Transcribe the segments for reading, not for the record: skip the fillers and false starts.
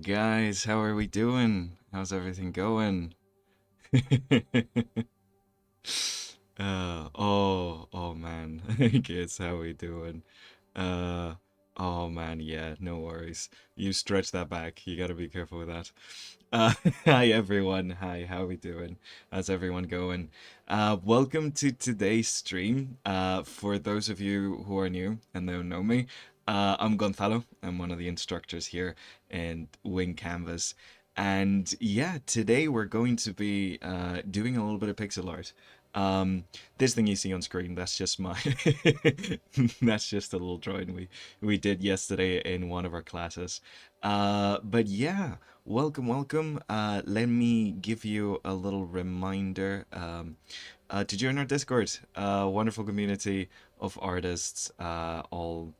guys, how are we doing? How's everything going? oh man, kids, how we doing? Uh, oh man, yeah, no worries. You stretch that back. You gotta be careful with that. Uh, hi everyone. Hi, how we doing? How's everyone going? Welcome to today's stream. For those of you who are new and don't know me, I'm Gonzalo. I'm one of the instructors here in Wing Canvas. And yeah, today we're going to be doing a little bit of pixel art. This thing you see on screen, that's just my that's just a little drawing we did yesterday in one of our classes. But yeah, welcome. Let me give you a little reminder to join our Discord. Wonderful community of artists, all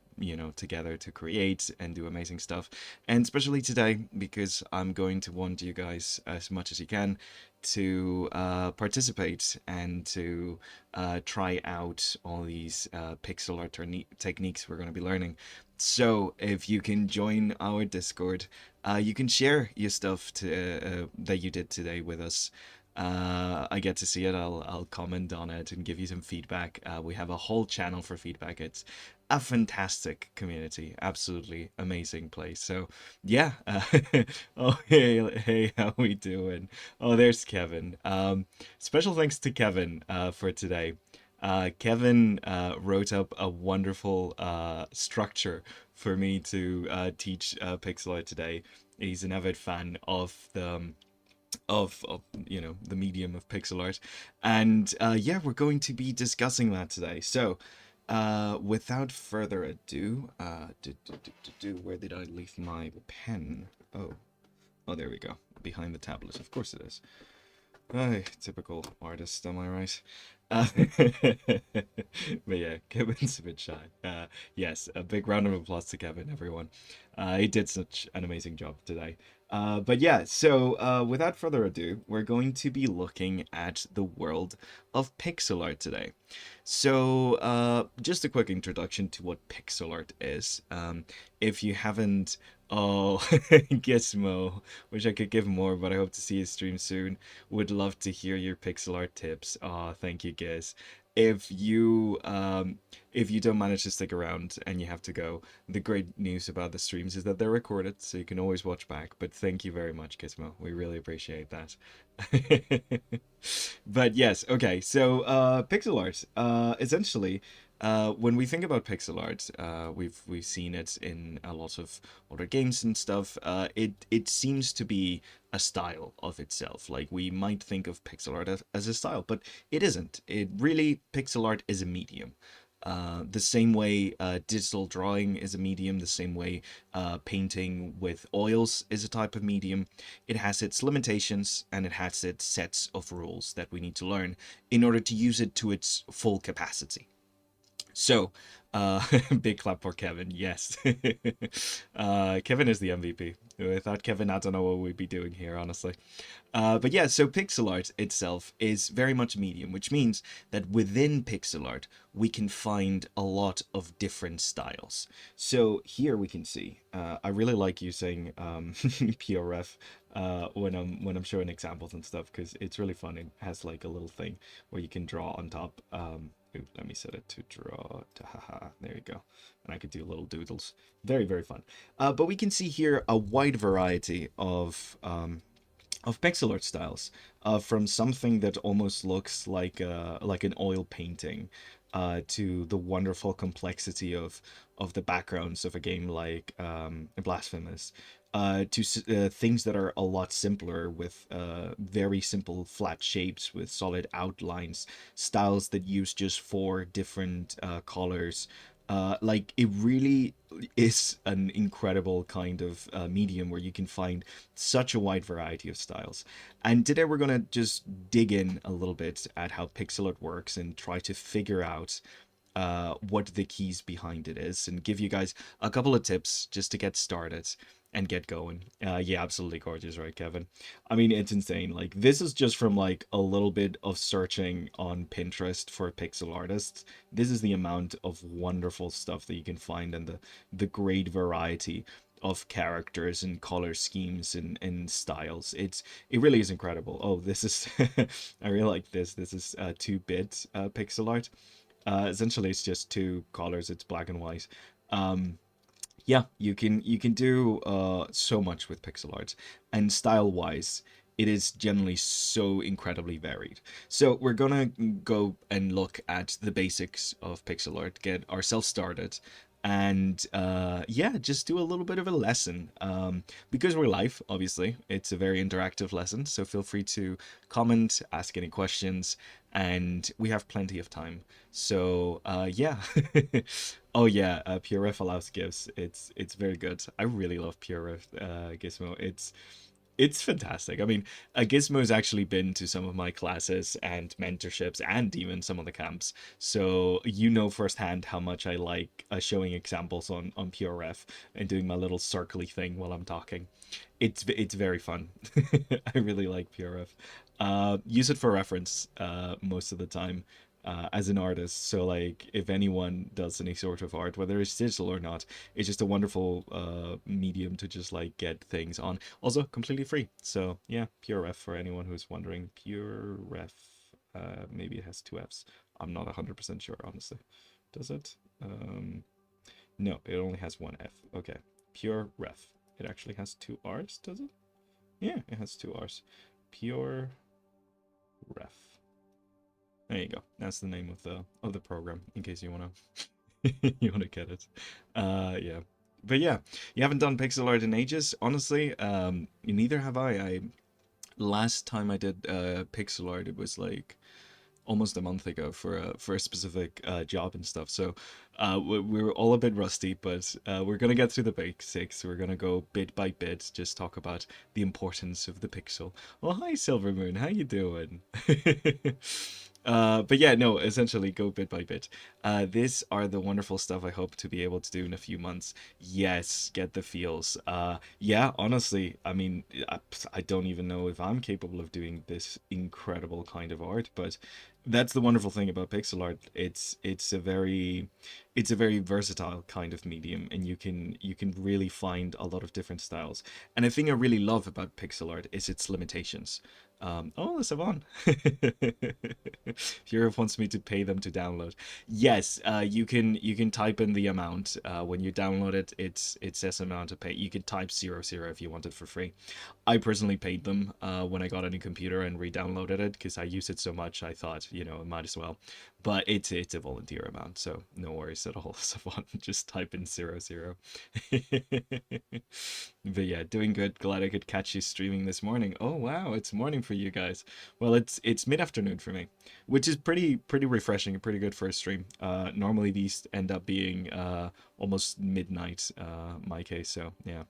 together to create and do amazing stuff. And especially today, because I'm going to want you guys as much as you can to participate and to try out all these pixel art techniques we're going to be learning. So if you can join our Discord, you can share your stuff that you did today with us. I get to see it. I'll comment on it and give you some feedback. We have a whole channel for feedback. It's a fantastic community, absolutely amazing place. So yeah. Oh hey, how we doing? Oh, there's Kevin. Special thanks to Kevin for today. Kevin wrote up a wonderful structure for me to teach pixel art today. He's an avid fan of the medium of pixel art, and yeah, we're going to be discussing that today. So without further ado, where did I leave my pen? Oh, there we go, behind the tablet, of course it is. Typical artist, am I right? Uh, but yeah, Kevin's a bit shy. Yes, a big round of applause to Kevin, everyone. He did such an amazing job today. But yeah, so without further ado, we're going to be looking at the world of pixel art today. So just a quick introduction to what pixel art is. If you haven't, oh, Gizmo, wish I could give more, but I hope to see you stream soon. Would love to hear your pixel art tips. Oh, thank you, Giz. If you don't manage to stick around and you have to go, the great news about the streams is that they're recorded, so you can always watch back. But thank you very much, Gizmo. We really appreciate that. But yes, okay. So pixel art. Essentially, when we think about pixel art, we've seen it in a lot of other games and stuff. It seems to be a style of itself. Like we might think of pixel art as a style, but it isn't. It really, pixel art is a medium. The same way digital drawing is a medium, the same way painting with oils is a type of medium. It has its limitations and it has its sets of rules that we need to learn in order to use it to its full capacity. So, big clap for Kevin. Yes. Kevin is the MVP. Without Kevin, I don't know what we'd be doing here, honestly. But yeah, so pixel art itself is very much medium, which means that within pixel art, we can find a lot of different styles. So here we can see, I really like using PRF when I'm showing examples and stuff, because it's really fun. It has like a little thing where you can draw on top. Let me set it to draw. Haha, there you go. And I could do little doodles. Very, very fun. But we can see here a wide variety of pixel art styles, from something that almost looks like an oil painting, to the wonderful complexity of the backgrounds of a game like Blasphemous, to things that are a lot simpler, with very simple flat shapes with solid outlines, styles that use just four different colors. Like it really is an incredible kind of medium where you can find such a wide variety of styles. And today we're gonna just dig in a little bit at how pixel art works and try to figure out what the keys behind it is, and give you guys a couple of tips just to get started and get going. Yeah, absolutely gorgeous, right, Kevin? I mean, it's insane. Like, this is just from like a little bit of searching on Pinterest for pixel artists. This is the amount of wonderful stuff that you can find, and the great variety of characters and color schemes and styles. It really is incredible. Oh, this is I really like this. This is 2-bit pixel art. Essentially, it's just two colors. It's black and white. Yeah, you can do so much with pixel art, and style wise, it is generally so incredibly varied. So we're gonna go and look at the basics of pixel art, get ourselves started, and yeah, just do a little bit of a lesson. Because we're live, obviously, it's a very interactive lesson. So feel free to comment, ask any questions, and we have plenty of time. So yeah. Oh yeah, PureRef allows GIFs. It's very good. I really love PureRef Gizmo. It's fantastic. I mean, Gizmo's actually been to some of my classes and mentorships and even some of the camps. So you know firsthand how much I like showing examples on PureRef and doing my little circly thing while I'm talking. It's very fun. I really like PureRef. Use it for reference most of the time as an artist. So like if anyone does any sort of art, whether it's digital or not, it's just a wonderful medium to just like get things on. Also completely free. So yeah, PureRef for anyone who's wondering. PureRef, maybe it has two F's. I'm not 100% sure, honestly. Does it? No, it only has one F. Okay, PureRef. It actually has two R's, does it? Yeah, it has two R's. PureRef. There you go. That's the name of the program, in case you wanna you wanna get it. Yeah. But yeah, you haven't done pixel art in ages, honestly. Neither have I. Last time I did pixel art, it was like almost a month ago for a specific job and stuff. So we're all a bit rusty, but we're gonna get through the basics. We're gonna go bit by bit, just talk about the importance of the pixel. Well, hi Silver Moon, how you doing? But yeah, no, essentially go bit by bit. These are the wonderful stuff I hope to be able to do in a few months. Yes, get the feels. Yeah, honestly, I mean, I don't even know if I'm capable of doing this incredible kind of art, but that's the wonderful thing about pixel art. It's a very versatile kind of medium, and you can really find a lot of different styles. And the thing I really love about pixel art is its limitations. Oh, Savon. Europe wants me to pay them to download. Yes, you can type in the amount. When you download it, it says amount to pay. You can type 00 if you want it for free. I personally paid them when I got a new computer and re-downloaded it because I use it so much. I thought, I might as well. But it's a volunteer amount, so no worries at all. Savon, just type in 00. But yeah, doing good. Glad I could catch you streaming this morning. Oh wow, it's morning for you guys. Well, it's mid-afternoon for me, which is pretty refreshing and pretty good for a stream. Normally these end up being almost midnight, my case. So yeah.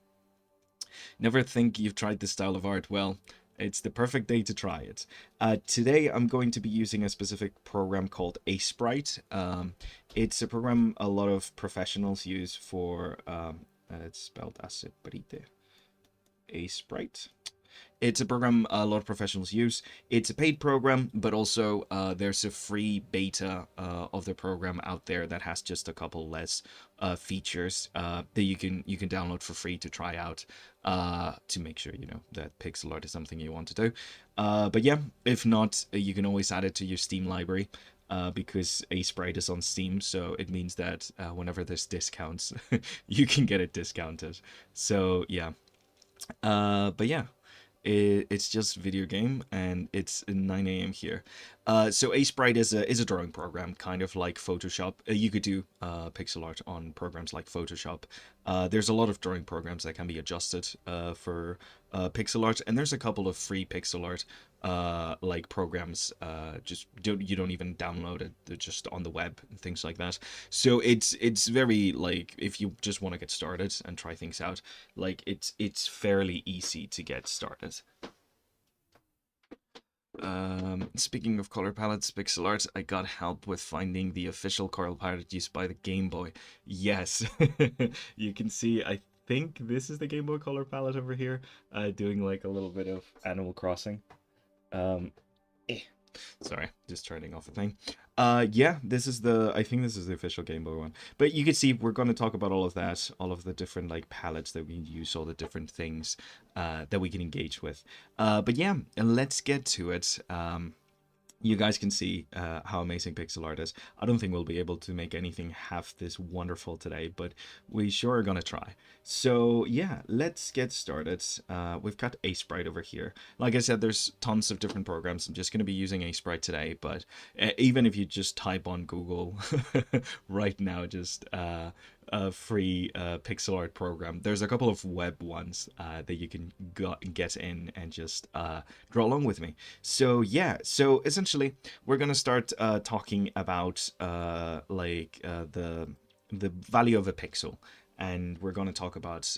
Never think you've tried this style of art. Well, it's the perfect day to try it. Today I'm going to be using a specific program called Aseprite. It's a program a lot of professionals use for. It's spelled Aseprite. Aseprite. It's a program a lot of professionals use. It's a paid program, but also there's a free beta of the program out there that has just a couple less features that you can download for free to try out to make sure that pixel art is something you want to do. But yeah, if not, you can always add it to your Steam library. Because Aseprite is on Steam, so it means that whenever there's discounts, you can get it discounted. So yeah, but yeah, it's just video game, and it's 9 a.m. here. So Aseprite is a drawing program, kind of like Photoshop. You could do pixel art on programs like Photoshop. There's a lot of drawing programs that can be adjusted for pixel art, and there's a couple of free pixel art like programs. You don't even download it; they're just on the web and things like that. So it's very, like, if you just want to get started and try things out, like it's fairly easy to get started. Speaking of color palettes, pixel art, I got help with finding the official color palette used by the Game Boy. Yes, you can see, I think this is the Game Boy color palette over here, doing like a little bit of Animal Crossing. Um, Sorry, just turning off a thing. Yeah, this is I think this is the official Game Boy one. But you can see we're going to talk about all of that, all of the different like palettes that we use, all the different things that we can engage with. But yeah, let's get to it. You guys can see how amazing pixel art is. I don't think we'll be able to make anything half this wonderful today, but we sure are gonna try. So yeah, let's get started. We've got Aseprite over here. Like I said, there's tons of different programs. I'm just gonna be using Aseprite today, but even if you just type on Google right now, just a free pixel art program. There's a couple of web ones that you can get in and just draw along with me. So yeah, so essentially we're gonna start talking about the value of a pixel. And we're going to talk about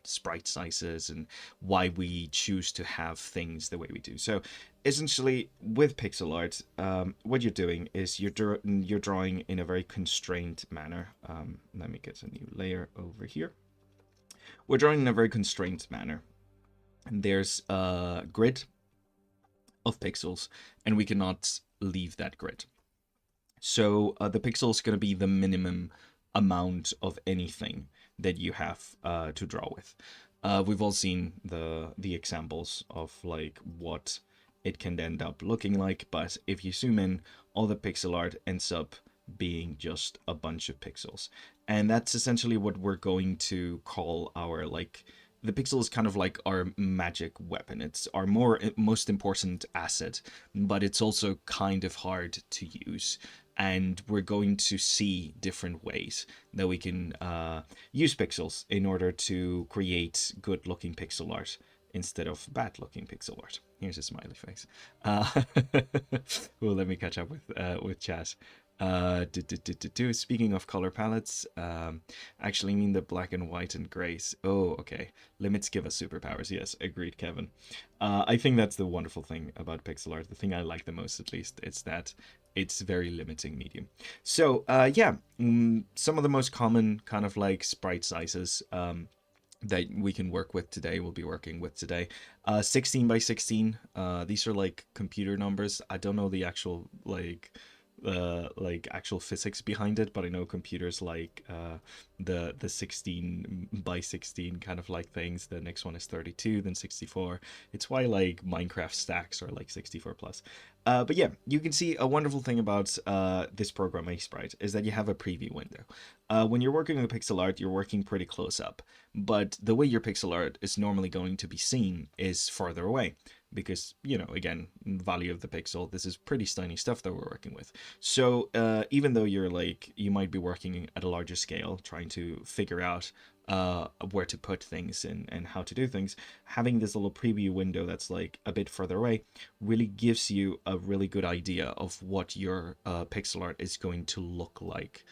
sprite sizes and why we choose to have things the way we do. So essentially with pixel art, what you're doing is you're drawing in a very constrained manner. Let me get a new layer over here. We're drawing in a very constrained manner. And there's a grid of pixels, and we cannot leave that grid. So the pixel is going to be the minimum amount of anything that you have to draw with. We've all seen the examples of like what it can end up looking like, but if you zoom in, all the pixel art ends up being just a bunch of pixels. And that's essentially what we're going to call our like the pixel is kind of like our magic weapon. It's our most important asset, but it's also kind of hard to use. And we're going to see different ways that we can use pixels in order to create good looking pixel art instead of bad looking pixel art. Here's a smiley face. Well, let me catch up with chat. Speaking of color palettes, actually mean the black and white and grays. Oh, okay. Limits give us superpowers. Yes, agreed, Kevin. I think that's the wonderful thing about pixel art. The thing I like the most, at least, it's that it's very limiting medium. So yeah, some of the most common kind of like sprite sizes that we can work with today, we'll be working with today. 16 by 16. These are like computer numbers. I don't know the actual like actual physics behind it, but I know computers like the 16 by 16 kind of like things. The next one is 32, then 64. It's why like Minecraft stacks are like 64 plus. But yeah, you can see a wonderful thing about this program Aseprite is that you have a preview window. When you're working with pixel art, you're working pretty close up, but the way your pixel art is normally going to be seen is farther away. Because, you know, again, value of the pixel, this is pretty tiny stuff that we're working with. So even though you might be working at a larger scale, trying to figure out where to put things and how to do things, having this little preview window that's like a bit further away really gives you a really good idea of what your pixel art is going to look like.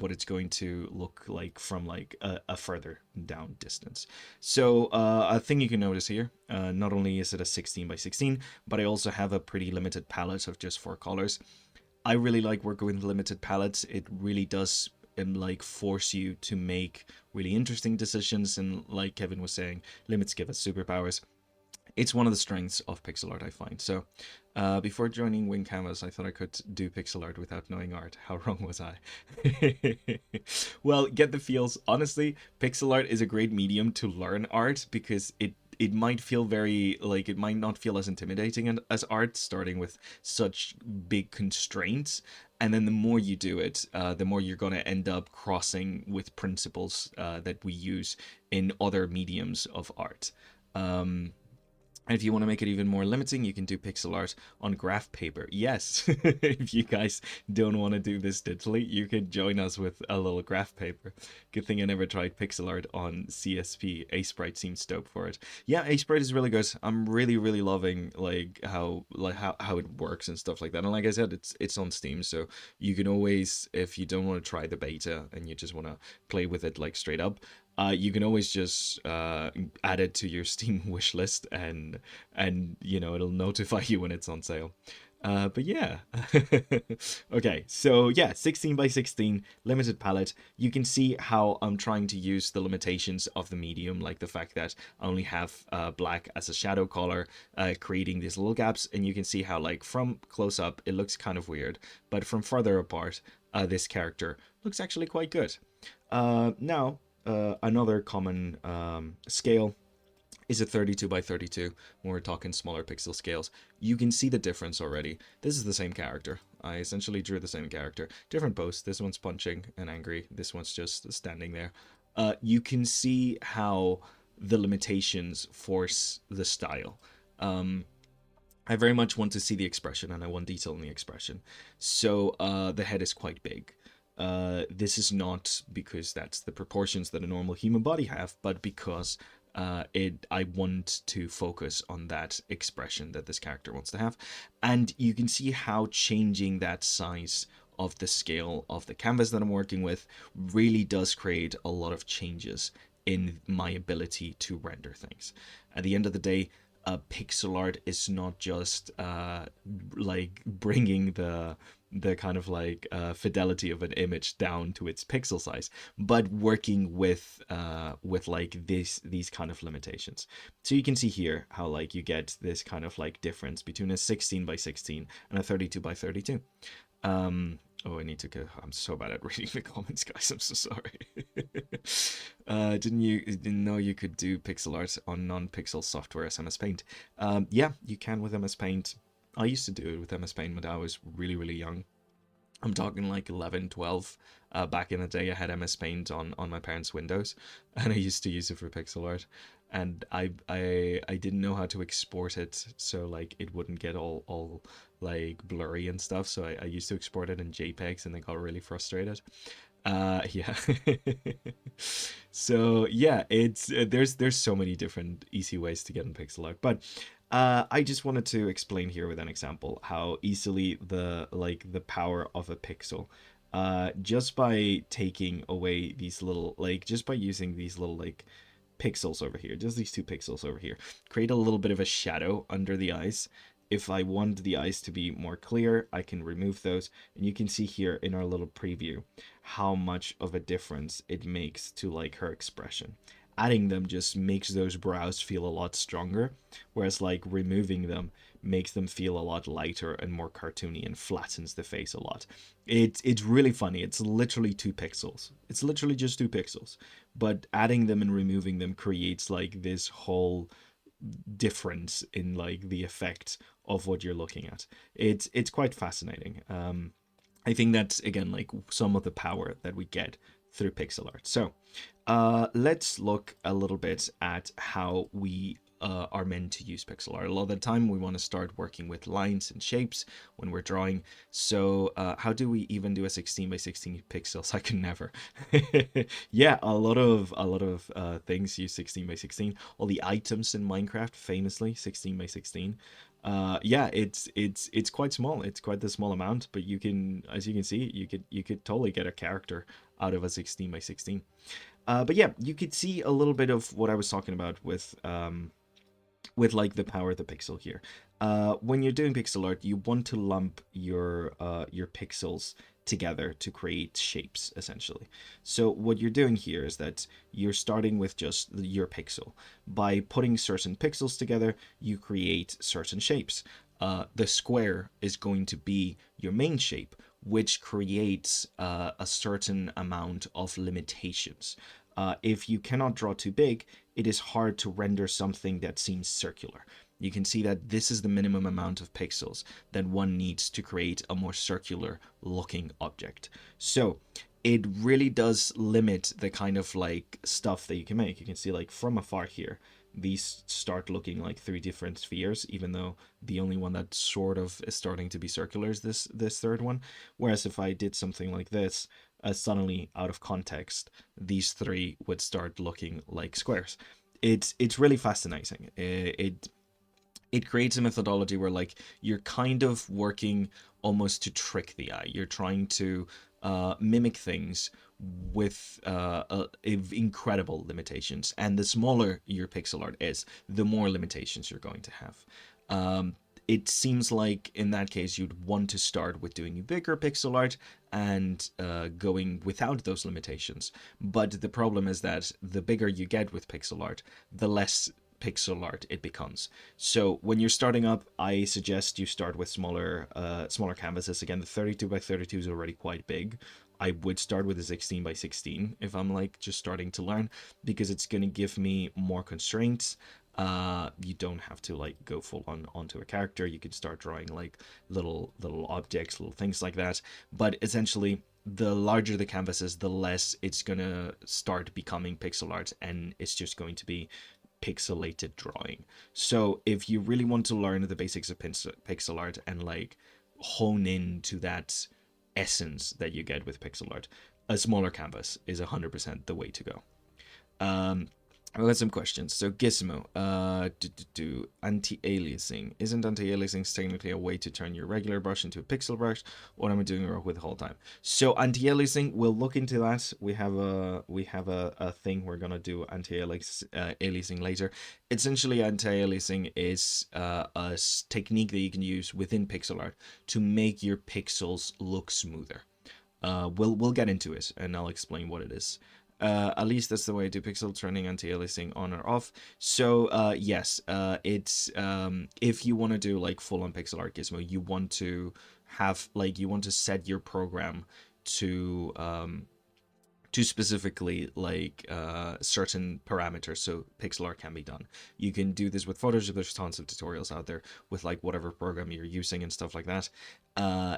What it's going to look like from like a further down distance. So a thing you can notice here, not only is it a 16 by 16, but I also have a pretty limited palette of just 4 colors. I really like working with limited palettes. It really does like force you to make really interesting decisions, and like Kevin was saying, limits give us superpowers. It's one of the strengths of pixel art, I find. So before joining Wing Canvas, I thought I could do pixel art without knowing art. How wrong was I? Well, get the feels. Honestly, pixel art is a great medium to learn art because it might feel very, like, it might not feel as intimidating as art, starting with such big constraints. And then the more you do it, the more you're going to end up crossing with principles that we use in other mediums of art. And if you want to make it even more limiting, you can do pixel art on graph paper. Yes, if you guys don't want to do this digitally, you could join us with a little graph paper. Good thing I never tried pixel art on CSP. Aseprite seems dope for it. Yeah, Aseprite is really good. I'm really, really loving how it works and stuff like that. And like I said, it's on Steam, so you can always, if you don't want to try the beta and you just want to play with it like straight up, you can always just add it to your Steam wish list, and you know, it'll notify you when it's on sale. But yeah. Okay, so yeah, 16 by 16, limited palette. You can see how I'm trying to use the limitations of the medium, like the fact that I only have black as a shadow color, creating these little gaps. And you can see how, like, from close up, it looks kind of weird. But from further apart, this character looks actually quite good. Now, another common scale is a 32 by 32 when we're talking smaller pixel scales. You can see the difference already. This is the same character. I essentially drew the same character. Different pose. This one's punching and angry. This one's just standing there. You can see how the limitations force the style. I very much want to see the expression, and I want detail in the expression. So the head is quite big. This is not because that's the proportions that a normal human body have, but because I want to focus on that expression that this character wants to have. And you can see how changing that size of the scale of the canvas that I'm working with really does create a lot of changes in my ability to render things. At the end of the day, pixel art is not just like bringing the kind of like fidelity of an image down to its pixel size, but working with like these kind of limitations. So you can see here how, like, you get this kind of like difference between a 16 by 16 and a 32 by 32. Oh, I need to go. I'm so bad at reading the comments, guys. I'm so sorry. Didn't know you could do pixel art on non-pixel software as MS Paint? Yeah, you can with MS Paint. I used to do it with MS Paint when I was really, really young. I'm talking like 11, 12. Back in the day, I had MS Paint on my parents' Windows, and I used to use it for pixel art. And I didn't know how to export it, so like it wouldn't get all like blurry and stuff. So I used to export it in JPEGs, and I got really frustrated. Yeah. So yeah, it's there's so many different easy ways to get in pixel art, but I just wanted to explain here with an example how easily the power of a pixel, just by taking away these little, like, just by using these little like pixels over here, just these two pixels over here, create a little bit of a shadow under the eyes. If I want the eyes to be more clear, I can remove those, and you can see here in our little preview how much of a difference it makes to like her expression. Adding them just makes those brows feel a lot stronger, whereas like removing them makes them feel a lot lighter and more cartoony and flattens the face a lot. It's really funny. It's literally 2 pixels. It's literally just 2 pixels, but adding them and removing them creates like this whole difference in like the effect of what you're looking at. It's quite fascinating. I think that's, again, like some of the power that we get through pixel art. So let's look a little bit at how we are meant to use pixel art. A lot of the time we want to start working with lines and shapes when we're drawing. So how do we even do a 16 by 16 pixels? I can never. Yeah, a lot of things use 16 by 16. All the items in Minecraft, famously 16 by 16. Yeah, it's quite small. It's quite the small amount, but you can, as you can see, you could totally get a character out of a 16 by 16. But yeah, you could see a little bit of what I was talking about with like the power of the pixel here. When you're doing pixel art, you want to lump your pixels together to create shapes, essentially. So what you're doing here is that you're starting with just your pixel. By putting certain pixels together, you create certain shapes. The square is going to be your main shape, which creates a certain amount of limitations. If you cannot draw too big, it is hard to render something that seems circular. You can see that this is the minimum amount of pixels that one needs to create a more circular looking object. So it really does limit the kind of like stuff that you can make. You can see, like, from afar here, these start looking like 3 different spheres, even though the only one that sort of is starting to be circular is this third one. Whereas if I did something like this, suddenly out of context, these 3 would start looking like squares. It's really fascinating. It creates a methodology where, like, you're kind of working almost to trick the eye. You're trying to mimic things with incredible limitations. And the smaller your pixel art is, the more limitations you're going to have. it seems like in that case you'd want to start with doing bigger pixel art and going without those limitations. But the problem is that the bigger you get with pixel art, the less pixel art it becomes. So when you're starting up, I suggest you start with smaller canvases. Again, the 32 by 32 is already quite big. I would start with a 16 by 16 if I'm like just starting to learn, because it's going to give me more constraints. You don't have to like go full on onto a character. You can start drawing like little objects, little things like that. But essentially, the larger the canvas is, the less it's gonna start becoming pixel art, and it's just going to be pixelated drawing. So if you really want to learn the basics of pixel art and like hone in to that essence that you get with pixel art, a smaller canvas is 100% the way to go. I've got some questions. So Gizmo, anti-aliasing. Isn't anti-aliasing technically a way to turn your regular brush into a pixel brush? What am I doing wrong with the whole time? So anti-aliasing, we'll look into that. We have a thing we're gonna do anti-aliasing later. Essentially, anti-aliasing is a technique that you can use within pixel art to make your pixels look smoother. We'll get into it, and I'll explain what it is. At least that's the way I do pixel turning anti-aliasing on or off. So yes, it's if you want to do like full on pixel art Gizmo, you want to have like, you want to set your program to specifically like certain parameters so pixel art can be done. You can do this with Photoshop. There's tons of tutorials out there with like whatever program you're using and stuff like that.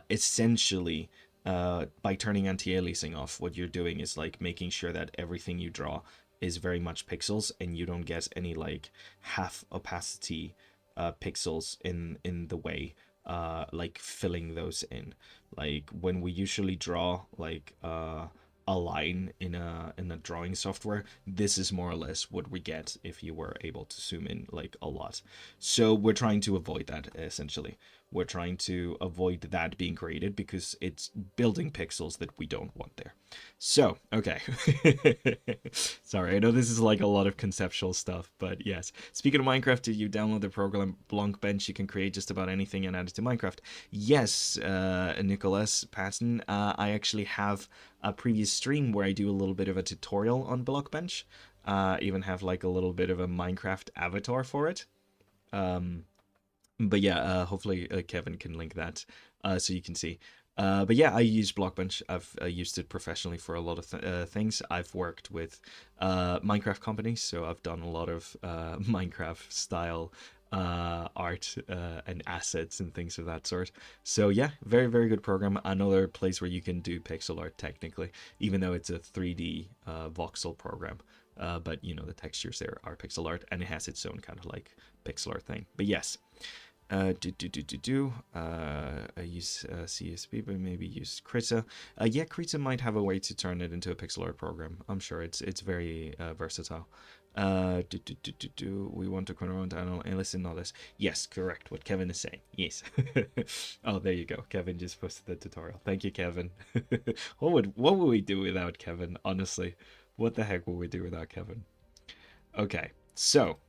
Essentially, by turning anti-aliasing off, what you're doing is like making sure that everything you draw is very much pixels, and you don't get any like half opacity pixels in the way, like filling those in. Like when we usually draw like a line in a drawing software, this is more or less what we get if you were able to zoom in like a lot. So we're trying to avoid that. Essentially, we're trying to avoid that being created because it's building pixels that we don't want there. So okay. Sorry, I know this is like a lot of conceptual stuff, but yes. Speaking of Minecraft, did you download the program Bench? You can create just about anything and add it to Minecraft. Yes, Nicholas Patton, I actually have a previous stream where I do a little bit of a tutorial on Blockbench. Even have like a little bit of a Minecraft avatar for it. But yeah, hopefully Kevin can link that so you can see. But yeah, I use Blockbench. I've used it professionally for a lot of things. I've worked with Minecraft companies, so I've done a lot of Minecraft style art and assets and things of that sort. So yeah, very, very good program. Another place where you can do pixel art technically, even though it's a 3D voxel program. But you know, the textures there are pixel art, and it has its own kind of like pixel art thing. But yes. I use CSP, but maybe use Krita. Yeah, Krita might have a way to turn it into a pixel art program. I'm sure it's very versatile. We want to control down and listen all this. Yes, correct. What Kevin is saying. Yes. Oh, there you go. Kevin just posted the tutorial. Thank you, Kevin. what would we do without Kevin? Honestly, what the heck would we do without Kevin? Okay, so.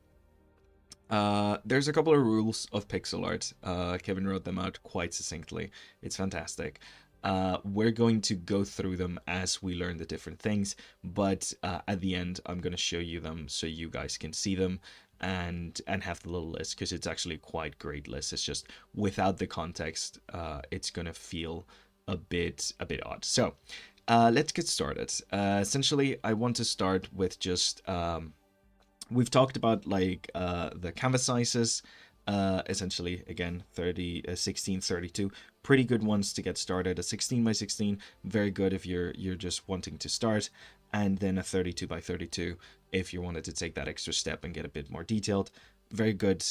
There's a couple of rules of pixel art. Kevin wrote them out quite succinctly. It's fantastic. We're going to go through them as we learn the different things, but at the end, I'm going to show you them so you guys can see them and have the little list, because it's actually a quite great list. It's just without the context, it's going to feel a bit odd. So let's get started. Essentially, I want to start with just... we've talked about like the canvas sizes, essentially again 16, 32, pretty good ones to get started. A 16 by 16, very good if you're just wanting to start, and then a 32 by 32 if you wanted to take that extra step and get a bit more detailed. Very good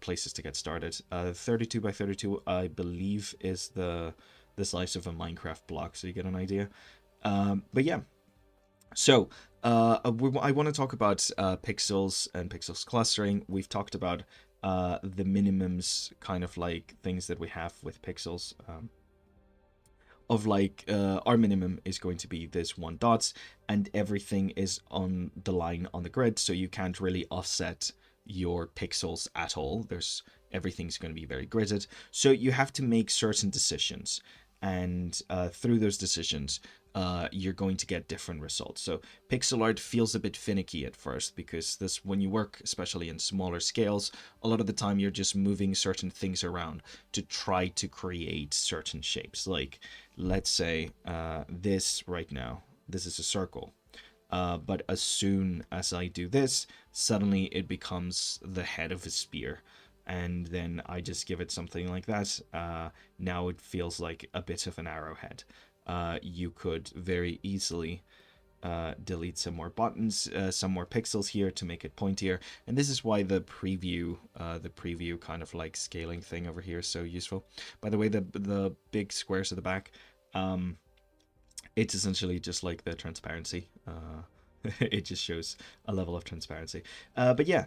places to get started. 32 by 32, I believe, is the size of a Minecraft block, so you get an idea. But yeah. So, I want to talk about pixels and pixels clustering. We've talked about the minimums, kind of like things that we have with pixels. Of like, our minimum is going to be this 1 dots, and everything is on the line on the grid, so you can't really offset your pixels at all. everything's going to be very gridded. So you have to make certain decisions, and through those decisions, you're going to get different results. So pixel art feels a bit finicky at first, because this, when you work especially in smaller scales, a lot of the time you're just moving certain things around to try to create certain shapes. Like, let's say this right now, this is a circle. But as soon as I do this, suddenly it becomes the head of a spear. And then I just give it something like that. Now it feels like a bit of an arrowhead. You could very easily delete some more buttons, some more pixels here to make it pointier. And this is why the preview kind of like scaling thing over here is so useful. By the way, the big squares at the back, it's essentially just like the transparency. It just shows a level of transparency. But yeah,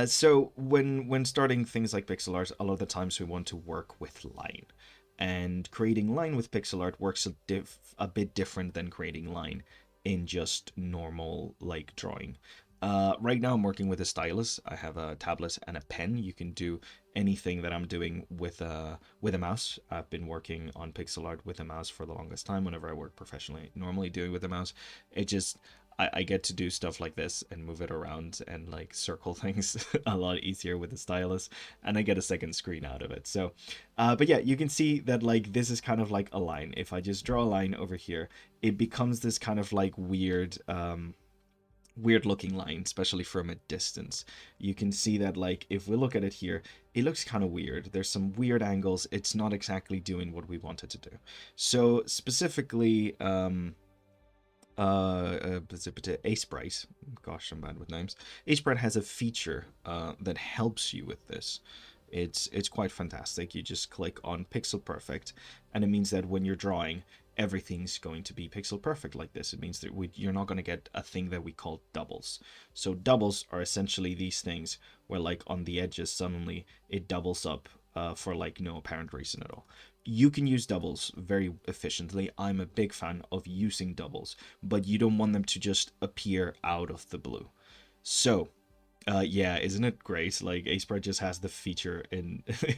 so when starting things like pixel art, a lot of the times we want to work with line. And creating line with pixel art works a bit different than creating line in just normal like drawing. Right now I'm working with a stylus. I have a tablet and a pen. You can do anything that I'm doing with a mouse. I've been working on pixel art with a mouse for the longest time. Whenever I work professionally, normally doing with a mouse, it just, I get to do stuff like this and move it around and like circle things a lot easier with the stylus, and I get a second screen out of it. So, but yeah, you can see that like this is kind of like a line. If I just draw a line over here, it becomes this kind of like weird, weird looking line, especially from a distance. You can see that like if we look at it here, it looks kind of weird. There's some weird angles. It's not exactly doing what we wanted to do. So specifically, Aseprite, gosh, I'm bad with names. Aseprite has a feature that helps you with this. It's quite fantastic. You just click on pixel perfect, and it means that when you're drawing, everything's going to be pixel perfect like this. It means that you're not going to get a thing that we call doubles. So doubles are essentially these things where like on the edges suddenly it doubles up for like no apparent reason at all. You can use doubles very efficiently. I'm a big fan of using doubles, but you don't want them to just appear out of the blue. So yeah, isn't it great? Like Aseprite just has the feature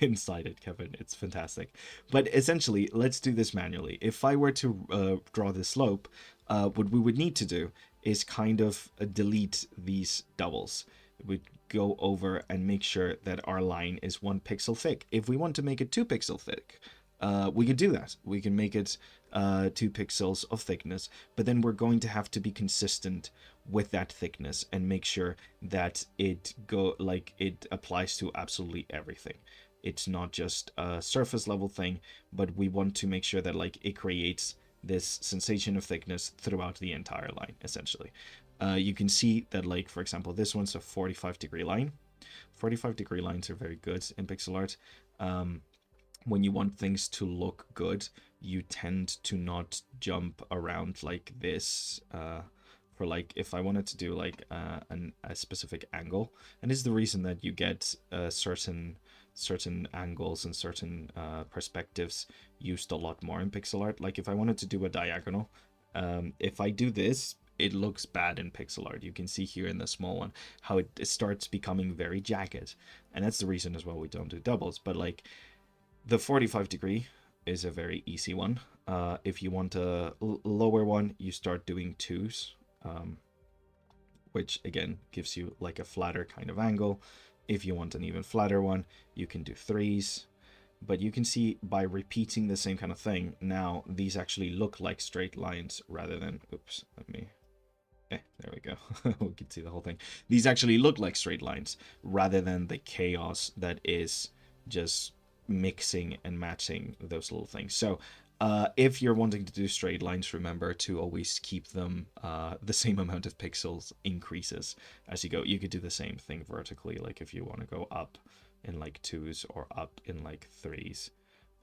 inside it, Kevin. It's fantastic. But essentially, let's do this manually. If I were to draw the slope, what we would need to do is kind of delete these doubles. We'd go over and make sure that our line is 1 pixel thick. If we want to make it 2 pixel thick, we can do that. We can make it 2 pixels of thickness, but then we're going to have to be consistent with that thickness and make sure that it applies to absolutely everything. It's not just a surface level thing, but we want to make sure that like it creates this sensation of thickness throughout the entire line, essentially. You can see that, like, for example, this one's a 45-degree line. 45-degree lines are very good in pixel art. When you want things to look good, you tend to not jump around like this. For like, if I wanted to do like a specific angle, and this is the reason that you get certain angles and certain perspectives used a lot more in pixel art. Like if I wanted to do a diagonal, if I do this, it looks bad in pixel art. You can see here in the small one how it starts becoming very jagged, and that's the reason as well we don't do doubles. But like the 45-degree is a very easy one. If you want a lower one, you start doing 2s, which again gives you like a flatter kind of angle. If you want an even flatter one, you can do 3s. But you can see by repeating the same kind of thing, now these actually look like straight lines rather than, oops, let me, there we go. We can see the whole thing. These actually look like straight lines rather than the chaos that is just mixing and matching those little things. So if you're wanting to do straight lines, remember to always keep them the same amount of pixels increases as you go. You could do the same thing vertically, like if you want to go up in like 2s or up in like 3s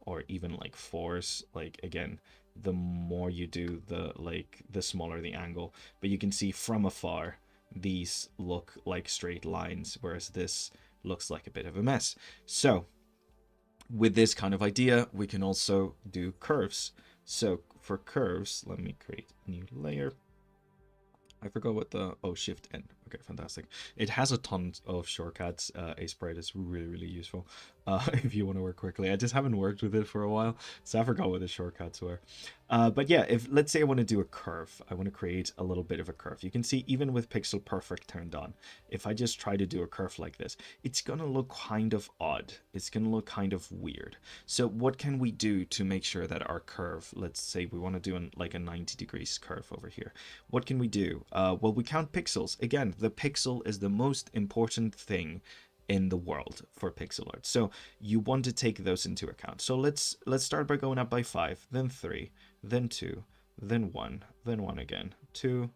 or even like 4s. Like again, the more you do, the smaller the angle. But you can see from afar these look like straight lines, whereas this looks like a bit of a mess. So with this kind of idea, we can also do curves. So for curves, let me create a new layer. I forgot what the, oh, Shift N. Okay, fantastic. It has a ton of shortcuts. Aseprite is really, really useful if you want to work quickly. I just haven't worked with it for a while, so I forgot what the shortcuts were. But yeah, if let's say I want to do a curve, I want to create a little bit of a curve. You can see even with Pixel Perfect turned on, if I just try to do a curve like this, it's going to look kind of odd. It's going to look kind of weird. So what can we do to make sure that our curve, let's say we want to do like a 90 degrees curve over here. What can we do? Well, we count pixels. Again, the pixel is the most important thing in the world for pixel art. So you want to take those into account. So let's start by going up by 5, then 3, then 2, then 1, then 1 again, 2,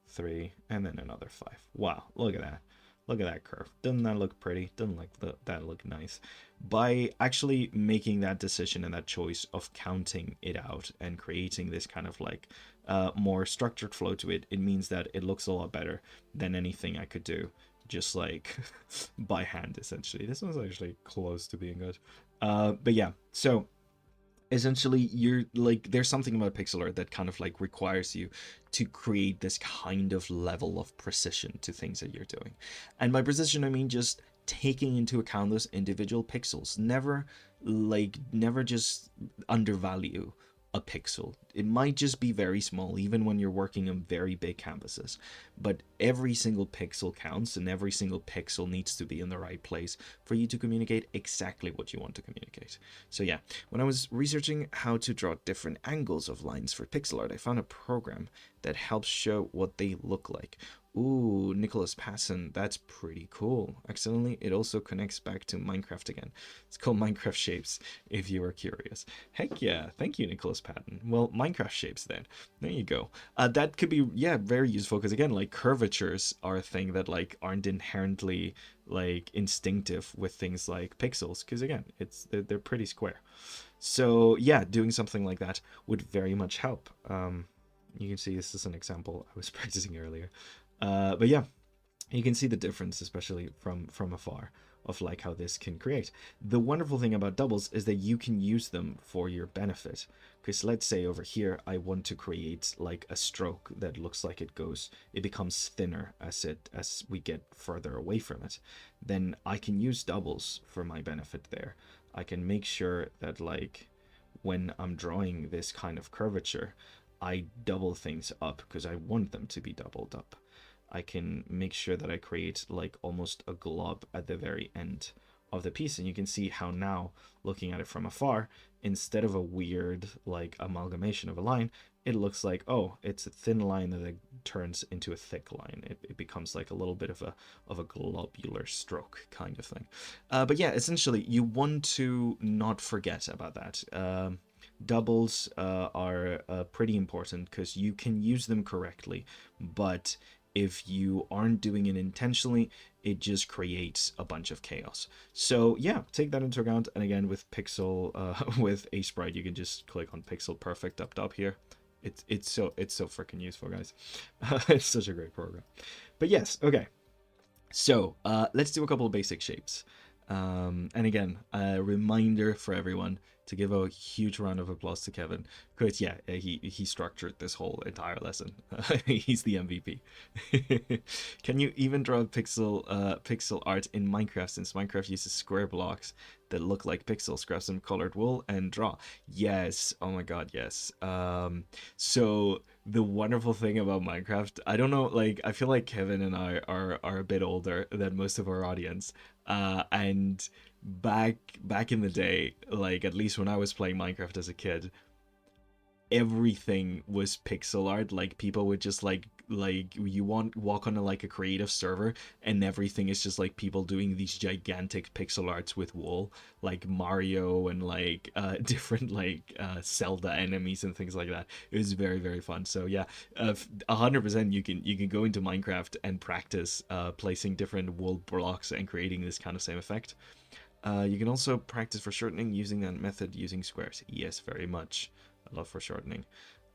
3, and then another 5. Wow, look at that. Look at that curve. Doesn't that look pretty? Doesn't that look nice? By actually making that decision and that choice of counting it out and creating this kind of like more structured flow to it, it means that it looks a lot better than anything I could do just like by hand, essentially. This one's actually close to being good. But yeah, so essentially you're like, there's something about pixel art that kind of like requires you to create this kind of level of precision to things that you're doing. And by precision I mean just taking into account those individual pixels. Never just undervalue a pixel. It might just be very small even when you're working on very big canvases, but every single pixel counts and every single pixel needs to be in the right place for you to communicate exactly what you want to communicate. So yeah, when I was researching how to draw different angles of lines for pixel art, I found a program that helps show what they look like. Ooh, Nicholas Passon, that's pretty cool. Accidentally, it also connects back to Minecraft again. It's called Minecraft Shapes, if you are curious. Heck yeah, thank you, Nicholas Patton. Well, Minecraft Shapes then. There you go. That could be, yeah, very useful, because again, like, curvatures are a thing that, like, aren't inherently, like, instinctive with things like pixels, because again, they're pretty square. So, yeah, doing something like that would very much help. You can see this is an example I was practicing earlier. But yeah, you can see the difference, especially from afar, of like how this can create. The wonderful thing about doubles is that you can use them for your benefit. Because let's say over here I want to create like a stroke that looks like it becomes thinner as we get further away from it. Then I can use doubles for my benefit there. I can make sure that like when I'm drawing this kind of curvature, I double things up because I want them to be doubled up. I can make sure that I create like almost a glob at the very end of the piece, and you can see how now, looking at it from afar, instead of a weird like amalgamation of a line, it looks like, oh, it's a thin line that turns into a thick line. It becomes like a little bit of a globular stroke kind of thing. But yeah, essentially you want to not forget about that. Doubles are pretty important because you can use them correctly, but if you aren't doing it intentionally, it just creates a bunch of chaos. So yeah, take that into account. And again, with with Aseprite, you can just click on Pixel Perfect up top here. It's so freaking useful, guys. It's such a great program. But yes, okay. So let's do a couple of basic shapes. And again, a reminder for everyone to give a huge round of applause to Kevin, because yeah, he structured this whole entire lesson. He's the MVP. Can you even draw pixel art in Minecraft, since Minecraft uses square blocks that look like pixels? Grab some colored wool and draw. Yes, oh my god, yes. So the wonderful thing about Minecraft, I don't know, like I feel like Kevin and I are a bit older than most of our audience, and back in the day, like at least when I was playing Minecraft as a kid, everything was pixel art. Like people would just like walk on a creative server and everything is just like people doing these gigantic pixel arts with wool, like Mario and like different like Zelda enemies and things like that. It was very, very fun. So yeah, 100% you can go into Minecraft and practice placing different wool blocks and creating this kind of same effect. You can also practice foreshortening using that method using squares. Yes, very much. I love foreshortening.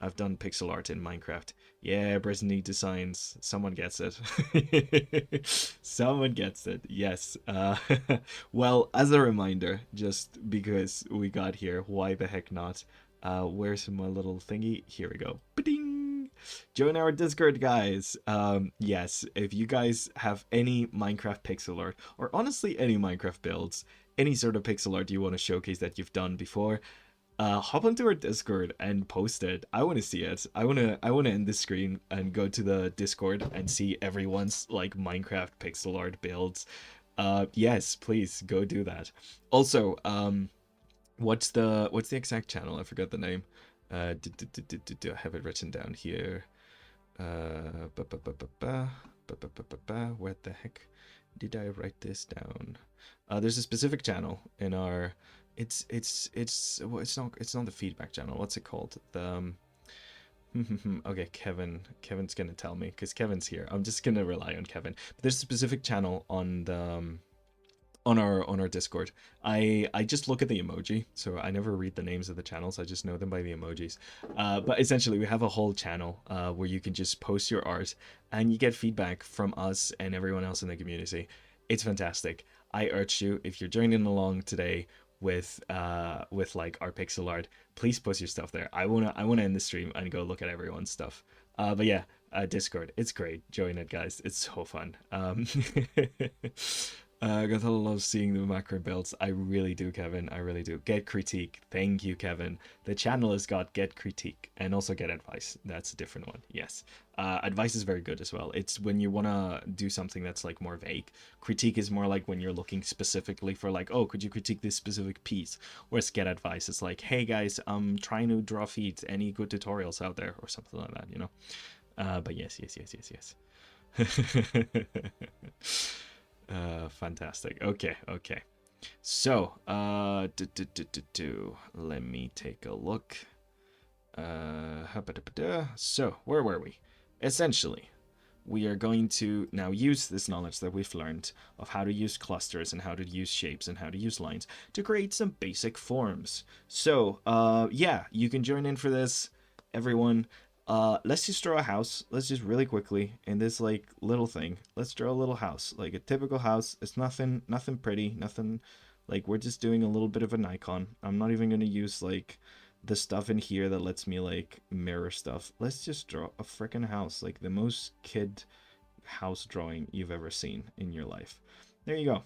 I've done pixel art in Minecraft. Yeah, Brittany Designs. Someone gets it. Someone gets it. Yes. Well, as a reminder, just because we got here, why the heck not? Where's my little thingy? Here we go. Ba-ding! Join our Discord, guys. Yes, if you guys have any Minecraft pixel art, or honestly any Minecraft builds, any sort of pixel art you want to showcase that you've done before, hop onto our Discord and post it. I want to see it. I want to end the screen and go to the Discord and see everyone's like Minecraft pixel art builds. Yes, please go do that. Also, what's the exact channel? I forgot the name. Do I have it written down here? Where the heck did I write this down? There's a specific channel in our. Well, it's not the feedback channel. What's it called? The okay, Kevin's gonna tell me because Kevin's here. I'm just gonna rely on Kevin. But there's a specific channel on the on our Discord. I just look at the emoji, so I never read the names of the channels. I just know them by the emojis. But essentially, we have a whole channel where you can just post your art and you get feedback from us and everyone else in the community. It's fantastic. I urge you, if you're joining along today with like our pixel art, please post your stuff there. I wanna end the stream and go look at everyone's stuff. But yeah, Discord, it's great. Join it, guys. It's so fun. Gonzalo loves seeing the macro builds. I really do, Kevin. I really do. Get critique. Thank you, Kevin. The channel has got get critique and also get advice. That's a different one. Yes. Advice is very good as well. It's when you want to do something that's like more vague. Critique is more like when you're looking specifically for like, oh, could you critique this specific piece? Whereas get advice is like, hey guys, I'm trying to draw feet. Any good tutorials out there or something like that, you know? But yes. Fantastic. Okay. So, let me take a look. So, where were we? Essentially, we are going to now use this knowledge that we've learned of how to use clusters and how to use shapes and how to use lines to create some basic forms. So, yeah, you can join in for this, everyone. Let's just draw a house. Let's just really quickly in this like little thing. Let's draw a little house, like a typical house. It's nothing pretty, nothing like we're just doing a little bit of an icon. I'm not even gonna use like the stuff in here that lets me like mirror stuff. Let's just draw a freaking house, like the most kid house drawing you've ever seen in your life. There you go.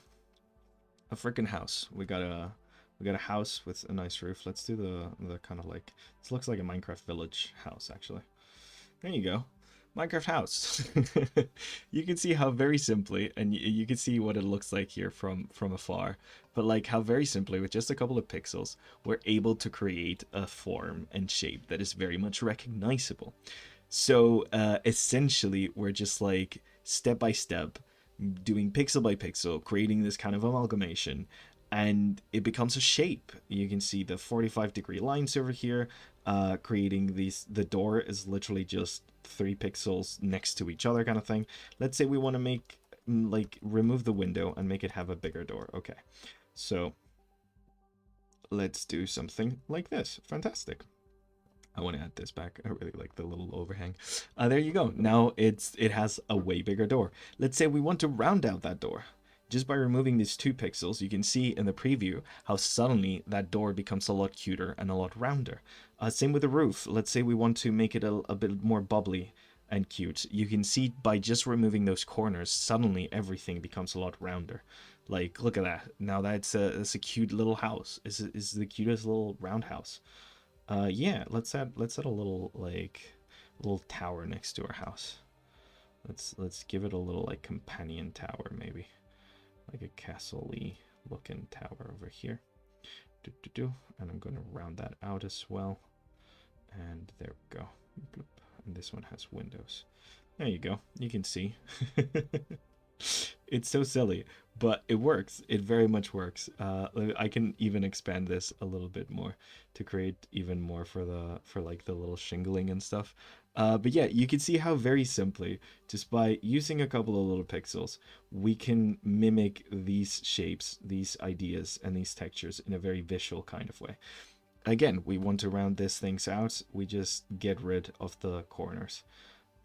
A freaking house. We got a house with a nice roof. Let's do the kind of like, this looks like a Minecraft village house actually. There you go. Minecraft house. You can see how very simply, and you can see what it looks like here from afar, but like how very simply with just a couple of pixels, we're able to create a form and shape that is very much recognizable. So essentially, we're just like step by step, doing pixel by pixel, creating this kind of amalgamation, and it becomes a shape. You can see the 45-degree lines over here, creating these. The door is literally just 3 pixels next to each other kind of thing. Let's say we want to make, like, remove the window and make it have a bigger door. Okay, so let's do something like this. Fantastic. I want to add this back. I really like the little overhang. There you go. Now it has a way bigger door. Let's say we want to round out that door. Just by removing these 2 pixels, you can see in the preview how suddenly that door becomes a lot cuter and a lot rounder. Same with the roof. Let's say we want to make it a bit more bubbly and cute. You can see by just removing those corners, suddenly everything becomes a lot rounder. Like, look at that. Now that's a cute little house. It's the cutest little round house. Yeah, let's add a little tower next to our house. Let's give it a little like companion tower maybe. Like a castle-y looking tower over here. And I'm going to round that out as well. And there we go. And this one has windows. There you go. You can see. It's so silly, but it works. It very much works. I can even expand this a little bit more to create even more for like the little shingling and stuff. But yeah, you can see how very simply, just by using a couple of little pixels, we can mimic these shapes, these ideas, and these textures in a very visual kind of way. Again, we want to round these things out. We just get rid of the corners.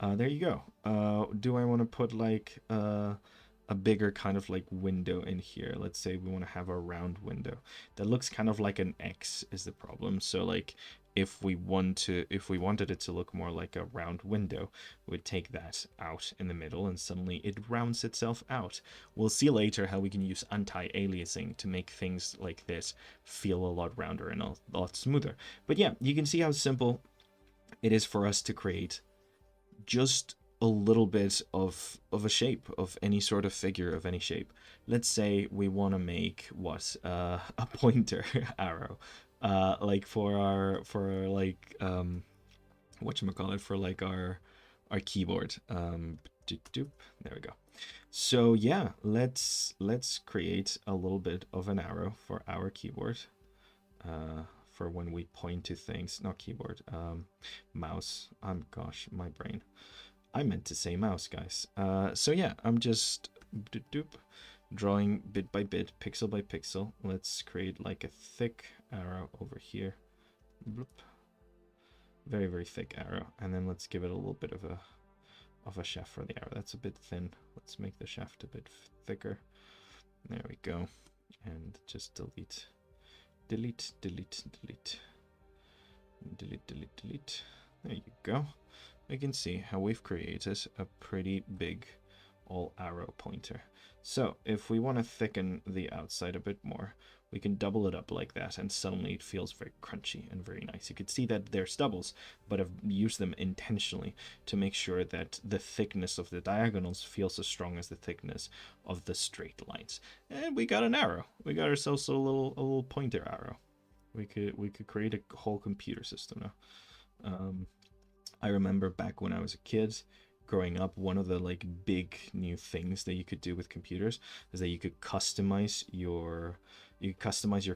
There you go. Do I want to put like a bigger kind of like window in here? Let's say we want to have a round window that looks kind of like an X is the problem. So like if we wanted it to look more like a round window, we'd take that out in the middle and suddenly it rounds itself out. We'll see later how we can use anti-aliasing to make things like this feel a lot rounder and a lot smoother. But yeah, you can see how simple it is for us to create just a little bit of a shape, of any sort of figure of any shape. Let's say we want to make what a pointer arrow, like for whatchamacallit, for like our keyboard. There we go. So yeah, let's create a little bit of an arrow for our keyboard, for when we point to things. Not keyboard, mouse. Gosh, my brain. I meant to say mouse, guys. So yeah, I'm just drawing bit by bit, pixel by pixel. Let's create like a thick arrow over here. Bloop. Very, very thick arrow. And then let's give it a little bit of a shaft for the arrow. That's a bit thin. Let's make the shaft a bit thicker. There we go. And just delete. Delete, delete, delete. Delete, delete, delete. There you go. You can see how we've created a pretty big all arrow pointer. So if we want to thicken the outside a bit more, we can double it up like that, and suddenly it feels very crunchy and very nice. You can see that they're stubbles, but I've used them intentionally to make sure that the thickness of the diagonals feels as strong as the thickness of the straight lines. And we got an arrow. We got ourselves a little pointer arrow. We could create a whole computer system now. I remember back when I was a kid, growing up, one of the like big new things that you could do with computers is that you could customize your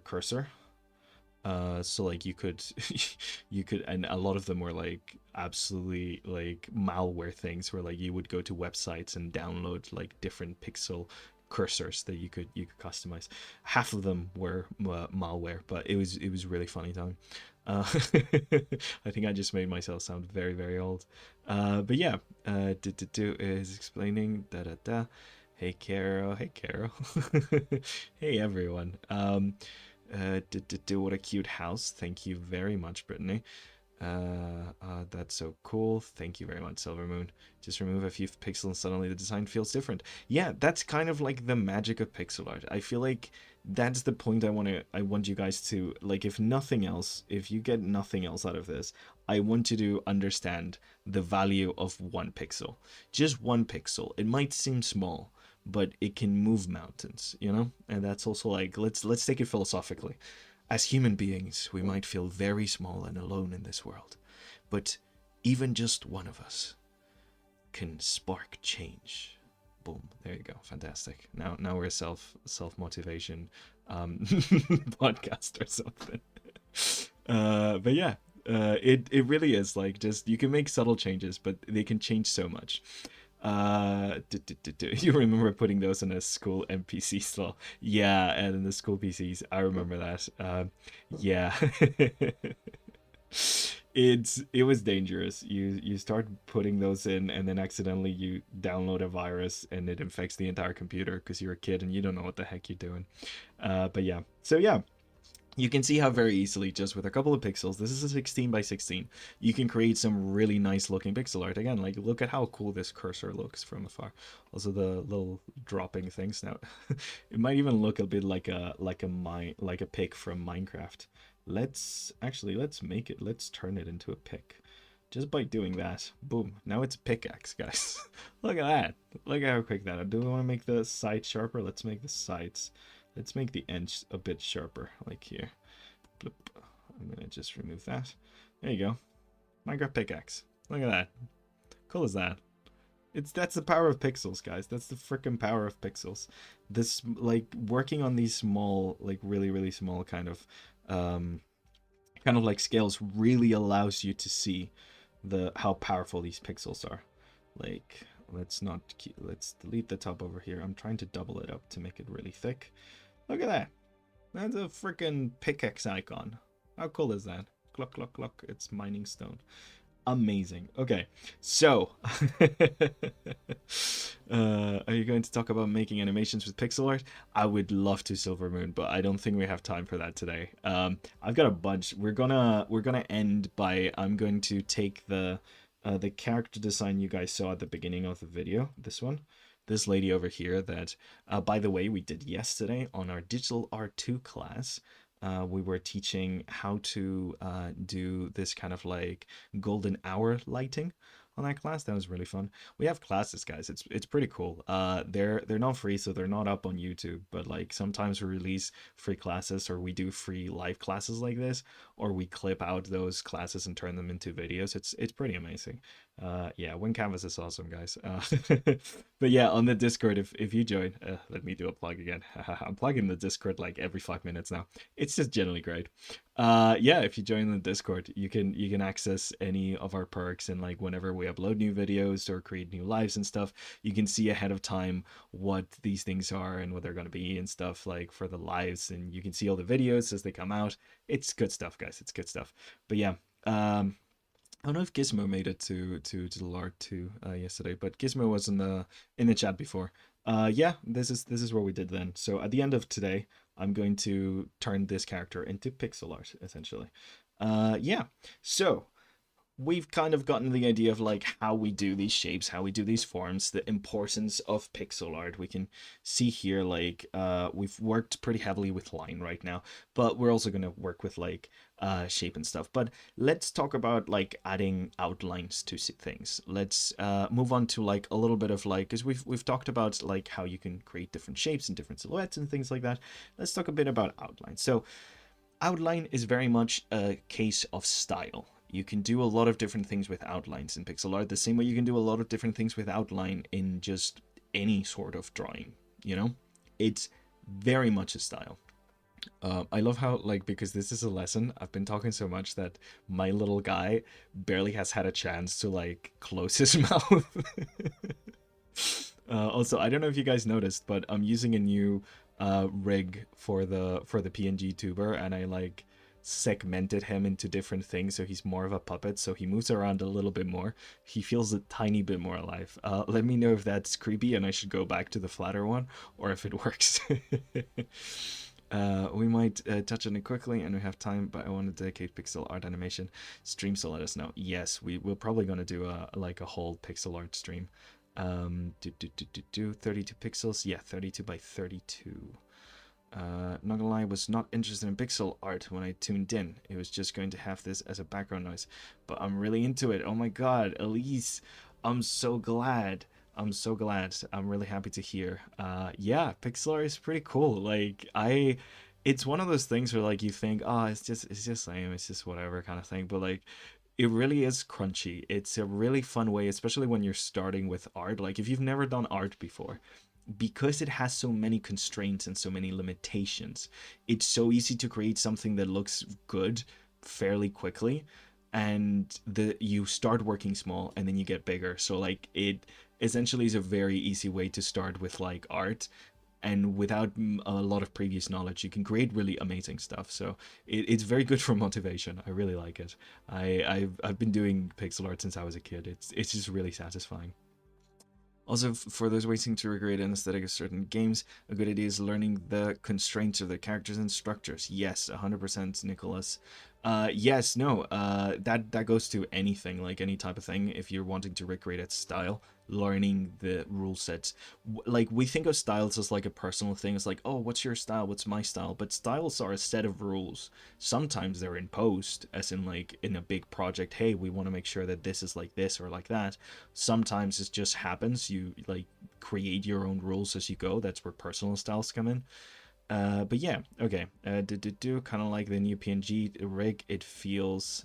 cursor. So like you could and a lot of them were like absolutely like malware things, where like you would go to websites and download like different pixel cursors that you could customize. Half of them were malware, but it was really funny time. I think I just made myself sound very, very old. But yeah, is explaining Hey Carol, hey Carol. Hey everyone. What a cute house. Thank you very much, Brittany. That's so cool. Thank you very much, Silver Moon. Just remove a few pixels and suddenly the design feels different. Yeah, that's kind of like the magic of pixel art. I feel like that's the point I want you guys to, like, if nothing else, if you get nothing else out of this, I want you to understand the value of 1 pixel. Just 1 pixel. It might seem small, but it can move mountains, you know? And that's also like, let's take it philosophically. As human beings, we might feel very small and alone in this world, but even just one of us can spark change. Boom, there you go. Fantastic. Now we're a self-motivation podcast or something. But yeah, it really is like, just, you can make subtle changes, but they can change so much. You remember putting those in a school NPC slot? Yeah, and in the school PCs, I remember that. Yeah. It was dangerous. You start putting those in, and then accidentally you download a virus and it infects the entire computer because you're a kid and you don't know what the heck you're doing. But yeah, so yeah, you can see how very easily, just with a couple of pixels, this is a 16 by 16, you can create some really nice looking pixel art. Again, like, look at how cool this cursor looks from afar. Also the little dropping things. Now it might even look a bit like a pick from Minecraft. Let's make it, let's turn it into a pick. Just by doing that, boom, now it's a pickaxe, guys. Look at that. Look at how quick that is. Do we want to make the sides sharper? Let's make the sides. Let's make the edge a bit sharper, like here. Bloop. I'm gonna just remove that. There you go. Minecraft pickaxe. Look at that. Cool as that. That's the power of pixels, guys. That's the freaking power of pixels. This, like, working on these small, like, really, really small kind of like scales really allows you to see how powerful these pixels are. Like, let's delete the top over here. I'm trying to double it up to make it really thick. Look at that. That's a freaking pickaxe icon. How cool is that? Cluck, cluck, cluck. It's mining stone. Amazing. Okay, so are you going to talk about making animations with pixel art? I would love to, Silver Moon, but I don't think we have time for that today. I've got a bunch. We're gonna end by I'm going to take the character design you guys saw at the beginning of the video. This one, this lady over here. That by the way, we did yesterday on our Digital Art 2 class. We were teaching how to do this kind of like golden hour lighting on that class. That was really fun. We have classes, guys. It's pretty cool. They're not free, so they're not up on YouTube. But like sometimes we release free classes, or we do free live classes like this, or we clip out those classes and turn them into videos. It's pretty amazing. Yeah, WinCanvas is awesome, guys. But yeah, on the Discord, if you join, let me do a plug again. I'm plugging the Discord like every 5 minutes now. It's just generally great. Yeah, if you join the Discord, you can access any of our perks, and like whenever we upload new videos or create new lives and stuff, you can see ahead of time what these things are and what they're going to be and stuff like for the lives, and you can see all the videos as they come out. It's good stuff, guys. It's good stuff. But yeah, I don't know if Gizmo made it to the LART 2 yesterday, but Gizmo was in the chat before. Yeah, this is what we did then. So at the end of today, I'm going to turn this character into pixel art essentially. Yeah. So we've kind of gotten the idea of like how we do these shapes, how we do these forms, the importance of pixel art. We can see here like we've worked pretty heavily with line right now, but we're also going to work with like shape and stuff. But let's talk about like adding outlines to things. Let's move on to like a little bit of like, because we've talked about like how you can create different shapes and different silhouettes and things like that. Let's talk a bit about outlines. So outline is very much a case of style. You can do a lot of different things with outlines in pixel art, the same way you can do a lot of different things with outline in just any sort of drawing, you know? It's very much a style. I love how, like, because this is a lesson, I've been talking so much that my little guy barely has had a chance to, like, close his mouth. Also, I don't know if you guys noticed, but I'm using a new rig for the PNG tuber, and I like segmented him into different things, so he's more of a puppet, so he moves around a little bit more. He feels a tiny bit more alive. Let me know if that's creepy and I should go back to the flatter one, or if it works. We might touch on it quickly, and we have time, but I want to dedicate pixel art animation stream, so let us know. Yes, we're probably going to do a whole pixel art stream. 32 pixels. Yeah, 32 by 32. Not gonna lie, I was not interested in pixel art when I tuned in. It was just going to have this as a background noise, but I'm really into it. Oh my god, Elise, I'm so glad. I'm so glad. I'm really happy to hear. Yeah, pixel art is pretty cool. Like it's one of those things where like you think, oh, it's just lame, it's just whatever kind of thing, but like it really is crunchy. It's a really fun way, especially when you're starting with art. Like if you've never done art before, because it has so many constraints and so many limitations, it's so easy to create something that looks good fairly quickly, and you start working small and then you get bigger. So like it essentially is a very easy way to start with like art, and without a lot of previous knowledge you can create really amazing stuff. So it's very good for motivation. I really like it. I've been doing pixel art since I was a kid. It's just really satisfying. Also, for those waiting to recreate an aesthetic of certain games, a good idea is learning the constraints of the characters and structures. Yes, 100%, Nicholas. Yes, no, that goes to anything, like any type of thing. If you're wanting to recreate its style, learning the rule sets. Like, we think of styles as like a personal thing. It's like, oh, what's your style? What's my style? But styles are a set of rules. Sometimes they're imposed, as in like in a big project, hey, we want to make sure that this is like this or like that. Sometimes it just happens. You like create your own rules as you go. That's where personal styles come in. But yeah, okay. Kind of like the new PNG rig. It feels.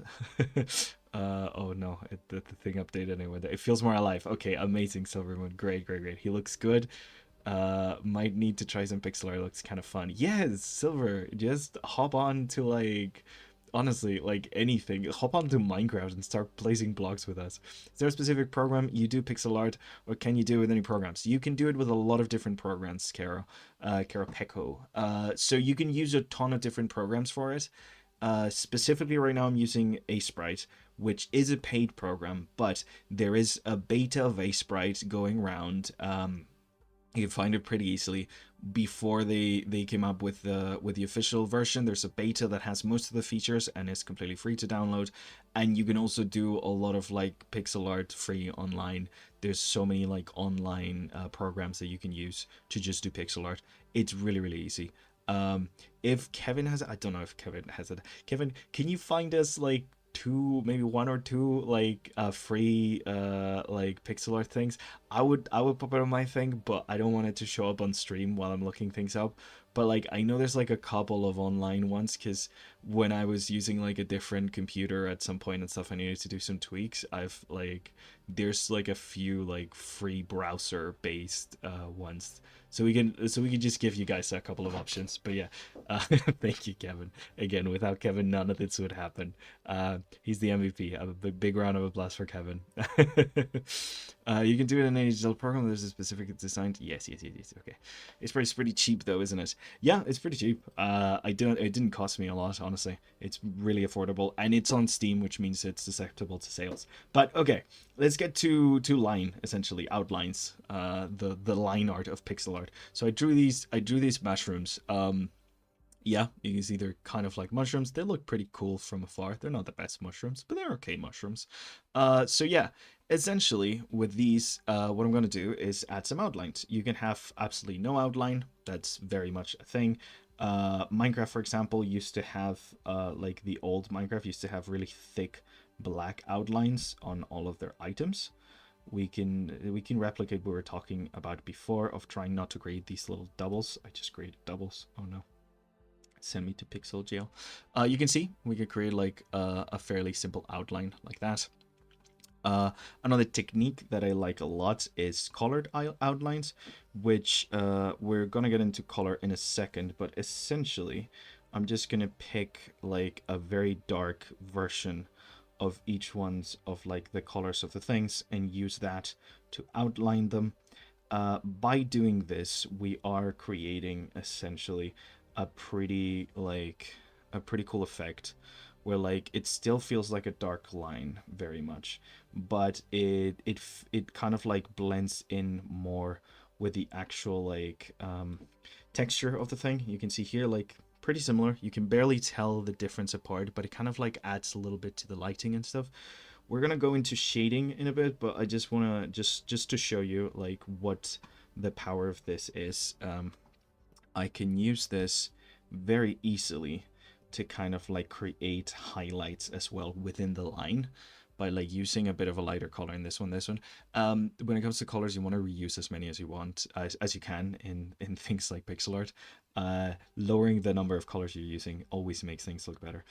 Oh no, the thing updated anyway. It feels more alive. Okay, amazing, Silvermoon. Great, great, great. He looks good. Might need to try some pixel art. Looks kind of fun. Yes, Silver. Just hop on to like. Honestly, like anything, hop onto Minecraft and start placing blocks with us. Is there a specific program you do pixel art, or can you do it with any programs? You can do it with a lot of different programs, Kara Pecco. So you can use a ton of different programs for it. Specifically right now I'm using Aseprite, which is a paid program, but there is a beta of Aseprite going around. You can find it pretty easily. Before they came up with the official version, there's a beta that has most of the features and is completely free to download. And you can also do a lot of like pixel art free online. There's so many like online programs that you can use to just do pixel art. It's really, really easy. If Kevin has, I don't know if Kevin has it. Kevin, can you find us like two, maybe one or two like free like pixel art things? I would pop it on my thing, but I don't want it to show up on stream while I'm looking things up. But like I know there's like a couple of online ones, because when I was using like a different computer at some point and stuff, I needed to do some tweaks. I've like there's like a few like free browser based ones, so we can just give you guys a couple of options. But yeah, thank you, Kevin. Again, without Kevin, none of this would happen. He's the MVP. A big round of applause for Kevin. You can do it in any digital program. There's a specific design. Yes. Okay, it's pretty cheap though, isn't it? Yeah, it's pretty cheap. It didn't cost me a lot, honestly. It's really affordable, and it's on Steam, which means it's susceptible to sales. But okay, let's get to line, essentially outlines. The line art of pixel art. So I drew these mushrooms. Yeah, you can see they're kind of like mushrooms. They look pretty cool from afar. They're not the best mushrooms, but they're okay mushrooms. So yeah, essentially with these, what I'm going to do is add some outlines. You can have absolutely no outline. That's very much a thing. Minecraft, for example, used to have, like the old Minecraft used to have really thick black outlines on all of their items. We can replicate what we were talking about before of trying not to create these little doubles. I just created doubles. Oh no. Send me to pixel jail. You can see we could create like a fairly simple outline like that. Another technique that I like a lot is colored outlines, which we're gonna get into color in a second, but essentially I'm just gonna pick like a very dark version of each one's of like the colors of the things and use that to outline them. By doing this, we are creating essentially a pretty cool effect where like it still feels like a dark line very much, but it kind of like blends in more with the actual like texture of the thing. You can see here like pretty similar. You can barely tell the difference apart, but it kind of like adds a little bit to the lighting and stuff. We're gonna go into shading in a bit, but I just want to just to show you like what the power of this is. I can use this very easily to kind of like create highlights as well within the line by like using a bit of a lighter color in this one. When it comes to colors, you want to reuse as many as you want, as you can in things like pixel art. Lowering the number of colors you're using always makes things look better.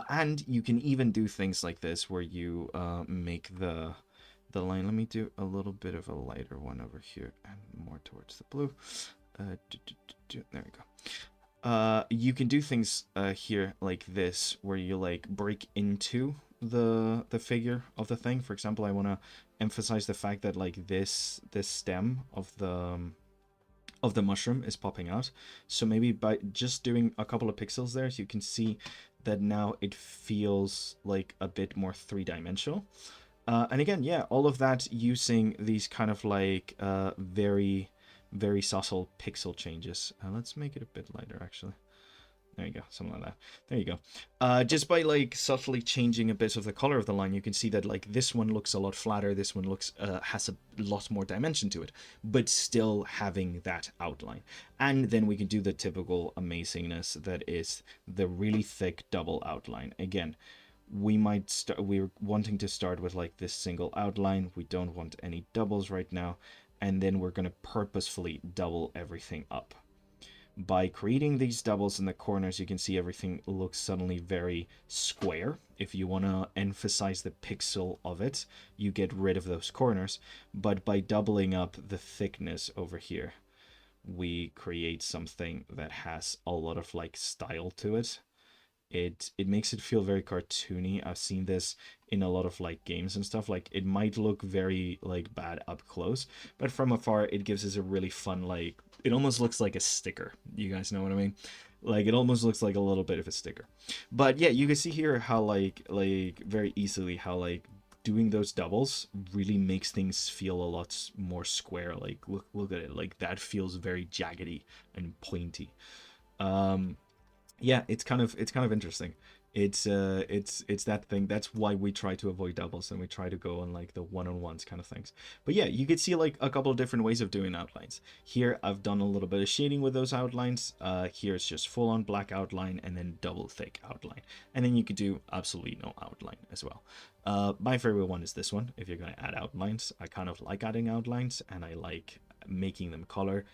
And you can even do things like this where you make the line. Let me do a little bit of a lighter one over here and more towards the blue. There we go. You can do things here like this where you like break into the figure of the thing. For example, I want to emphasize the fact that like this stem of the mushroom is popping out. So maybe by just doing a couple of pixels there, so you can see that now it feels like a bit more three-dimensional. And again, yeah, all of that using these kind of like very subtle pixel changes. Let's make it a bit lighter, actually. There you go, something like that. There you go. Just by like subtly changing a bit of the color of the line, you can see that like this one looks a lot flatter. This one looks has a lot more dimension to it, but still having that outline. And then we can do the typical amazingness that is the really thick double outline. Again, we're wanting to start with like this single outline. We don't want any doubles right now. And then we're going to purposefully double everything up. By creating these doubles in the corners, you can see everything looks suddenly very square. If you want to emphasize the pixel of it, you get rid of those corners. But by doubling up the thickness over here, we create something that has a lot of like style to it. It makes it feel very cartoony. I've seen this in a lot of like games and stuff. Like it might look very like bad up close, but from afar it gives us a really fun, like it almost looks like a sticker. You guys know what I mean? Like it almost looks like a little bit of a sticker. But yeah, you can see here how like very easily how like doing those doubles really makes things feel a lot more square. Like look at it, like that feels very jaggedy and pointy. um yeah, it's kind of interesting. It's that thing. That's why we try to avoid doubles and we try to go on like the one-on-ones kind of things. But yeah, you could see like a couple of different ways of doing outlines. Here I've done a little bit of shading with those outlines. Here it's just full on black outline and then double thick outline, and then you could do absolutely no outline as well. My favorite one is this one. If you're going to add outlines, I kind of like adding outlines and I like making them color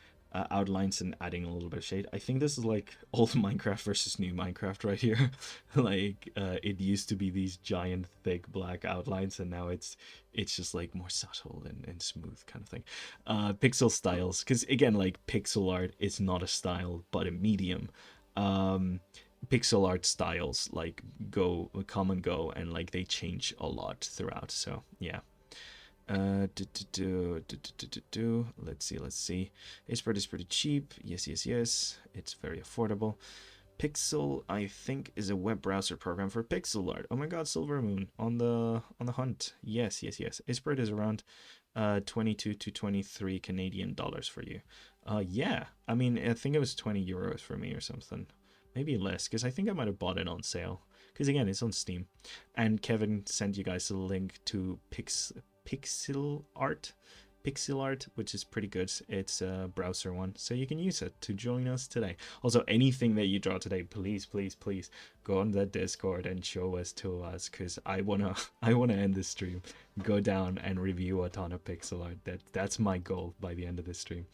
outlines and adding a little bit of shade. I think this is like old Minecraft versus new Minecraft right here. Like it used to be these giant thick black outlines, and now it's just like more subtle and smooth kind of thing. Pixel styles, because again, like pixel art is not a style but a medium. Pixel art styles like come and go, and like they change a lot throughout. So yeah. Let's see. Aseprite is pretty cheap. Yes. It's very affordable. Pixel, I think, is a web browser program for pixel art. Oh my god, Silver Moon on the hunt. Yes. Aseprite is around 22 to 23 Canadian dollars for you. Yeah. I mean, I think it was 20 euros for me or something. Maybe less, because I think I might have bought it on sale. Because again, it's on Steam. And Kevin sent you guys a link to pixel art, which is pretty good. It's a browser one, so you can use it to join us today. Also, anything that you draw today, please go on the Discord and show us to us, because I wanna end this stream, go down and review a ton of pixel art. That's my goal by the end of this stream.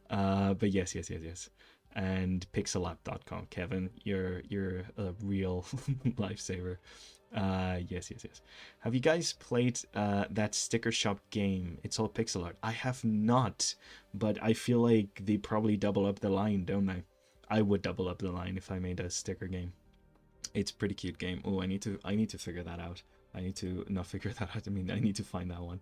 But yes. And pixelapp.com. Kevin, you're a real lifesaver. Yes. Have you guys played that sticker shop game? It's all pixel art. I have not, but I feel like they probably double up the line, don't they? I would double up the line if I made a sticker game. It's a pretty cute game. Oh, I need to figure that out. I need to not figure that out. I mean, I need to find that one.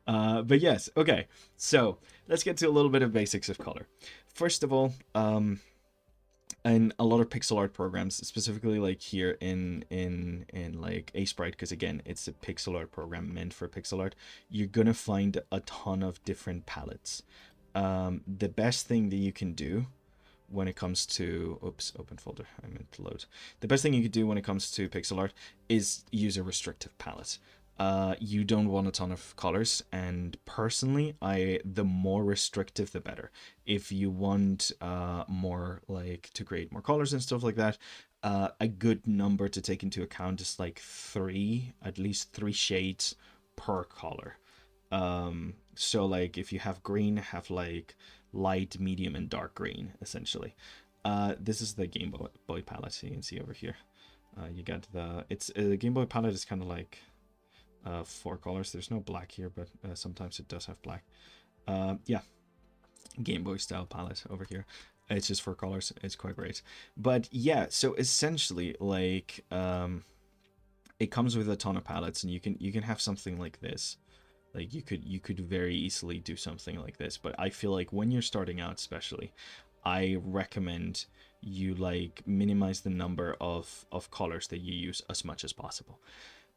But yes, okay. So let's get to a little bit of basics of color. First of all, and a lot of pixel art programs, specifically like here in like Aseprite, because again, it's a pixel art program meant for pixel art, you're gonna find a ton of different palettes. The best thing that you can do when it comes to open folder, I meant to load. The best thing you could do when it comes to pixel art is use a restrictive palette. You don't want a ton of colors, and personally, the more restrictive the better. If you want more, like, to create more colors and stuff like that, a good number to take into account is like at least three shades per color. So like if you have green, have like light, medium, and dark green, essentially. This is the Game Boy palette you can see over here. You got the Game Boy palette is kind of like 4 colors. There's no black here, but sometimes it does have black. Yeah, Game Boy style palette over here. It's just 4 colors. It's quite great. But yeah, so essentially, like, it comes with a ton of palettes, and you can have something like this. Like you could very easily do something like this. But I feel like when you're starting out, especially, I recommend you like minimize the number of colors that you use as much as possible.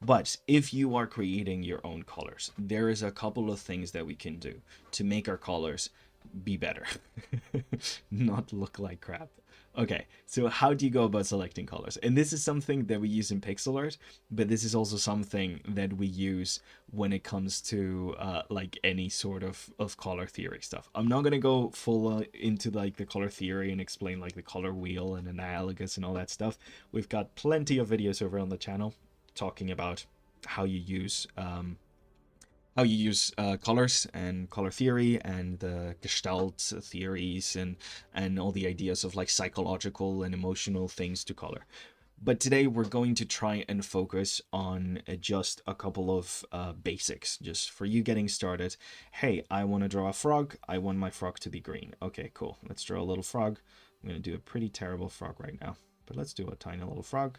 But if you are creating your own colors, there is a couple of things that we can do to make our colors be better, not look like crap. Okay, so how do you go about selecting colors? And this is something that we use in pixel art, but this is also something that we use when it comes to like any sort of color theory stuff. I'm not gonna go full into like the color theory and explain like the color wheel and analogous and all that stuff. We've got plenty of videos over on the channel talking about how you use colors and color theory and the Gestalt theories and all the ideas of like psychological and emotional things to color. But today we're going to try and focus on just a couple of basics, just for you getting started. Hey, I want to draw a frog. I want my frog to be green. Okay, cool. Let's draw a little frog. I'm going to do a pretty terrible frog right now, but let's do a tiny little frog.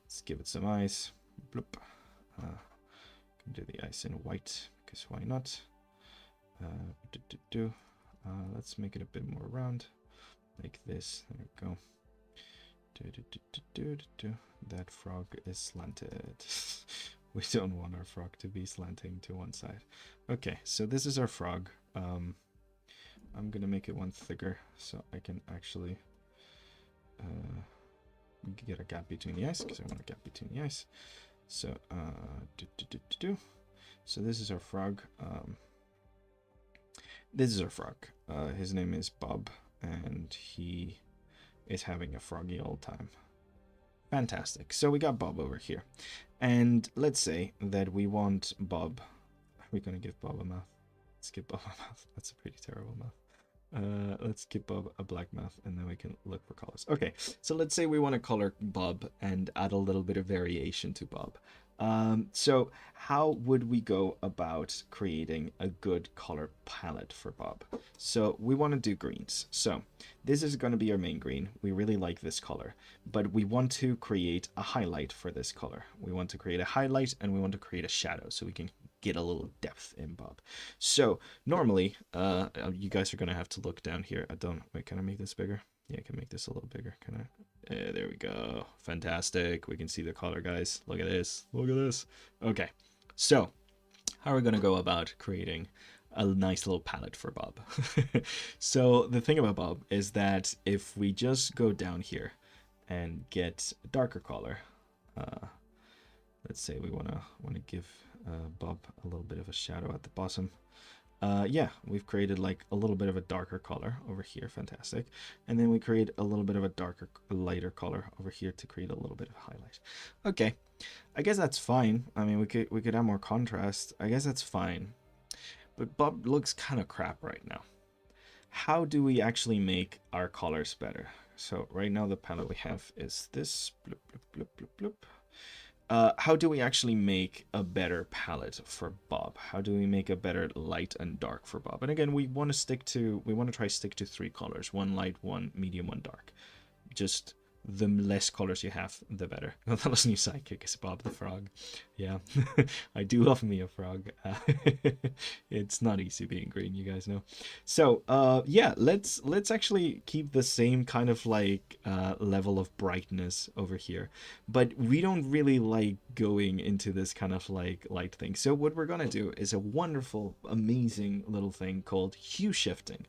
Let's give it some eyes. Bloop. Can do the eyes in white, because why not? Let's make it a bit more round, like this. There we go. That frog is slanted. We don't want our frog to be slanting to one side. Okay, so this is our frog. I'm gonna make it one thicker so I can actually get a gap between the eyes, because I want a gap between the eyes. So so this is our frog. This is our frog. His name is Bob, and he is having a froggy old time. Fantastic. So we got Bob over here, and let's say that we want Bob. Are we gonna give Bob a mouth? Let's give Bob a mouth. That's a pretty terrible mouth. Let's give Bob a black mouth, and then we can look for colors. Okay, so let's say we want to color Bob and add a little bit of variation to Bob. So how would we go about creating a good color palette for Bob? So we want to do greens. So this is going to be our main green. We really like this color, but we want to create a highlight for this color. We want to create a highlight, and we want to create a shadow so we can get a little depth in Bob. So normally, you guys are going to have to look down here. Wait, can I make this bigger? Yeah, I can make this a little bigger. Can I? There we go. Fantastic. We can see the color, guys. Look at this. Look at this. Okay. So how are we going to go about creating a nice little palette for Bob? So the thing about Bob is that if we just go down here and get a darker color, let's say we want to give Bob a little bit of a shadow at the bottom. Yeah, we've created like a little bit of a darker color over here. Fantastic. And then we create a little bit of a lighter color over here to create a little bit of highlight. Okay, I guess that's fine. I mean, we could add more contrast. I guess that's fine. But Bob looks kind of crap right now. How do we actually make our colors better? So right now the palette we have is this. Bloop, bloop, bloop, bloop, bloop. How do we actually make a better palette for Bob? How do we make a better light and dark for Bob? And again, we want to try stick to 3 colors: 1 light, 1 medium, 1 dark. Just the less colors you have, the better. Gonzalo's new sidekick is Bob the Frog. Yeah, I do love me a frog. It's not easy being green, you guys know. So yeah, let's actually keep the same kind of like level of brightness over here, but we don't really like going into this kind of like light thing. So what we're gonna do is a wonderful, amazing little thing called hue shifting.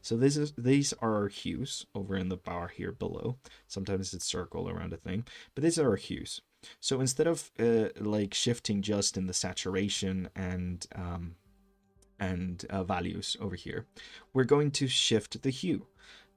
So these are our hues over in the bar here below. Sometimes it's circle around a thing, but these are our hues. So instead of like shifting just in the saturation and values over here, we're going to shift the hue.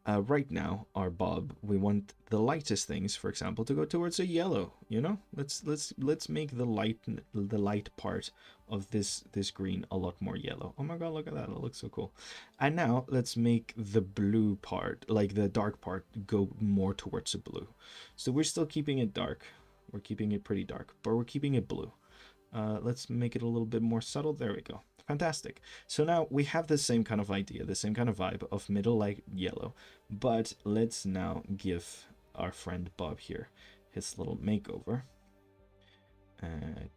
Right now, our Bob, we want the lightest things, for example, to go towards a yellow. You know, let's make the light part of this green a lot more yellow. Oh my god, look at that! It looks so cool. And now let's make the blue part, like the dark part, go more towards the blue. So we're still keeping it dark. We're keeping it pretty dark, but we're keeping it blue. Let's make it a little bit more subtle. There we go. Fantastic. So now we have the same kind of idea, the same kind of vibe of middle light yellow, but let's now give our friend Bob here his little makeover. I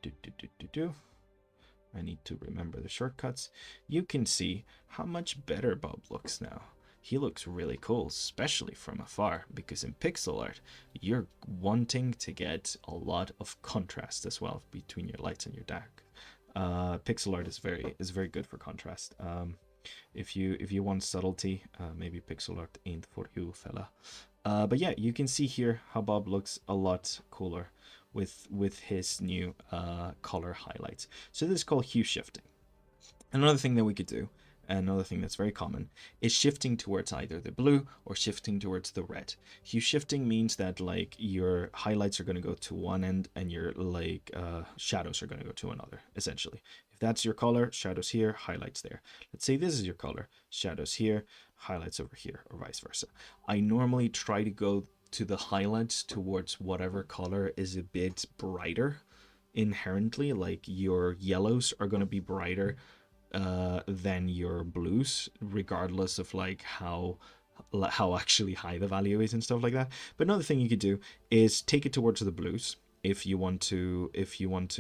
need to remember the shortcuts. You can see how much better Bob looks now. He looks really cool, especially from afar, because in pixel art, you're wanting to get a lot of contrast as well between your lights and your dark. Pixel art is very good for contrast. If you want subtlety, maybe pixel art ain't for you, fella. But yeah, you can see here how Bob looks a lot cooler with his new color highlights. So this is called hue shifting. Another thing that we could do, another thing that's very common, is shifting towards either the blue or shifting towards the red. Hue shifting means that like your highlights are going to go to one end and your like shadows are going to go to another, essentially. If that's your color, shadows here, highlights there. Let's say this is your color, shadows here, highlights over here, or vice versa. I normally try to go to the highlights towards whatever color is a bit brighter inherently. Like your yellows are going to be brighter than your blues, regardless of like how actually high the value is and stuff like that. But another thing you could do is take it towards the blues if you want to,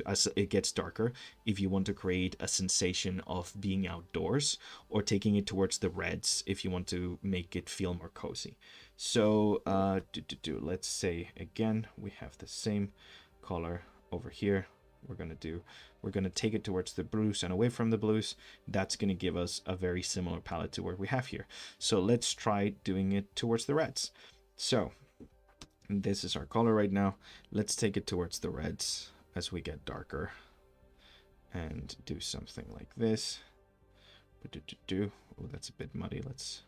as it gets darker, if you want to create a sensation of being outdoors, or taking it towards the reds if you want to make it feel more cozy. So let's say again, we have the same color over here. We're gonna take it towards the blues and away from the blues. That's gonna give us a very similar palette to what we have here. So let's try doing it towards the reds. So this is our color right now. Let's take it towards the reds as we get darker and do something like this. Oh, that's a bit muddy. Let's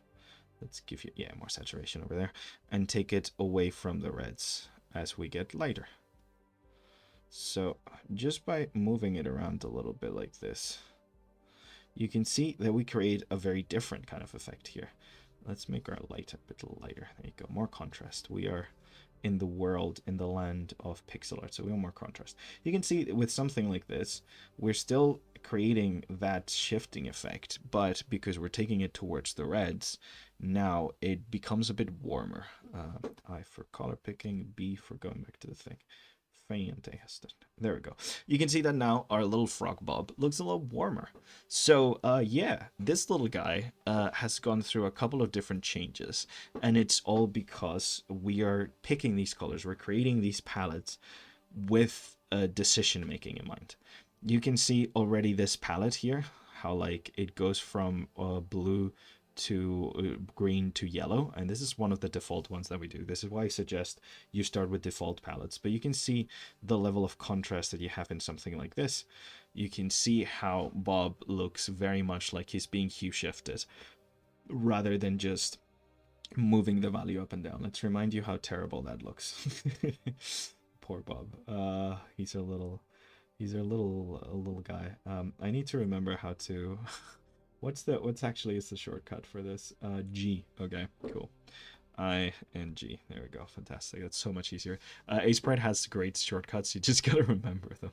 give you, yeah, more saturation over there, and take it away from the reds as we get lighter. So just by moving it around a little bit like this, you can see that we create a very different kind of effect here. Let's make our light a bit lighter. There you go, more contrast. We are in the world, in the land of pixel art, so we want more contrast. You can see with something like this, we're still creating that shifting effect, but because we're taking it towards the reds, now it becomes a bit warmer. I for color picking, B for going back to the thing. Fantastic. There we go. You can see that now our little frog Bob looks a little warmer. So yeah, this little guy has gone through a couple of different changes, and it's all because we are picking these colors. We're creating these palettes with decision making in mind. You can see already this palette here, how like it goes from blue to green to yellow, and this is one of the default ones that we do. This is why I suggest you start with default palettes, but you can see the level of contrast that you have in something like this. You can see how Bob looks very much like he's being hue shifted rather than just moving the value up and down. Let's remind you how terrible that looks. Poor Bob. He's a little guy. I need to remember how to what's actually is the shortcut for this? G. Okay, cool. I and G. There we go. Fantastic. That's so much easier. Aseprite has great shortcuts. You just gotta remember them.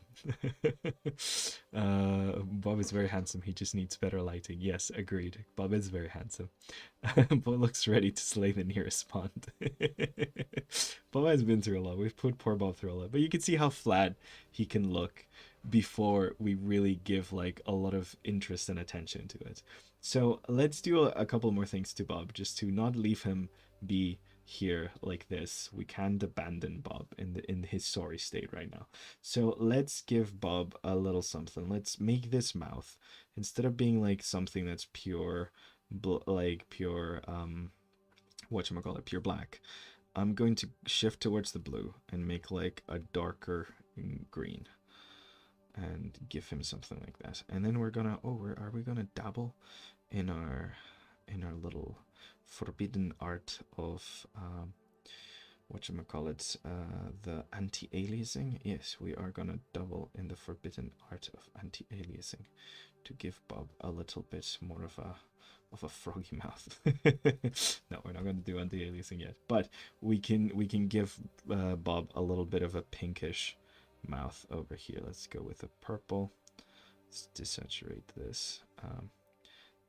Bob is very handsome. He just needs better lighting. Yes, agreed. Bob is very handsome. Bob looks ready to slay the nearest pond. Bob has been through a lot. We've put poor Bob through a lot. But you can see how flat he can look before we really give like a lot of interest and attention to it. So let's do a couple more things to Bob, just to not leave him be here like this. We can't abandon Bob in his sorry state right now. So let's give Bob a little something. Let's make this mouth, instead of being like something that's pure pure pure black, I'm going to shift towards the blue and make like a darker green and give him something like that. And then we're gonna are we gonna dabble in our little forbidden art of the anti-aliasing. Yes, we are gonna double in the forbidden art of anti-aliasing to give Bob a little bit more of a froggy mouth. No, we're not going to do anti-aliasing yet, but we can give Bob a little bit of a pinkish mouth over here. Let's go with a purple. Let's desaturate this.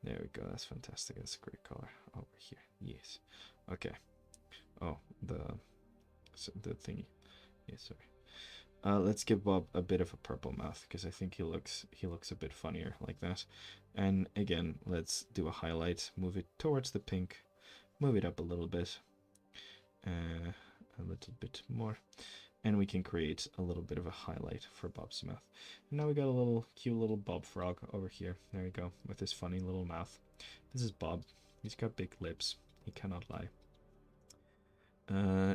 There we go. That's fantastic. That's a great color over here. Yes. Okay. Oh, the thingy. Yes, sorry. Let's give Bob a bit of a purple mouth because I think he looks a bit funnier like that. And again, let's do a highlight. Move it towards the pink. Move it up a little bit. A little bit more. And we can create a little bit of a highlight for Bob's mouth. And now we got a little cute little Bob frog over here. There we go, with his funny little mouth. This is Bob. He's got big lips. He cannot lie.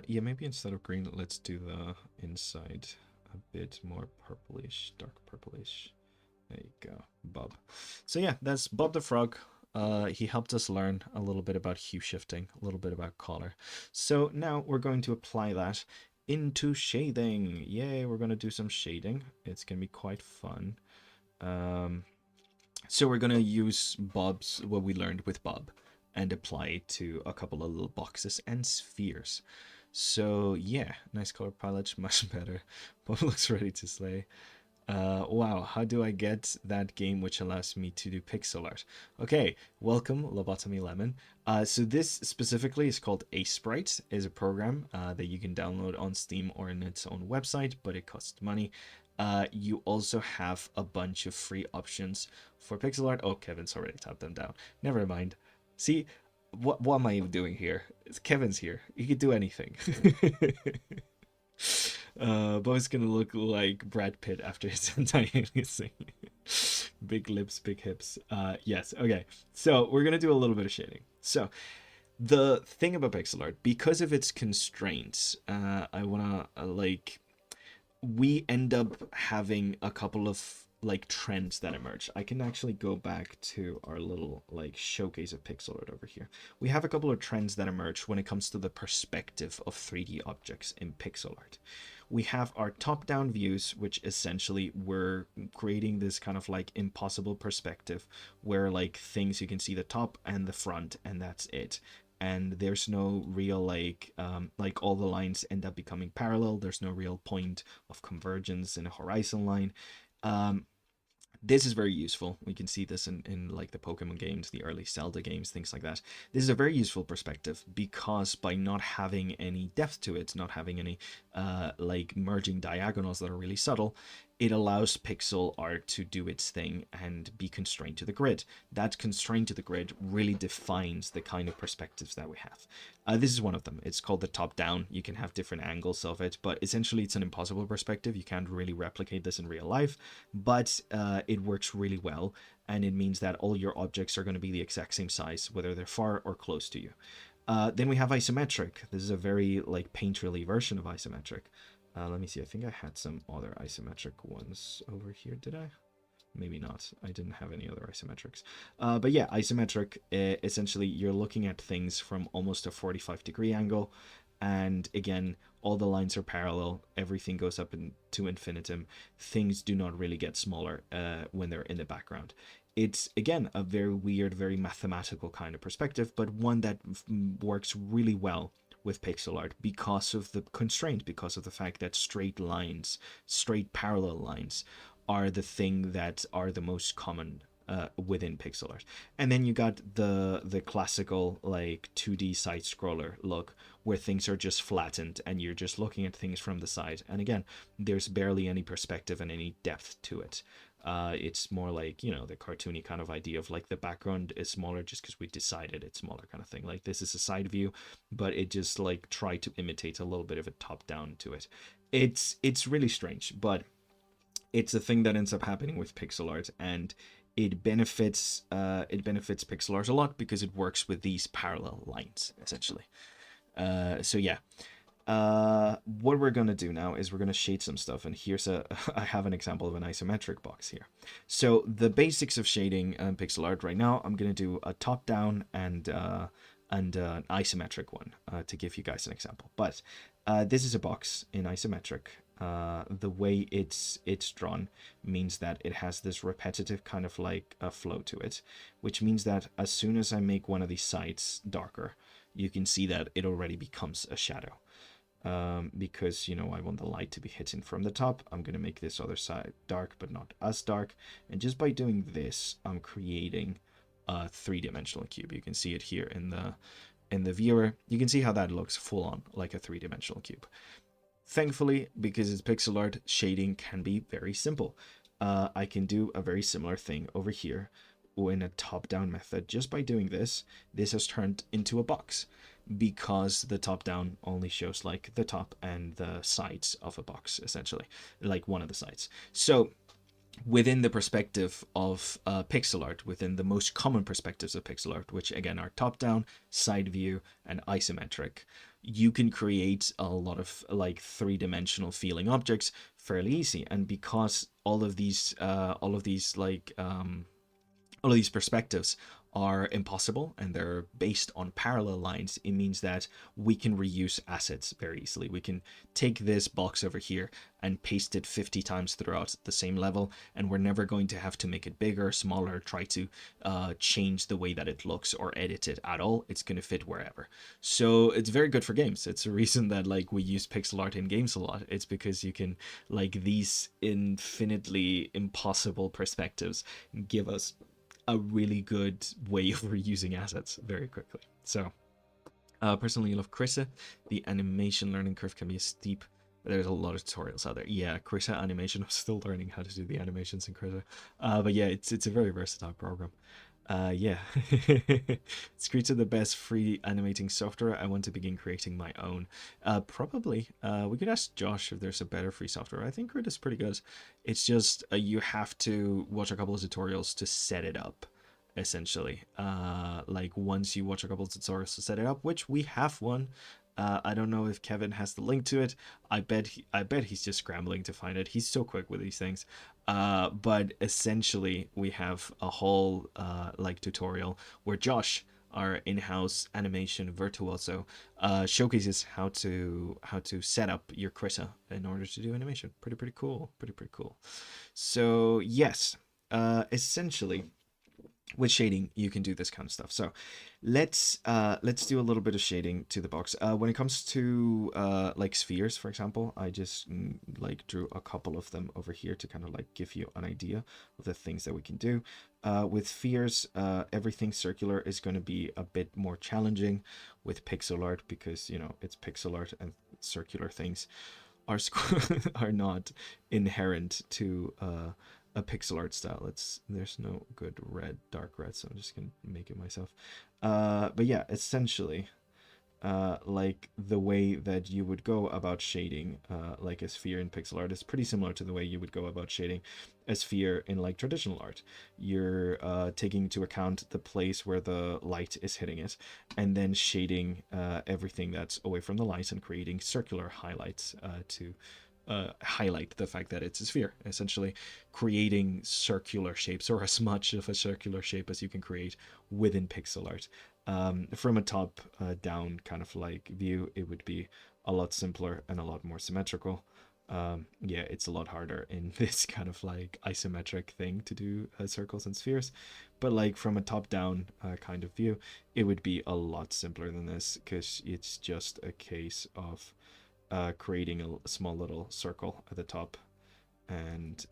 Yeah, maybe instead of green, let's do the inside a bit more purplish, dark purplish. There you go, Bob. So yeah, that's Bob the Frog. He helped us learn a little bit about hue shifting, a little bit about color. So now we're going to apply that into shading. Yay, we're going to do some shading. It's going to be quite fun. So we're going to use what we learned with Bob and apply it to a couple of little boxes and spheres. So yeah, nice color palette, much better. Bob looks ready to slay. Wow, how do I get that game which allows me to do pixel art? Okay, welcome Lobotomy Lemon. So this specifically is called Aseprite, is a program that you can download on Steam or in its own website, but it costs money. You also have a bunch of free options for pixel art. Oh, Kevin's already tapped them down. Never mind. See, what am I even doing here? Kevin's here. He could do anything. Bo's gonna look like Brad Pitt after his anti-aliasing. Big lips, big hips. Yes, okay. So we're gonna do a little bit of shading. So the thing about pixel art, because of its constraints, I wanna like we end up having a couple of like trends that emerge. I can actually go back to our little like showcase of pixel art over here. We have a couple of trends that emerge when it comes to the perspective of 3D objects in pixel art. We have our top-down views, which essentially we're creating this kind of like impossible perspective where like things you can see the top and the front and that's it, and there's no real like all the lines end up becoming parallel. There's no real point of convergence in a horizon line. This is very useful. We can see this in like the Pokemon games, the early Zelda games, things like that. This is a very useful perspective because by not having any depth to it, not having any like merging diagonals that are really subtle, it allows pixel art to do its thing and be constrained to the grid. That constraint to the grid really defines the kind of perspectives that we have. This is one of them. It's called the top-down. You can have different angles of it, but essentially it's an impossible perspective. You can't really replicate this in real life, but it works really well, and it means that all your objects are going to be the exact same size, whether they're far or close to you. Then we have isometric. This is a very like painterly version of isometric. Let me see. I think I had some other isometric ones over here. Did I? Maybe not. I didn't have any other isometrics. But yeah, isometric, essentially you're looking at things from almost a 45-degree angle. And again, all the lines are parallel. Everything goes up into infinitum. Things do not really get smaller when they're in the background. It's, again, a very weird, very mathematical kind of perspective, but one that works really well with pixel art because of the constraint, because of the fact that straight lines, straight parallel lines, are the thing that are the most common within pixel art. And then you got the classical like 2D side scroller look where things are just flattened and you're just looking at things from the side. And again, there's barely any perspective and any depth to it. It's more like, you know, the cartoony kind of idea of like the background is smaller just because we decided it's smaller kind of thing. Like this is a side view, but it just like tried to imitate a little bit of a top down to it. It's really strange, but it's a thing that ends up happening with pixel art, and it benefits pixel art a lot because it works with these parallel lines essentially. So yeah. What we're gonna do now is we're gonna shade some stuff, and here's I have an example of an isometric box here. So the basics of shading pixel art right now, I'm gonna do a top down and an isometric one to give you guys an example. But this is a box in isometric. The way it's drawn means that it has this repetitive kind of like a flow to it, which means that as soon as I make one of these sides darker, you can see that it already becomes a shadow. Because, you know, I want the light to be hitting from the top. I'm going to make this other side dark, but not as dark. And just by doing this, I'm creating a three-dimensional cube. You can see it here in the viewer. You can see how that looks full on like a three-dimensional cube. Thankfully, because it's pixel art, shading can be very simple. I can do a very similar thing over here in a top-down method. Just by doing this, this has turned into a box, because the top down only shows like the top and the sides of a box, essentially, like one of the sides. So within the perspective of pixel art, within the most common perspectives of pixel art, which again are top down, side view, and isometric, you can create a lot of like three-dimensional feeling objects fairly easy. And because all of these perspectives are impossible and they're based on parallel lines, it means that we can reuse assets very easily. We can take this box over here and paste it 50 times throughout the same level, and we're never going to have to make it bigger, smaller, try to change the way that it looks or edit it at all. It's going to fit wherever. So it's very good for games. It's a reason that like we use pixel art in games a lot. It's because you can, like, these infinitely impossible perspectives give us a really good way of reusing assets very quickly. So personally, I love Krissa. The animation learning curve can be steep, but there's a lot of tutorials out there. Yeah, Krissa animation, I'm still learning how to do the animations in Krissa. But yeah, it's a very versatile program. Yeah. Screech are the best free animating software. I want to begin creating my own. Probably. We could ask Josh if there's a better free software. I think Grid is pretty good. It's just you have to watch a couple of tutorials to set it up, essentially. Like once you watch a couple of tutorials to set it up, which we have one. I don't know if Kevin has the link to it. I bet he's just scrambling to find it. He's so quick with these things. But essentially, we have a whole like tutorial where Josh, our in-house animation virtuoso, showcases how to set up your Krita in order to do animation. Pretty cool. Pretty cool. So yes, essentially with shading you can do this kind of stuff. So let's do a little bit of shading to the box. When it comes to like spheres, for example, I just like drew a couple of them over here to kind of like give you an idea of the things that we can do. With spheres, everything circular is going to be a bit more challenging with pixel art because, you know, it's pixel art and circular things are are not inherent to a pixel art style. There's no good red, dark red, so I'm just gonna make it myself. But yeah, essentially, like the way that you would go about shading like a sphere in pixel art is pretty similar to the way you would go about shading a sphere in like traditional art. You're taking into account the place where the light is hitting it, and then shading everything that's away from the light and creating circular highlights to highlight the fact that it's a sphere, essentially creating circular shapes, or as much of a circular shape as you can create within pixel art. From a top down kind of like view, it would be a lot simpler and a lot more symmetrical. Yeah, it's a lot harder in this kind of like isometric thing to do circles and spheres, but like from a top down kind of view, it would be a lot simpler than this because it's just a case of creating a small little circle at the top and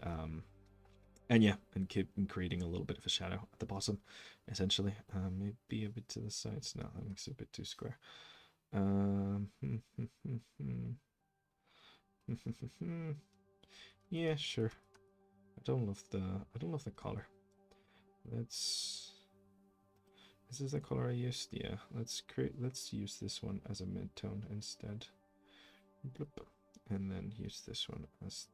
yeah, and keep creating a little bit of a shadow at the bottom, essentially. Maybe a bit to the sides. No, that makes it a bit too square. Yeah, sure. I don't love the color. Let's. Is this the color I used? Yeah. Let's use this one as a mid-tone instead. Bloop. And then use this one as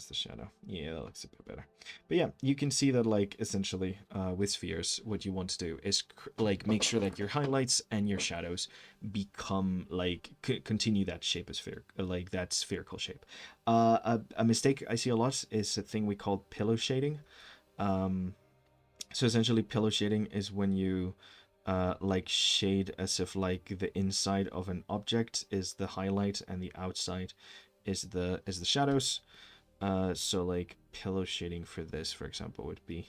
the shadow. Yeah, that looks a bit better. But yeah, you can see that like essentially with spheres, what you want to do is like make sure that your highlights and your shadows become like continue that shape of sphere, like that spherical shape. A mistake I see a lot is a thing we call pillow shading. So essentially pillow shading is when you like shade as if like the inside of an object is the highlight and the outside is the shadows. So like pillow shading for this, for example, would be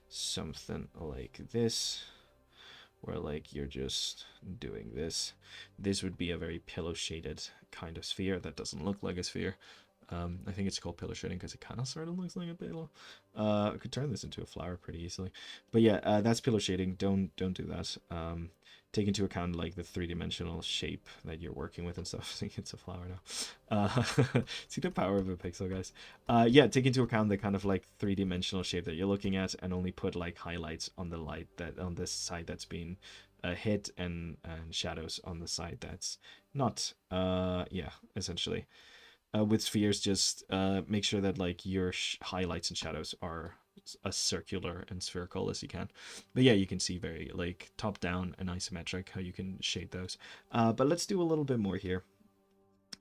something like this, where like you're just doing this. This would be a very pillow shaded kind of sphere that doesn't look like a sphere. I think it's called pillow shading because it kind of sort of looks like a pillow. I could turn this into a flower pretty easily, but yeah, that's pillow shading. Don't do that. Take into account like the three-dimensional shape that you're working with and stuff. I think it's a flower now. See the power of a pixel, guys. Yeah, take into account the kind of like three-dimensional shape that you're looking at, and only put like highlights on the light that on this side that's being hit, and shadows on the side that's not. Yeah, essentially. With spheres, just make sure that like your highlights and shadows are as circular and spherical as you can. But yeah, you can see very like top down and isometric how you can shade those. But let's do a little bit more here.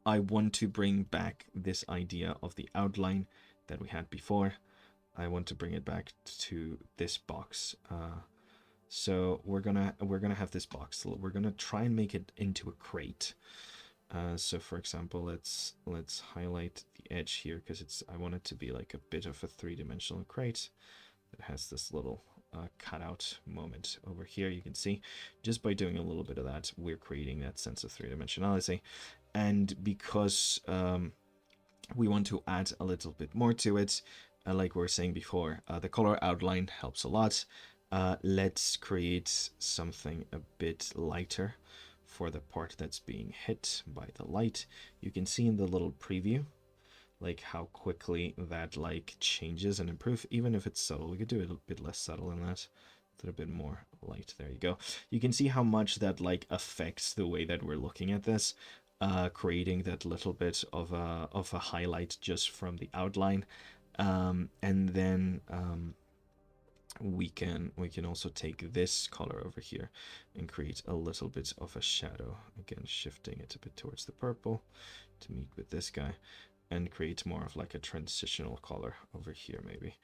I want to bring back this idea of the outline that we had before. I want to bring it back to this box. So we're gonna have this box. We're gonna try and make it into a crate. So for example, let's highlight the edge here because I want it to be like a bit of a three-dimensional crate that has this little cutout moment over here. You can see just by doing a little bit of that, we're creating that sense of three-dimensionality. And because we want to add a little bit more to it, like we were saying before, the color outline helps a lot. Let's create something a bit lighter for the part that's being hit by the light. You can see in the little preview, like how quickly that like changes and improve, even if it's subtle. We could do it a bit less subtle than that, a bit more light. There you go. You can see how much that like affects the way that we're looking at this, creating that little bit of a highlight just from the outline. And then we can also take this color over here and create a little bit of a shadow, again shifting it a bit towards the purple to meet with this guy, and create more of like a transitional color over here maybe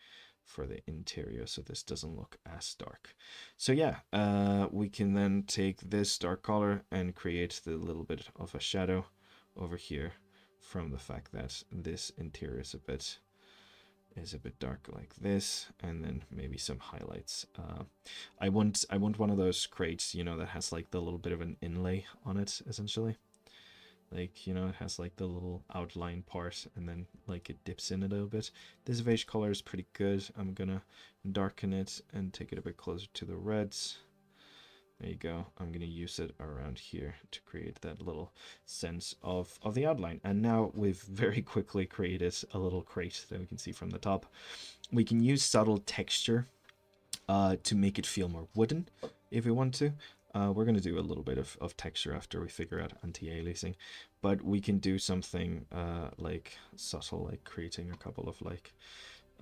for the interior, so this doesn't look as dark. So yeah, we can then take this dark color and create the little bit of a shadow over here from the fact that this interior is a bit dark like this, and then maybe some highlights. I want one of those crates, you know, that has like the little bit of an inlay on it, essentially. Like, you know, it has like the little outline part and then like it dips in a little bit. This beige color is pretty good. I'm gonna darken it and take it a bit closer to the reds. There you go. I'm gonna use it around here to create that little sense of the outline. And now we've very quickly created a little crate that we can see from the top. We can use subtle texture to make it feel more wooden if we want to. We're going to do a little bit of texture after we figure out anti-aliasing, but we can do something like subtle, like creating a couple of like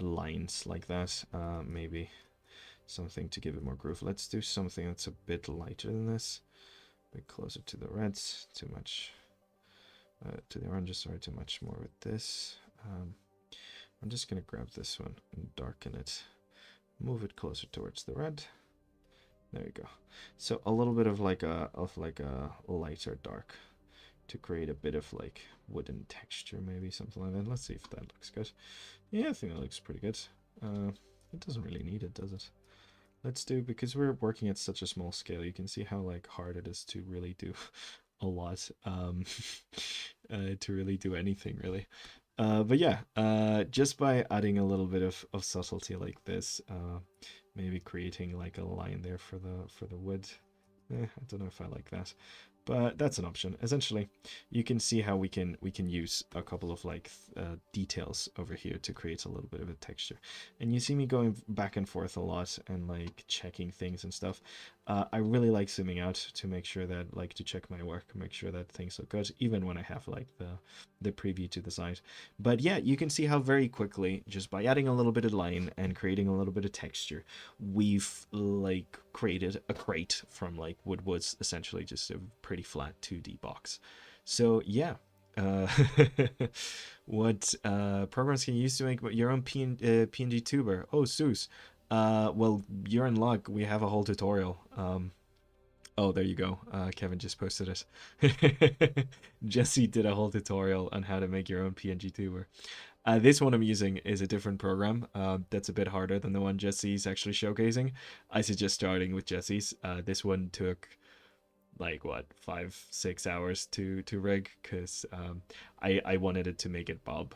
lines like that, maybe something to give it more groove. Let's do something that's a bit lighter than this, a bit closer to the reds, too much to the oranges, sorry, too much more with this. I'm just going to grab this one and darken it, move it closer towards the red. There we go. So a little bit of like a lighter dark to create a bit of like wooden texture, maybe something like that. Let's see if that looks good. Yeah, I think that looks pretty good. It doesn't really need it, does it? Let's do, because we're working at such a small scale, you can see how like hard it is to really do a lot, to really do anything really. But yeah, just by adding a little bit of subtlety like this, maybe creating like a line there for the wood. I don't know if I like that, but that's an option. Essentially, you can see how we can use a couple of like details over here to create a little bit of a texture. And you see me going back and forth a lot and like checking things and stuff. I really like zooming out to make sure that, like, to check my work, make sure that things look good, even when I have like the preview to the side. But yeah, you can see how very quickly, just by adding a little bit of line and creating a little bit of texture, we've like created a crate from like Woodwoods, essentially just a pretty flat 2D box. So yeah, what programs can you use to make your own PNG tuber? Oh, Seuss. Well, you're in luck. We have a whole tutorial. Oh, there you go. Kevin just posted it. Jesse did a whole tutorial on how to make your own PNG tuber. This one I'm using is a different program that's a bit harder than the one Jesse's actually showcasing. I suggest starting with Jesse's. This one took like what, 5-6 hours to rig, because I wanted it to make it bob.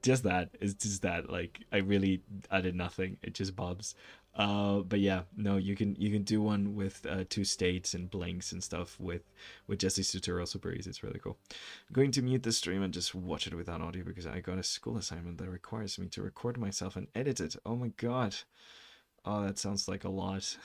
Just that, it's just that, like, I really added nothing, it just bobs. But yeah, no, you can do one with 2 states and blinks and stuff with Jesse's tutorial. Super easy, it's really cool. I'm going to mute the stream and just watch it without audio because I got a school assignment that requires me to record myself and edit it. Oh my god. Oh, that sounds like a lot.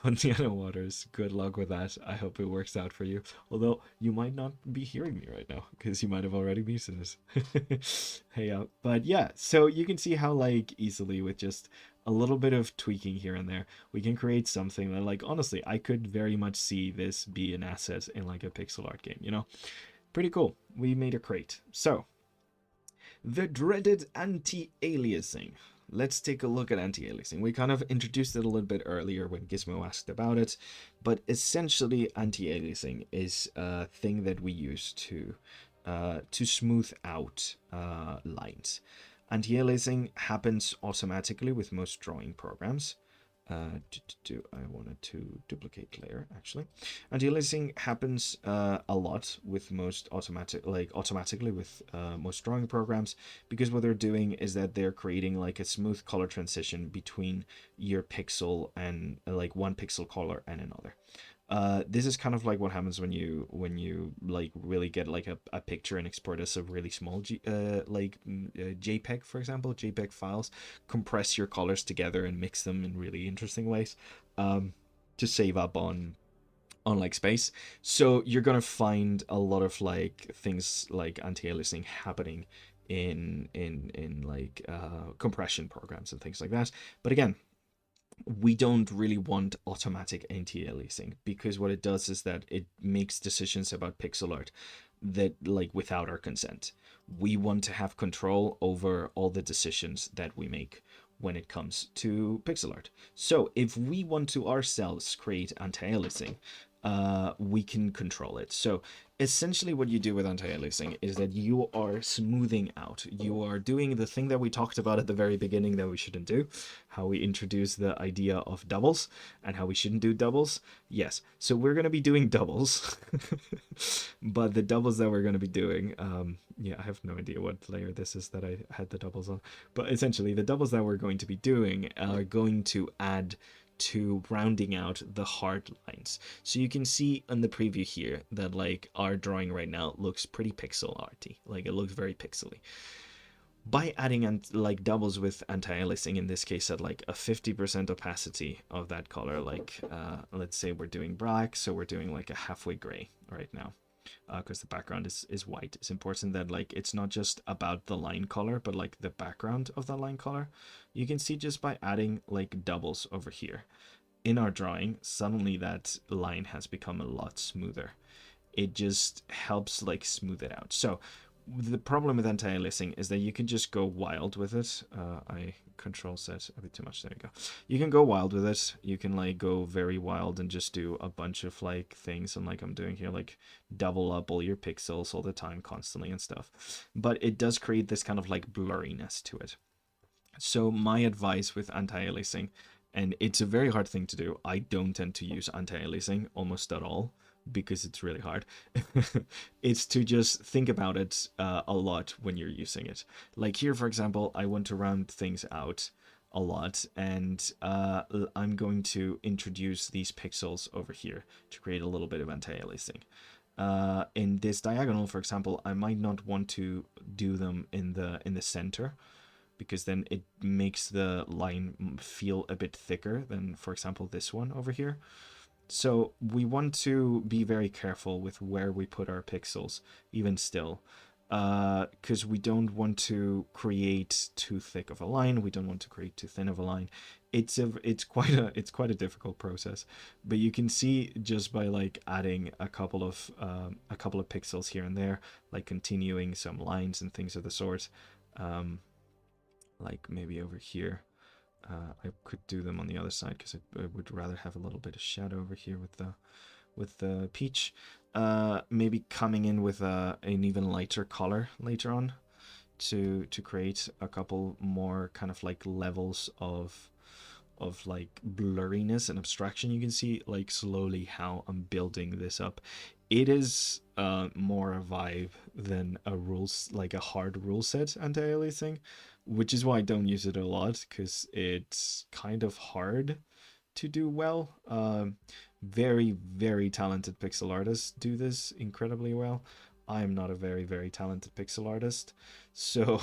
Pontiana Waters, good luck with that. I hope it works out for you. Although you might not be hearing me right now because you might have already muted this. Hey, but yeah, so you can see how like easily with just a little bit of tweaking here and there, we can create something that, like, honestly, I could very much see this be an asset in like a pixel art game, you know? Pretty cool. We made a crate. So, the dreaded anti-aliasing. Let's take a look at anti-aliasing. We kind of introduced it a little bit earlier when Gizmo asked about it, but essentially anti-aliasing is a thing that we use to smooth out lines. Anti-aliasing happens automatically with most drawing programs. I wanted to duplicate layer actually. Anti-aliasing happens a lot with most automatically with most drawing programs, because what they're doing is that they're creating like a smooth color transition between your pixel and like one pixel color and another. This is kind of like what happens when you like really get like a picture and export as a really small JPEG, for example, JPEG files. Compress your colors together and mix them in really interesting ways, um, to save up on like space. So you're gonna find a lot of like things like anti-aliasing happening in like compression programs and things like that. But again, we don't really want automatic anti-aliasing, because what it does is that it makes decisions about pixel art that like without our consent. We want to have control over all the decisions that we make when it comes to pixel art. So if we want to ourselves create anti-aliasing, we can control it. So essentially what you do with anti-aliasing is that you are smoothing out. You are doing the thing that we talked about at the very beginning that we shouldn't do, how we introduce the idea of doubles and how we shouldn't do doubles. Yes, so we're going to be doing doubles, but the doubles that we're going to be doing, yeah, I have no idea what layer this is that I had the doubles on, but essentially the doubles that we're going to be doing are going to add to rounding out the hard lines. So you can see on the preview here that like our drawing right now looks pretty pixel arty, like it looks very pixely. By adding like doubles with anti-aliasing, in this case at like a 50% opacity of that color, like let's say we're doing black, so we're doing like a halfway gray right now, because the background is white. It's important that like it's not just about the line color, but like the background of the line color. You can see just by adding like doubles over here in our drawing, suddenly that line has become a lot smoother. It just helps like smooth it out. So the problem with anti-aliasing is that you can just go wild with it. I control set a bit too much. There you go. You can go wild with it. You can like go very wild and just do a bunch of like things, and like I'm doing here, like double up all your pixels all the time, constantly and stuff. But it does create this kind of like blurriness to it. So my advice with anti-aliasing, and it's a very hard thing to do. I don't tend to use anti-aliasing almost at all because it's really hard. It's to just think about it a lot when you're using it. Like here, for example, I want to round things out a lot, and I'm going to introduce these pixels over here to create a little bit of anti-aliasing. In this diagonal, for example, I might not want to do them in the center, because then it makes the line feel a bit thicker than, for example, this one over here. So we want to be very careful with where we put our pixels, even still, because we don't want to create too thick of a line. We don't want to create too thin of a line. It's quite a difficult process, but you can see just by like adding a couple of pixels here and there, like continuing some lines and things of the sort. Like maybe over here, I could do them on the other side because I would rather have a little bit of shadow over here with the peach. Maybe coming in with an even lighter color later on to create a couple more kind of like levels of like blurriness and abstraction. You can see like slowly how I'm building this up. It is more a vibe than a rules, like a hard rule set anti-aliasing, which is why I don't use it a lot, because it's kind of hard to do well. Very, very talented pixel artists do this incredibly well. I'm not a very, very talented pixel artist, so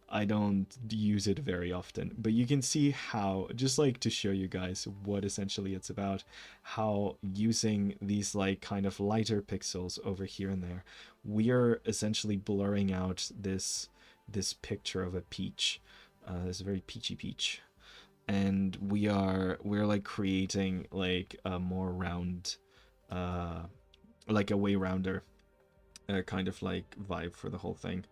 I don't use it very often, but you can see how, just like to show you guys what essentially it's about, how using these like kind of lighter pixels over here and there, we are essentially blurring out this picture of a peach, this very peachy peach, and we're like creating like a more round, like a way rounder kind of like vibe for the whole thing.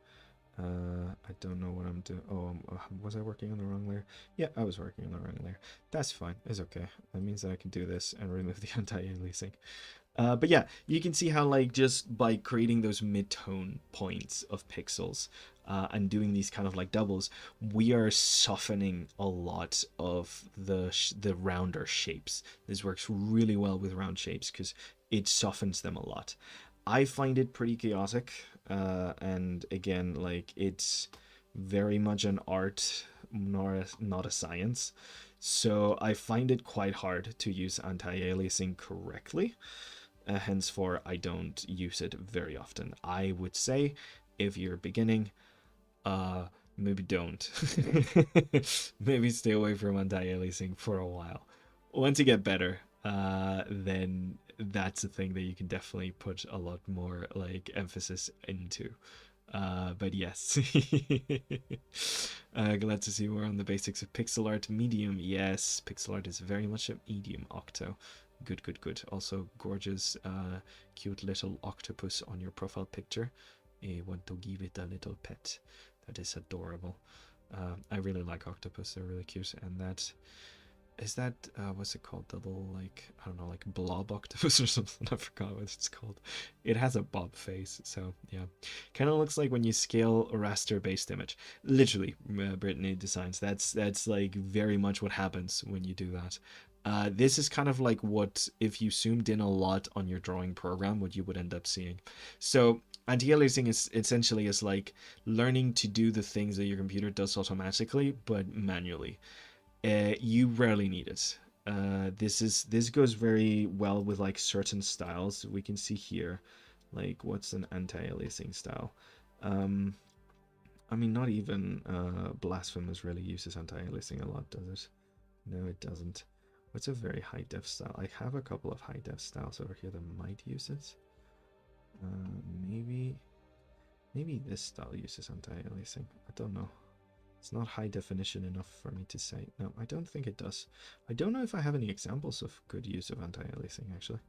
I don't know what I'm doing. Oh, was I working on the wrong layer? Yeah, I was working on the wrong layer. That's fine. It's okay. That means that I can do this and remove the anti-aliasing. But yeah, you can see how like just by creating those mid-tone points of pixels and doing these kind of like doubles, we are softening a lot of the rounder shapes. This works really well with round shapes because it softens them a lot. I find it pretty chaotic, and again, like it's very much an art, not a science. So I find it quite hard to use anti-aliasing correctly. Henceforth, I don't use it very often. I would say if you're beginning, maybe don't. Maybe stay away from anti-aliasing for a while. Once you get better, then that's a thing that you can definitely put a lot more like emphasis into. But yes. Glad to see we're on the basics of pixel art. Medium, yes, pixel art is very much a medium. Octo, good, good, good. Also gorgeous, cute little octopus on your profile picture. I want to give it a little pet. That is adorable. I really like octopus, they're really cute. And that is that what's it called, the little, like, I don't know, like blob octopus or something. I forgot what it's called. It has a bob face, so yeah, kind of looks like when you scale a raster based image. Literally, Brittany Designs, that's like very much what happens when you do that. This is kind of like what, if you zoomed in a lot on your drawing program, what you would end up seeing. So anti-aliasing is essentially is like learning to do the things that your computer does automatically but manually. You rarely need it. This goes very well with like certain styles. We can see here, like, what's an anti-aliasing style. I mean, not even Blasphemous really uses anti-aliasing a lot, does it? No, it doesn't. What's a very high def style? I have a couple of high def styles over here that might use it. Maybe this style uses anti-aliasing. I don't know. It's not high definition enough for me to say. No, I don't think it does. I don't know if I have any examples of good use of anti-aliasing, actually.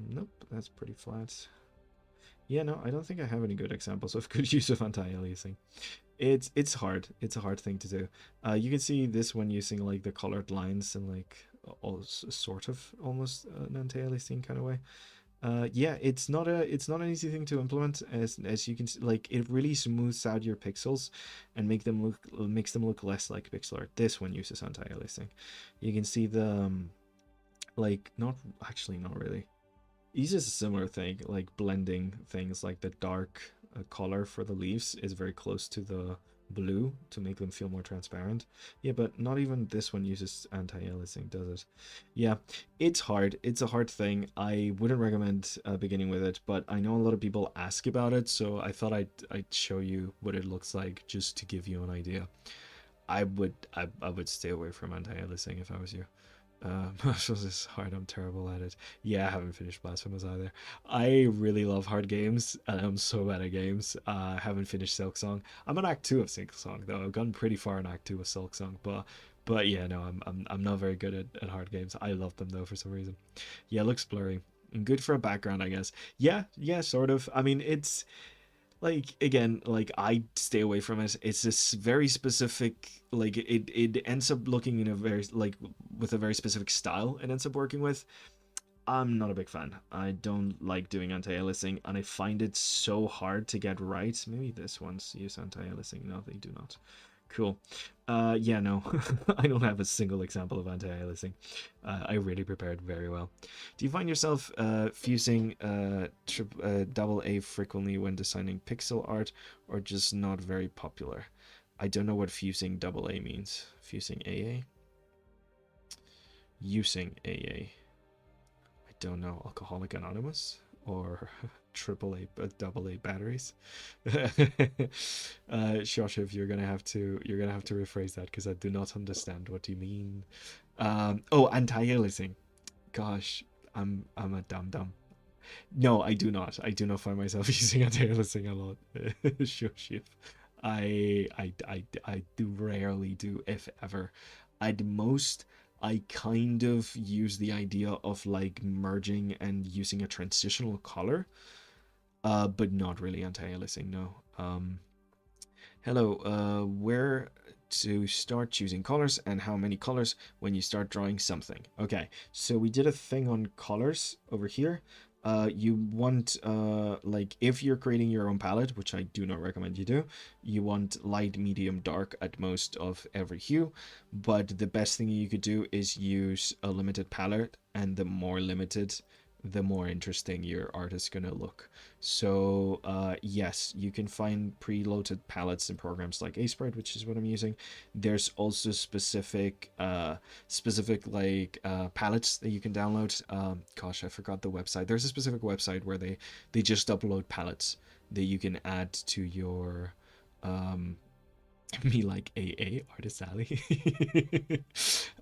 Nope, that's pretty flat. Yeah, no, I don't think I have any good examples of good use of anti-aliasing. It's hard. It's a hard thing to do. You can see this one using like the colored lines and like all sort of almost an anti-aliasing kind of way. Yeah, it's not an easy thing to implement, as you can see, like, it really smooths out your pixels and makes them look less like pixel art. This one uses anti-aliasing. You can see the like, not really. It uses a similar thing, like blending things, like the dark color for the leaves is very close to the blue to make them feel more transparent. Yeah, but not even this one uses anti-aliasing, does it? Yeah, it's hard. It's a hard thing. I wouldn't recommend beginning with it, but I know a lot of people ask about it, so I thought I'd show you what it looks like just to give you an idea. I would stay away from anti-aliasing if I was you. This is hard. I'm terrible at it. Yeah, I haven't finished Blasphemous either. I really love hard games, and I'm so bad at games. I haven't finished Silk Song. I'm on Act 2 of Silk Song though. I've gotten pretty far in Act 2 of Silk Song, but yeah, no, I'm not very good at hard games. I love them though for some reason. Yeah, it looks blurry. And good for a background, I guess. Yeah, sort of. I mean, it's like, again, like, I stay away from it. It's this very specific, like, it ends up looking in a very, like, with a very specific style it ends up working with. I'm not a big fan. I don't like doing anti-aliasing, and I find it so hard to get right. Maybe this one's use anti-aliasing. No, they do not. Cool. Yeah, no, I don't have a single example of anti-aliasing. I really prepared very well. Do you find yourself fusing double A frequently when designing pixel art, or just not very popular? I don't know what fusing double A means. Fusing AA? Using AA. I don't know. Alcoholic Anonymous? Or AAA double A batteries? Shoshif, you're gonna have to rephrase that, because I do not understand what you mean. Oh, anti-aliasing. Gosh, I'm a dum. No, I do not. I do not find myself using anti-aliasing a lot. Shoshif. I do rarely do, if ever. At most, I kind of use the idea of like merging and using a transitional color, but not really anti-aliasing, no. Hello, where to start choosing colors and how many colors when you start drawing something. Okay, so we did a thing on colors over here. You want, like, if you're creating your own palette, which I do not recommend you do, you want light, medium, dark at most of every hue. But the best thing you could do is use a limited palette, and the more limited the more interesting your art is going to look. So yes, you can find preloaded palettes in programs like Aseprite, which is what I'm using. There's also specific like palettes that you can download. Gosh, I forgot the website. There's a specific website where they just upload palettes that you can add to your me like AA Artist Alley.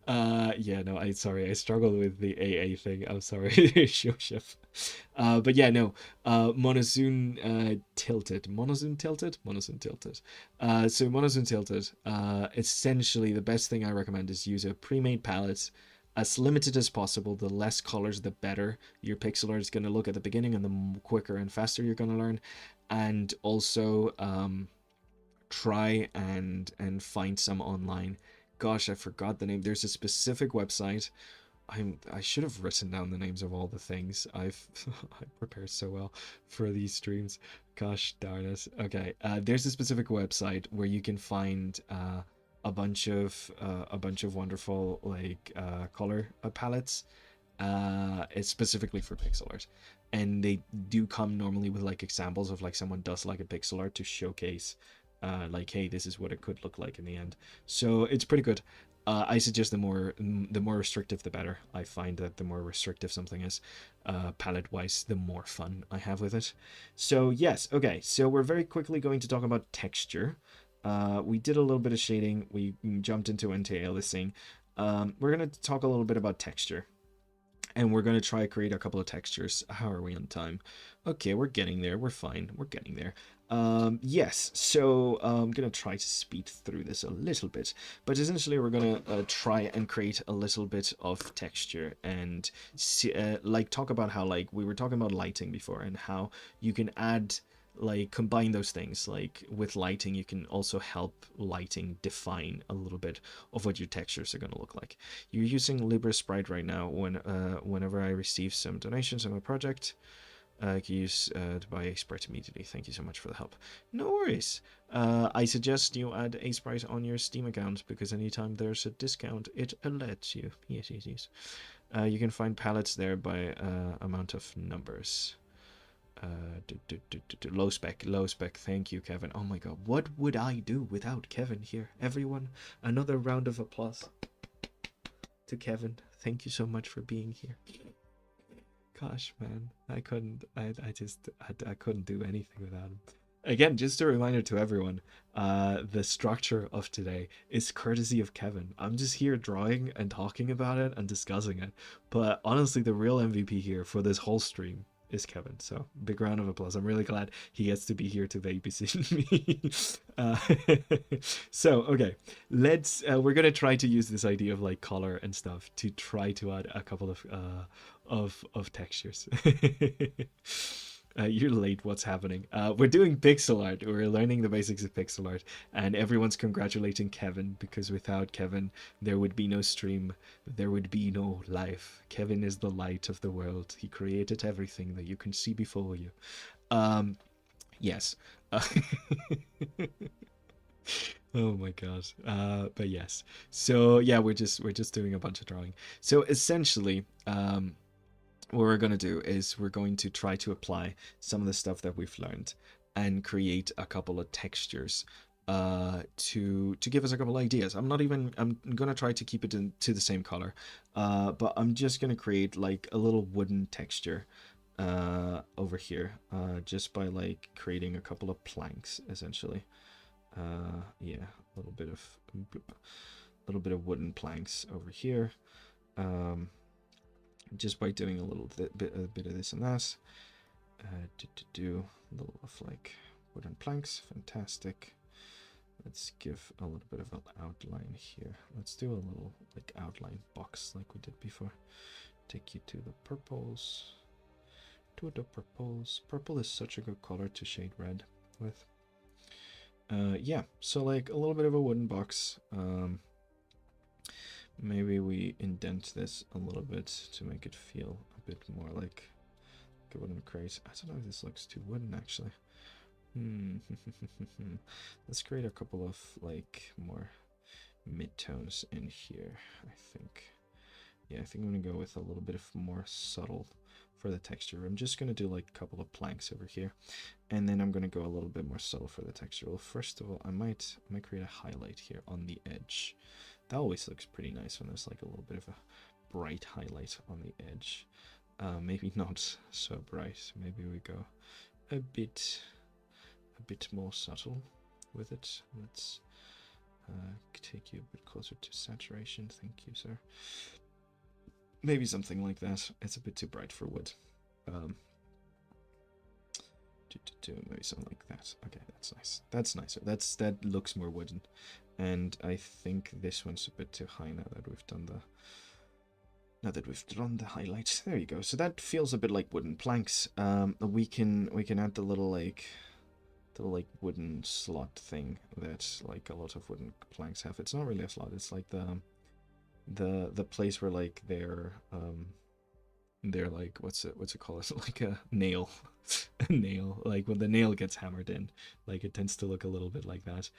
Yeah, no, I struggle with the AA thing. I'm sorry, Shoshif. But yeah, no, Monozune tilted. So Monozune tilted. Essentially, the best thing I recommend is use a pre-made palette, as limited as possible. The less colors, the better. Your pixel art is going to look at the beginning, and the quicker and faster you're going to learn. And also, try and find some online. Gosh, I forgot the name. There's a specific website. I should have written down the names of all the things. I prepared so well for these streams. Gosh darn it. Okay, there's a specific website where you can find a bunch of wonderful like color palettes. It's specifically for pixel art, and they do come normally with like examples of like someone does like a pixel art to showcase like, hey, this is what it could look like in the end. So it's pretty good. I suggest the more restrictive the better. I find that the more restrictive something is palette wise, the more fun I have with it. So yes, okay, so we're very quickly going to talk about texture. We did a little bit of shading, we jumped into anti-aliasing. We're going to talk a little bit about texture, and we're going to try to create a couple of textures. How are we on time? Okay, we're getting there. We're fine. We're getting there. Yes, so I'm going to try to speed through this a little bit. But essentially, we're going to try and create a little bit of texture and see, like talk about how, like, we were talking about lighting before, and how you can add, like, combine those things. Like with lighting, you can also help lighting define a little bit of what your textures are going to look like. You're using Sprite right now. Whenever I receive some donations on my project, I can use to buy Aseprite immediately. Thank you so much for the help. No worries. I suggest you add Aseprite on your Steam account, because anytime there's a discount, it alerts you. Yes. You can find palettes there by amount of numbers. Low spec. Thank you, Kevin. Oh my god, what would I do without Kevin here? Everyone, another round of applause to Kevin. Thank you so much for being here. Gosh, man, I couldn't do anything without him. Again, just a reminder to everyone, the structure of today is courtesy of Kevin. I'm just here drawing and talking about it and discussing it, but honestly, the real MVP here for this whole stream is Kevin. So big round of applause. I'm really glad he gets to be here to babysit me. So okay, let's we're gonna try to use this idea of like color and stuff to try to add a couple of textures. You're late. What's happening? We're doing pixel art. We're learning the basics of pixel art, and everyone's congratulating Kevin, because without Kevin, there would be no stream. There would be no life. Kevin is the light of the world. He created everything that you can see before you. Yes. Oh my god. But yes. So yeah, we're just doing a bunch of drawing. So essentially, what we're going to do is we're going to try to apply some of the stuff that we've learned and create a couple of textures to give us a couple of ideas. I'm going to try to keep it to the same color, but I'm just going to create like a little wooden texture over here, just by like creating a couple of planks, essentially. Yeah, a little bit of wooden planks over here. Just by doing a little bit of this and that, do a little of like wooden planks. Fantastic. Let's give a little bit of an outline here. Let's do a little like outline box like we did before. Take you to the purples. Purple is such a good color to shade red with. Yeah, so like a little bit of a wooden box. Maybe we indent this a little bit to make it feel a bit more like a wooden crate. I don't know if this looks too wooden, actually. Let's create a couple of like more mid-tones in here, I think. Yeah, I think I'm gonna go with a little bit of more subtle for the texture. I'm just going to do like a couple of planks over here, and then I'm going to go a little bit more subtle for the texture. Well, first of all, I might create a highlight here on the edge. That always looks pretty nice when there's like a little bit of a bright highlight on the edge. Maybe not so bright. Maybe we go a bit more subtle with it. Let's take you a bit closer to saturation. Thank you, sir. Maybe something like that. It's a bit too bright for wood. Maybe something like that. Okay, that's nice. That's nicer. That looks more wooden. And I think this one's a bit too high now that we've done the highlights. There you go. So that feels a bit like wooden planks. We can add the little like wooden slot thing that like a lot of wooden planks have. It's not really a slot. It's like the place where like they're like what's it called? Like a nail. A nail, like when the nail gets hammered in, like it tends to look a little bit like that.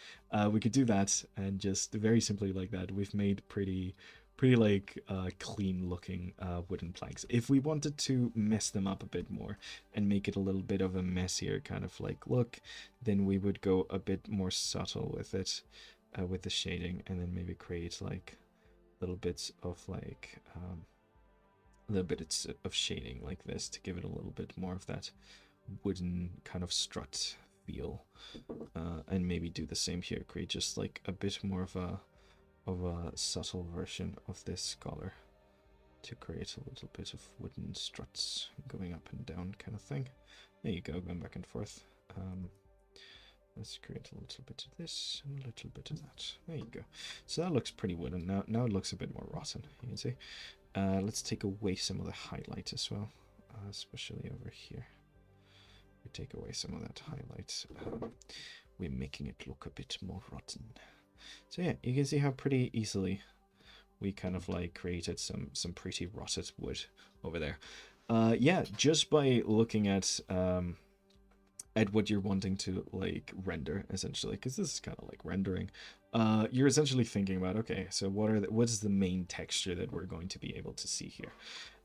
We could do that, and just very simply like that, we've made pretty like clean looking wooden planks. If we wanted to mess them up a bit more and make it a little bit of a messier kind of like look, then we would go a bit more subtle with it, with the shading, and then maybe create like little bits of like shading like this to give it a little bit more of that wooden kind of strut feel, and maybe do the same here, create just like a bit more of a subtle version of this color to create a little bit of wooden struts going up and down kind of thing. There you go, going back and forth. Let's create a little bit of this and a little bit of that. There you go. So that looks pretty wooden. Now it looks a bit more rotten, you can see. Let's take away some of the highlight as well, especially over here. We take away some of that highlight. We're making it look a bit more rotten. So yeah, you can see how pretty easily we kind of like created some pretty rotted wood over there. Yeah, just by looking at what you're wanting to like render, essentially, because this is kind of like rendering. You're essentially thinking about, okay, so what is the main texture that we're going to be able to see here,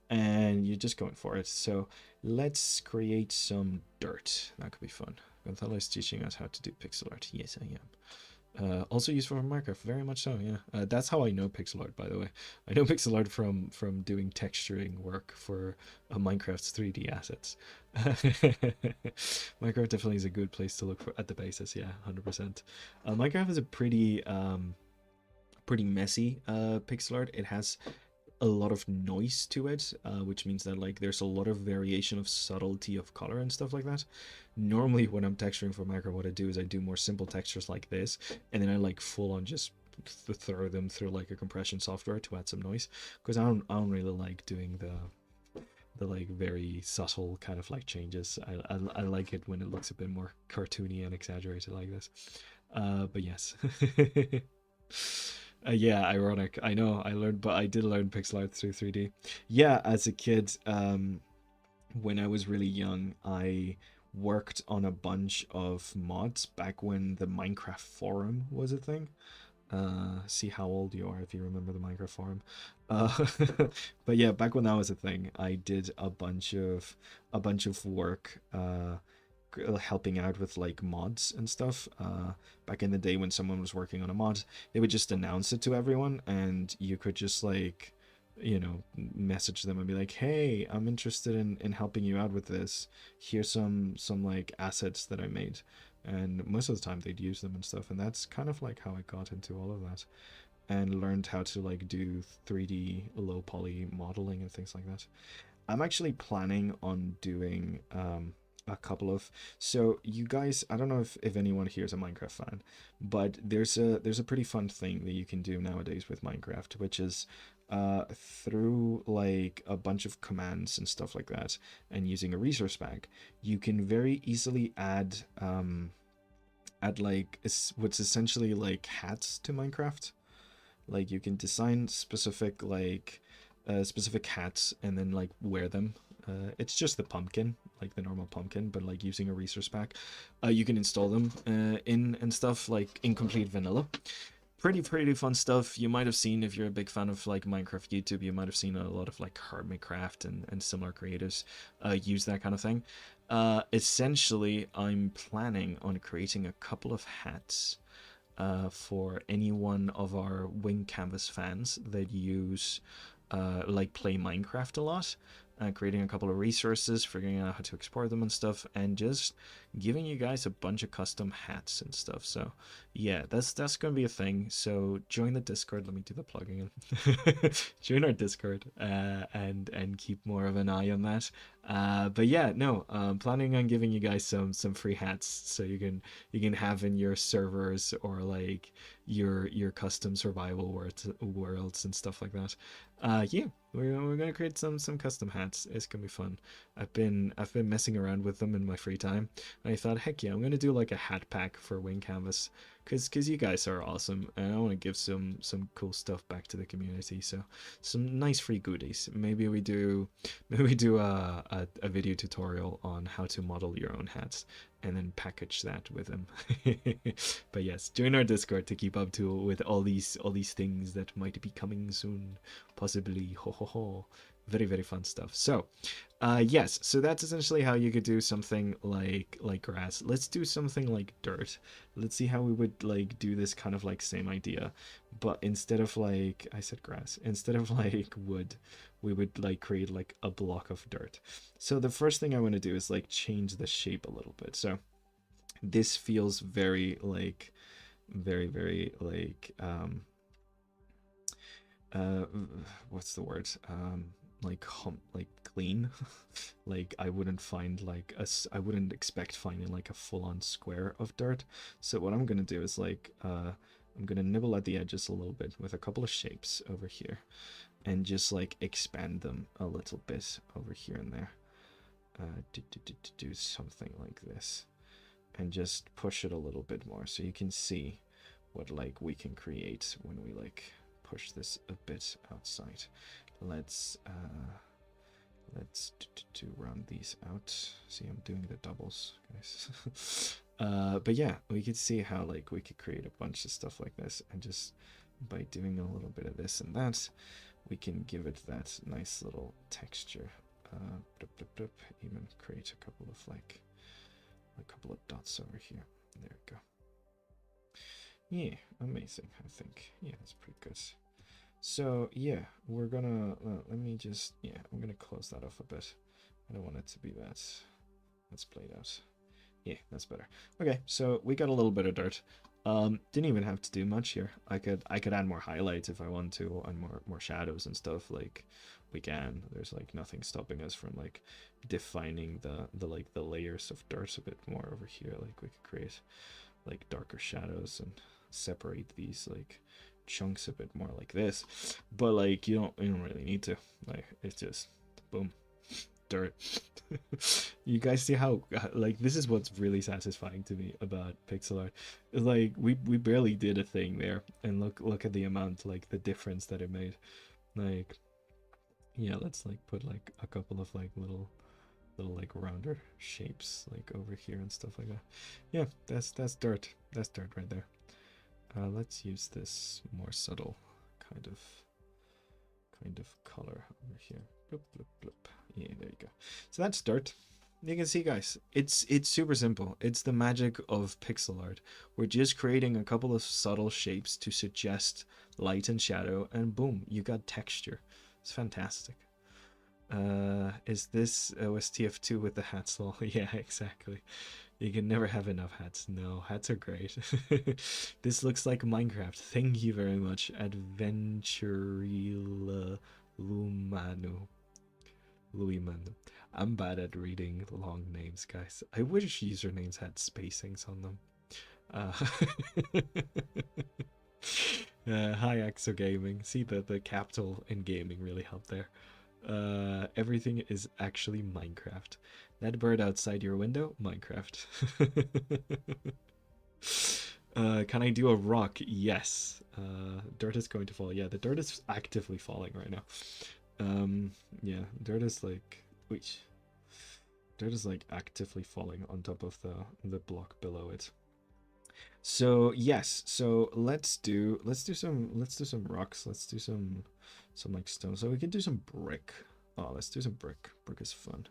and you're just going for it. So let's create some dirt. That could be fun. Gonzalo is teaching us how to do pixel art. Yes, I am. Also useful for Minecraft, very much so, yeah. That's how I know pixel art, by the way. I know pixel art from doing texturing work for Minecraft's 3D assets. Minecraft definitely is a good place to look for at the basis, yeah, 100%. Minecraft is a pretty messy pixel art. It has a lot of noise to it, which means that like there's a lot of variation of subtlety of color and stuff like that. Normally when I'm texturing for Minecraft, what I do is I do more simple textures like this, and then I like full on just throw them through like a compression software to add some noise, because I don't really like doing the like very subtle kind of like changes. I like it when it looks a bit more cartoony and exaggerated like this. But yes. Yeah, ironic. I know. I did learn pixel art through 3D. Yeah, as a kid, when I was really young, I worked on a bunch of mods back when the Minecraft forum was a thing. See how old you are if you remember the Minecraft forum. But yeah, back when that was a thing, I did a bunch of work helping out with like mods and stuff. Back in the day when someone was working on a mod, they would just announce it to everyone, and you could just like, you know, message them and be like, hey, I'm interested in helping you out with this. Here's some like assets that I made. And most of the time they'd use them and stuff, and that's kind of like how I got into all of that and learned how to like do 3D low poly modeling and things like that. I'm actually planning on doing a couple of, so you guys, I don't know if anyone here is a Minecraft fan, but there's a pretty fun thing that you can do nowadays with Minecraft, which is through like a bunch of commands and stuff like that, and using a resource bank, you can very easily add like what's essentially like hats to Minecraft. Like you can design specific like specific hats and then like wear them. It's just the pumpkin, like the normal pumpkin, but like using a resource pack. You can install them in and stuff like in complete vanilla. pretty fun stuff. You might have seen, if you're a big fan of like Minecraft YouTube, you might have seen a lot of like Hermitcraft and similar creators use that kind of thing. Essentially, I'm planning on creating a couple of hats for any one of our Wing Canvas fans that use like play Minecraft a lot, creating a couple of resources, figuring out how to export them and stuff, and just giving you guys a bunch of custom hats and stuff. So yeah, that's gonna be a thing. So join the Discord. Let me do the plugging in. Join our Discord and keep more of an eye on that. But yeah, no, planning on giving you guys some free hats so you can have in your servers or like your custom survival worlds and stuff like that. Yeah, we're gonna create some custom hats. It's gonna be fun. I've been messing around with them in my free time. And I thought, heck yeah, I'm gonna do like a hat pack for Wing Canvas, cause you guys are awesome, and I want to give some cool stuff back to the community. So some nice free goodies. Maybe we do a video tutorial on how to model your own hats, and then package that with them. But yes, join our Discord to keep up to with all these things that might be coming soon, possibly. Ho ho ho. Very fun stuff. So yes, so that's essentially how you could do something like grass. Let's do something like dirt. Let's see how we would like do this kind of like same idea, but instead of like, I said grass, instead of like wood, we would like create like a block of dirt. So the first thing I want to do is like change the shape a little bit. So this feels very like very like what's the word, like clean. Like I wouldn't find like I wouldn't expect finding like a full-on square of dirt. So what I'm gonna do is like I'm gonna nibble at the edges a little bit with a couple of shapes over here and just like expand them a little bit over here and there. Do something like this and just push it a little bit more so you can see what like we can create when we like push this a bit outside. Let's round these out. See, I'm doing the doubles, guys. But yeah, we could see how like we could create a bunch of stuff like this, and just by doing a little bit of this and that, we can give it that nice little texture. Even create a couple of dots over here. There we go. Yeah, amazing. I think that's pretty good. So yeah, we're gonna let me just I'm gonna close that off a bit. I don't want it to be that. Let's play it out. Yeah, that's better. Okay, so we got a little bit of dirt. Didn't even have to do much here. I could add more highlights if I want to, and more shadows and stuff. Like we can. There's like nothing stopping us from like defining the layers of dirt a bit more over here. Like we could create like darker shadows and separate these like chunks a bit more like this, but like you don't really need to. Like it's just boom, dirt. You guys see how like this is what's really satisfying to me about pixel art. It's like we barely did a thing there, and look at the amount, like the difference that it made. Like yeah, let's like put like a couple of like little like rounder shapes like over here and stuff like that. Yeah, that's dirt. That's dirt right there. Let's use this more subtle kind of color over here. Bloop, bloop, bloop. Yeah, there you go. So that's dirt. You can see, guys, it's super simple. It's the magic of pixel art. We're just creating a couple of subtle shapes to suggest light and shadow, and boom, you got texture. It's fantastic. Is this OSTF2 with the hats lol? Yeah, exactly. You can never have enough hats. No, hats are great. This looks like Minecraft. Thank you very much, Adventurila Lumanu. Luimanu. I'm bad at reading long names, guys. I wish usernames had spacings on them. Hi, Exo Gaming. See, the capital in gaming really helped there. Everything is actually Minecraft. That bird outside your window, Minecraft. Can I do a rock? Yes. Dirt is going to fall. Yeah, the dirt is actively falling right now. Yeah, dirt is like, wait, dirt is like actively falling on top of the block below it. So yes, so let's do some rocks. Let's do some like stone. So we can do some brick. Oh, let's do some brick. Brick is fun.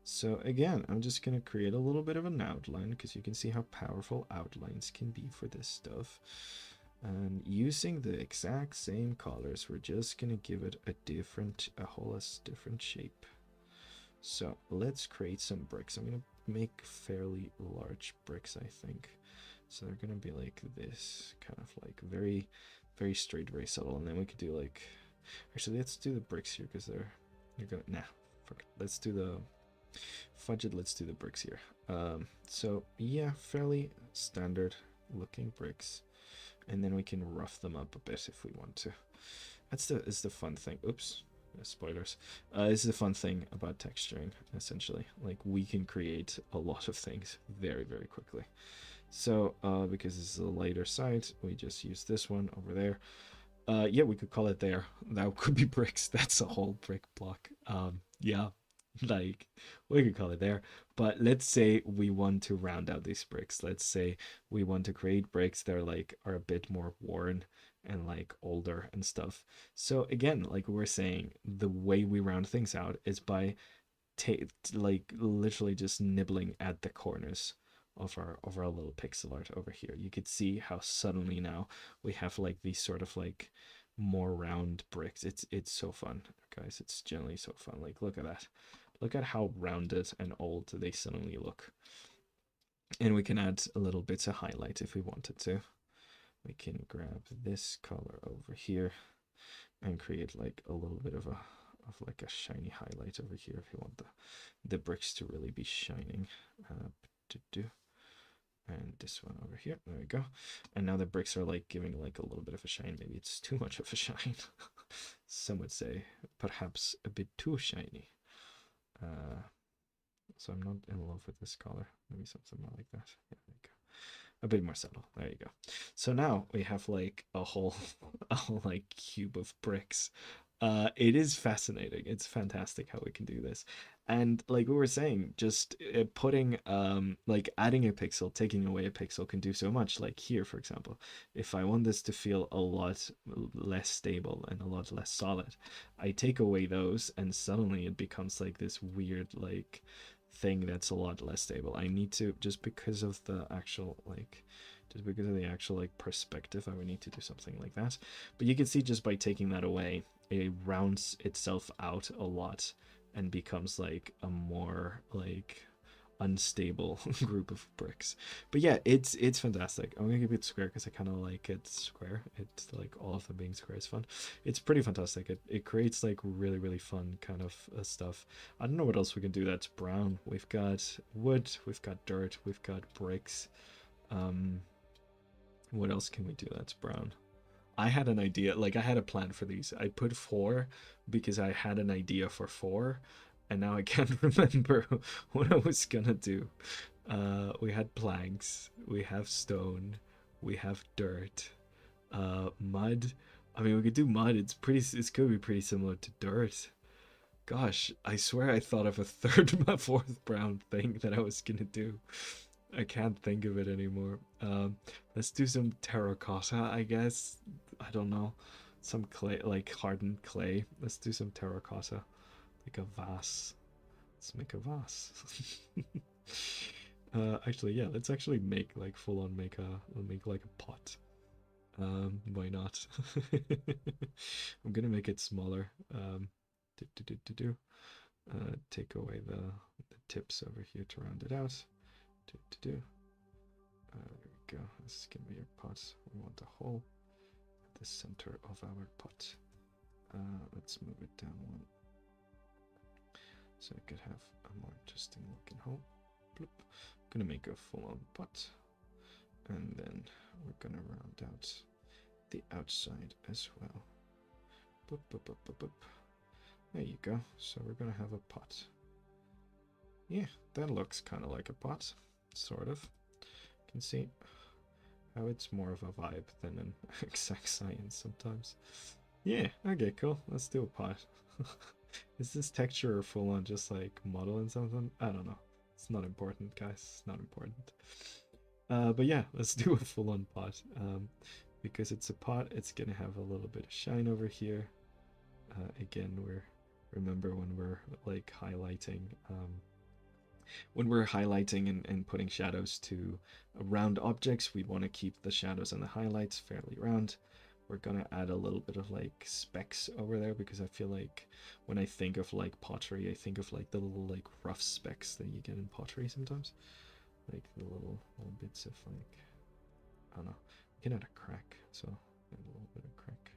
So again, I'm just gonna create a little bit of an outline because you can see how powerful outlines can be for this stuff. And using the exact same colors, we're just gonna give it a whole different shape. So let's create some bricks. I'm gonna make fairly large bricks, I think. So they're gonna be like this, kind of like very, very straight, very subtle. And then we could do like, actually, let's do the bricks here because they're gonna, nah, fuck it. Let's do the, fudge it, let's do the bricks here. So yeah, fairly standard looking bricks. And then we can rough them up a bit if we want to. Is the fun thing. Oops. Spoilers. This is the fun thing about texturing, essentially. Like, we can create a lot of things very, very quickly. So, because this is a lighter side, we just use this one over there. Yeah, we could call it there. That could be bricks. That's a whole brick block. Yeah, like, we could call it there. But let's say we want to round out these bricks. Let's say we want to create bricks that are a bit more worn and like older and stuff. So again, like we were saying, the way we round things out is by like literally just nibbling at the corners of our little pixel art over here. You could see how suddenly now we have like these sort of like more round bricks. It's so fun, guys. It's generally so fun. Like, look at that. Look at how rounded and old they suddenly look. And we can add a little bit of highlight if we wanted to. We can grab this color over here and create like a little bit of like a shiny highlight over here if you want the bricks to really be shining. And this one over here, there we go. And now the bricks are like giving like a little bit of a shine. Maybe it's too much of a shine. Some would say perhaps a bit too shiny. So I'm not in love with this color. Maybe something more like that. Yeah, there you go. A bit more subtle. There you go. So now we have like a whole like cube of bricks. It is fascinating. It's fantastic how we can do this. And like we were saying, just putting like adding a pixel, taking away a pixel can do so much. Like here, for example, if I want this to feel a lot less stable and a lot less solid, I take away those and suddenly it becomes like this weird like thing that's a lot less stable. I need to, just because of the actual like perspective, I would need to do something like that. But you can see just by taking that away, it rounds itself out a lot and becomes like a more like unstable group of bricks. But yeah, it's fantastic. I'm gonna keep it square because I kind of like it square. It's like all of them being square is fun. It's pretty fantastic. It creates like really, really fun kind of stuff. I don't know what else we can do that's brown. We've got wood, we've got dirt, we've got bricks. What else can we do that's brown? I had an idea, like I had a plan for these. I put 4 because I had an idea for 4, and now I can't remember what I was gonna do. We had planks, we have stone, we have dirt, mud. I mean, we could do mud. It's gonna be pretty similar to dirt. Gosh, I swear I thought of a third, my fourth brown thing that I was gonna do. I can't think of it anymore. Let's do some terracotta, I guess. I don't know. Some clay, like hardened clay. Let's do some terracotta. Like a vase. Let's make a vase. Actually, yeah, let's actually make like full on make like a pot. Why not? I'm gonna make it smaller. Take away the tips over here to round it out. There we go. This is gonna be your pot. We want a hole at the center of our pot. Let's move it down one so it could have a more interesting looking hole. Bloop. I'm gonna make a full-on pot, and then we're gonna round out the outside as well. Boop, boop, boop, boop, boop. There you go. So we're gonna have a pot. Yeah, that looks kind of like a pot, sort of. You can see how it's more of a vibe than an exact science sometimes. Yeah, okay, cool. Let's do a pot. Is this texture full on just like modeling something? I don't know. It's not important, guys. It's not important. But yeah, let's do a full-on pot. Because it's a pot, it's gonna have a little bit of shine over here. Again, remember when we're like highlighting, and putting shadows to round objects, we want to keep the shadows and the highlights fairly round. We're gonna add a little bit of like specks over there, because I feel like when I think of like pottery, I think of like the little like rough specks that you get in pottery sometimes, like the little bits of like, I don't know. You can add a crack, so add a little bit of crack.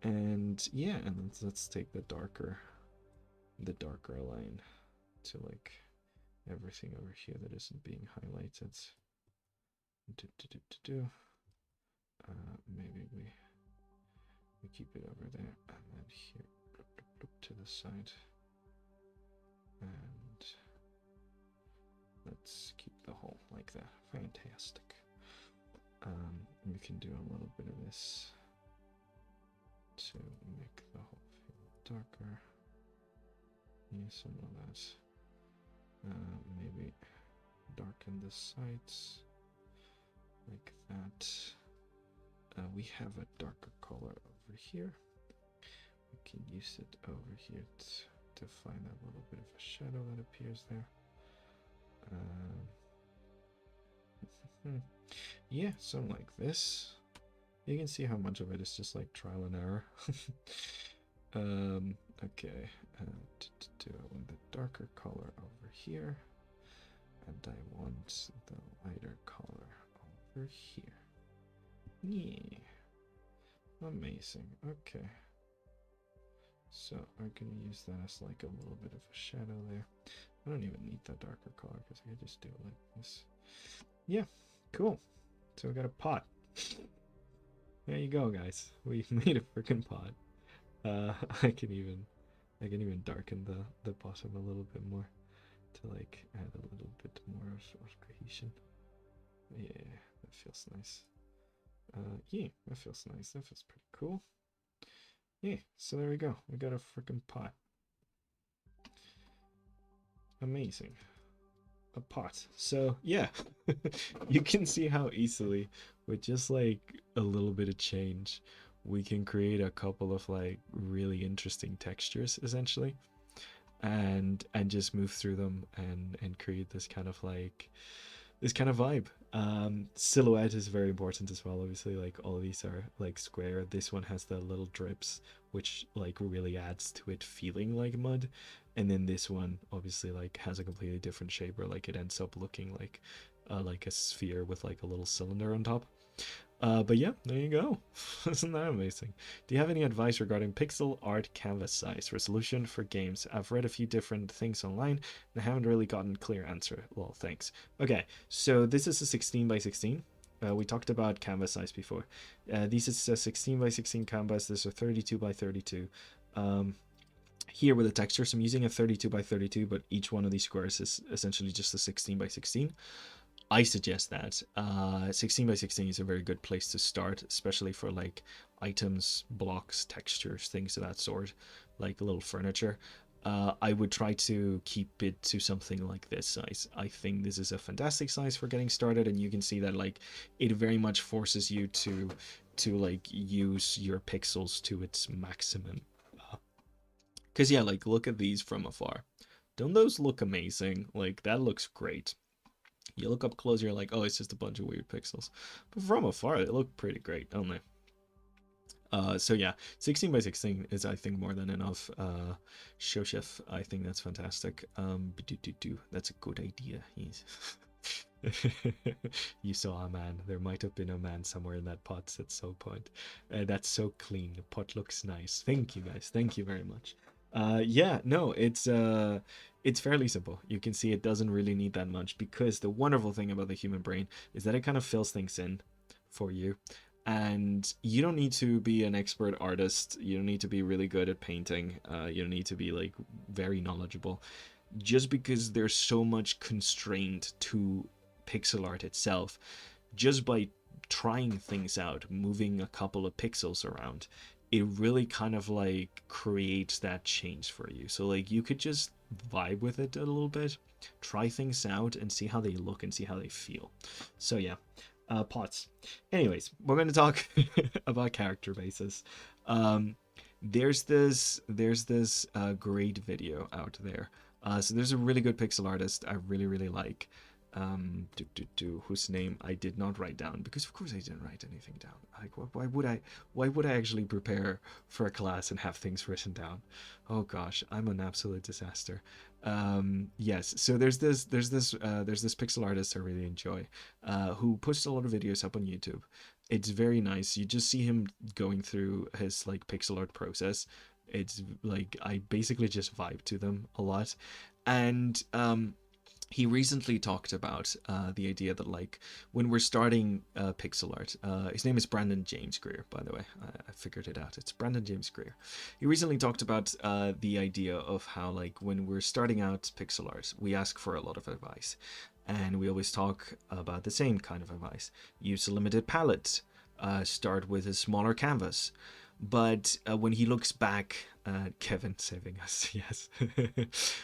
And yeah, and let's take the darker line to like everything over here that isn't being highlighted. Maybe we keep it over there, and then here to the side, and let's keep the whole like that. Fantastic. We can do a little bit of this to make the whole thing darker. Yeah, some of that. Maybe darken the sides like that. We have a darker color over here. We can use it over here to find that little bit of a shadow that appears there. Yeah, something like this. You can see how much of it is just like trial and error. Okay, I want the darker color over here, and I want the lighter color over here. Yeah, amazing. Okay, so I'm gonna use that as like a little bit of a shadow there. I don't even need that darker color because I can just do it like this. Yeah, cool. So we got a pot. There you go, guys. We made a freaking pot. I can even darken the bottom a little bit more to like add a little bit more of cohesion. Yeah, that feels nice. Yeah, that feels nice. That feels pretty cool. Yeah, so there we go. We got a freaking pot. Amazing. A pot. So yeah, you can see how easily with just like a little bit of change we can create a couple of like really interesting textures essentially, and just move through them and create this kind of vibe. Silhouette is very important as well. Obviously, like all of these are like square. This one has the little drips, which like really adds to it feeling like mud. And then this one obviously like has a completely different shape, where like it ends up looking like a sphere with like a little cylinder on top. But yeah, there you go. Isn't that amazing? Do you have any advice regarding pixel art canvas size resolution for games? I've read a few different things online and I haven't really gotten a clear answer. Well, thanks. Okay, so this is a 16 by 16. We talked about canvas size before. This is a 16 by 16 canvas. This is a 32 by 32. Here with the textures, I'm using a 32 by 32, but each one of these squares is essentially just a 16 by 16. I suggest that 16 by 16 is a very good place to start, especially for like items, blocks, textures, things of that sort, like little furniture. I would try to keep it to something like this size. I think this is a fantastic size for getting started, and you can see that like it very much forces you to like use your pixels to its maximum. Because yeah, like look at these from afar. Don't those look amazing? Like that looks great. You look up close, you're like, oh, it's just a bunch of weird pixels. But from afar, they look pretty great, don't they? So yeah, 16 by 16 is, I think, more than enough. Show Chef, I think that's fantastic. That's a good idea. Yes. You saw a man. There might have been a man somewhere in that pot at some point. That's so clean. The pot looks nice. Thank you, guys. Thank you very much. Yeah, no, it's fairly simple. You can see it doesn't really need that much, because the wonderful thing about the human brain is that it kind of fills things in for you. And you don't need to be an expert artist. You don't need to be really good at painting. You don't need to be like very knowledgeable. Just because there's so much constraint to pixel art itself, just by trying things out, moving a couple of pixels around, it really kind of like creates that change for you. So like you could just vibe with it a little bit, try things out, and see how they look and see how they feel. So yeah, pots. Anyways, we're going to talk about character bases. Um, there's this great video out there. So there's a really good pixel artist I really like, whose name I did not write down, because of course I didn't write anything down. Like, why would I actually prepare for a class and have things written down? Oh gosh, I'm an absolute disaster. Yes, so there's this pixel artist I really enjoy, who puts a lot of videos up on YouTube. It's very nice. You just see him going through his like pixel art process. It's like I basically just vibe to them a lot. And he recently talked about the idea that, like, when we're starting pixel art, his name is Brandon James Greer, by the way. I figured it out. It's Brandon James Greer. He recently talked about the idea of how, like, when we're starting out pixel art, we ask for a lot of advice. And we always talk about the same kind of advice. Use a limited palette. Start with a smaller canvas. But when he looks back, Kevin saving us, yes.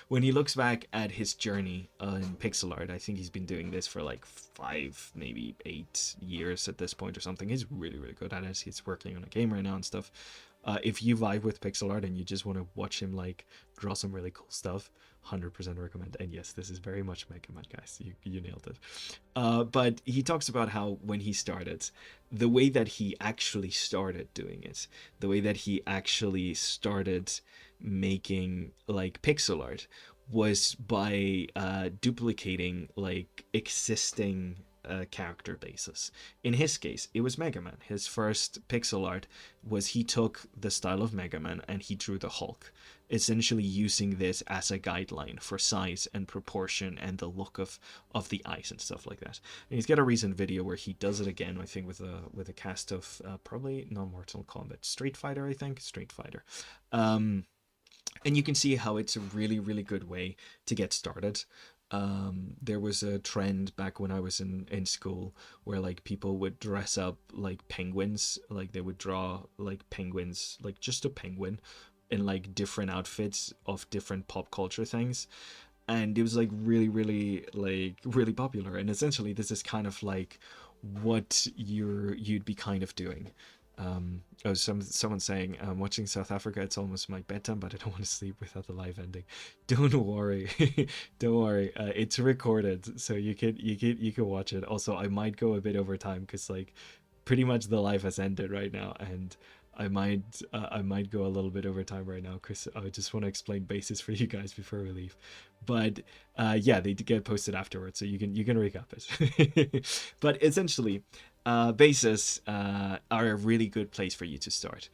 When he looks back at his journey in pixel art, I think he's been doing this for like 5, maybe 8 years at this point or something. He's really good at it. He's working on a game right now and stuff. If you vibe with pixel art and you just want to watch him like draw some really cool stuff, 100% recommend. And yes, this is very much Mega Man, guys. You nailed it. But he talks about how when he started, the way that he actually started doing it, the way that he actually started making like pixel art, was by duplicating like existing character bases. In his case, it was Mega Man. His first pixel art was he took the style of Mega Man and he drew the Hulk, essentially using this as a guideline for size and proportion and the look of the eyes and stuff like that. And he's got a recent video where he does it again, I think with a cast of probably not Mortal Kombat, Street Fighter, I think, Street Fighter. And you can see how it's a really good way to get started. There was a trend back when I was in school where like people would dress up like penguins, like they would draw like penguins, like just a penguin in like different outfits of different pop culture things, and it was like really popular. And essentially this is kind of like what you'd be kind of doing. Someone saying, watching South Africa, it's almost my bedtime, but I don't want to sleep without the live ending. Don't worry. Don't worry. It's recorded, so you can watch it. Also, I might go a bit over time because like pretty much the live has ended right now, and I might go a little bit over time right now because I just want to explain bases for you guys before we leave. But yeah, they get posted afterwards, so you can recap it. But essentially, bases are a really good place for you to start.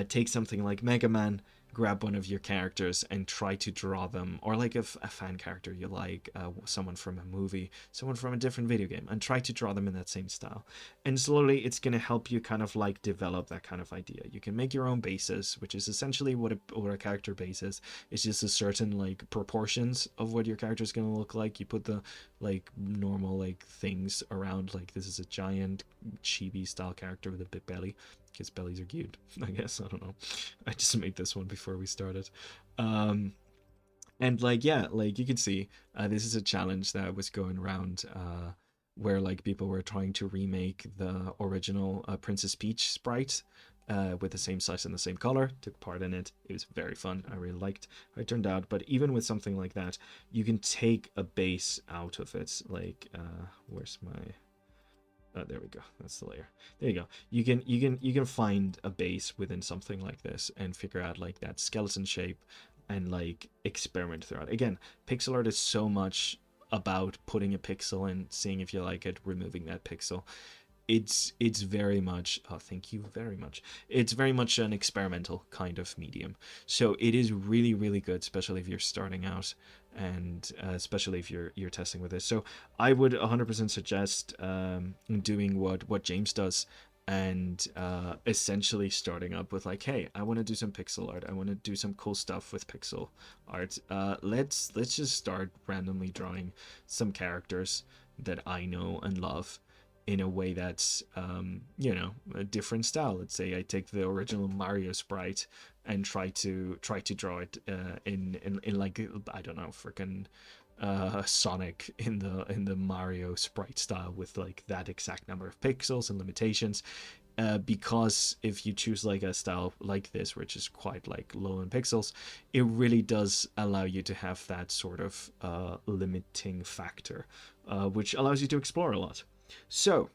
Take something like Mega Man, grab one of your characters and try to draw them, or like a fan character you like, someone from a movie, someone from a different video game, and try to draw them in that same style. And slowly it's going to help you kind of like develop that kind of idea. You can make your own bases, which is essentially what a character base is. It's just a certain like proportions of what your character is going to look like. You put the like normal like things around, like this is a giant chibi style character with a big belly. His bellies are cute, I guess. I don't know. I just made this one before we started. And like, yeah, like you can see, this is a challenge that was going around where like people were trying to remake the original Princess Peach sprite with the same size and the same color. Took part in it. It was very fun. I really liked how it turned out. But even with something like that, you can take a base out of it. Like, where's my... there we go. That's the layer. There you go. You can find a base within something like this and figure out like that skeleton shape and like experiment throughout. Again, pixel art is so much about putting a pixel and seeing if you like it, removing that pixel. It's very much, oh, thank you very much. It's very much an experimental kind of medium. So it is really good, especially if you're starting out, and especially if you're testing with this. So I would 100% suggest doing what James does, and essentially starting up with like, hey, I want to do some pixel art. I want to do some cool stuff with pixel art. Let's just start randomly drawing some characters that I know and love. in a way that's you know, a different style. Let's say I take the original Mario sprite and try to draw it in like, I don't know, freaking Sonic in the Mario sprite style with like that exact number of pixels and limitations. Because if you choose like a style like this, which is quite like low in pixels, it really does allow you to have that sort of limiting factor, which allows you to explore a lot. So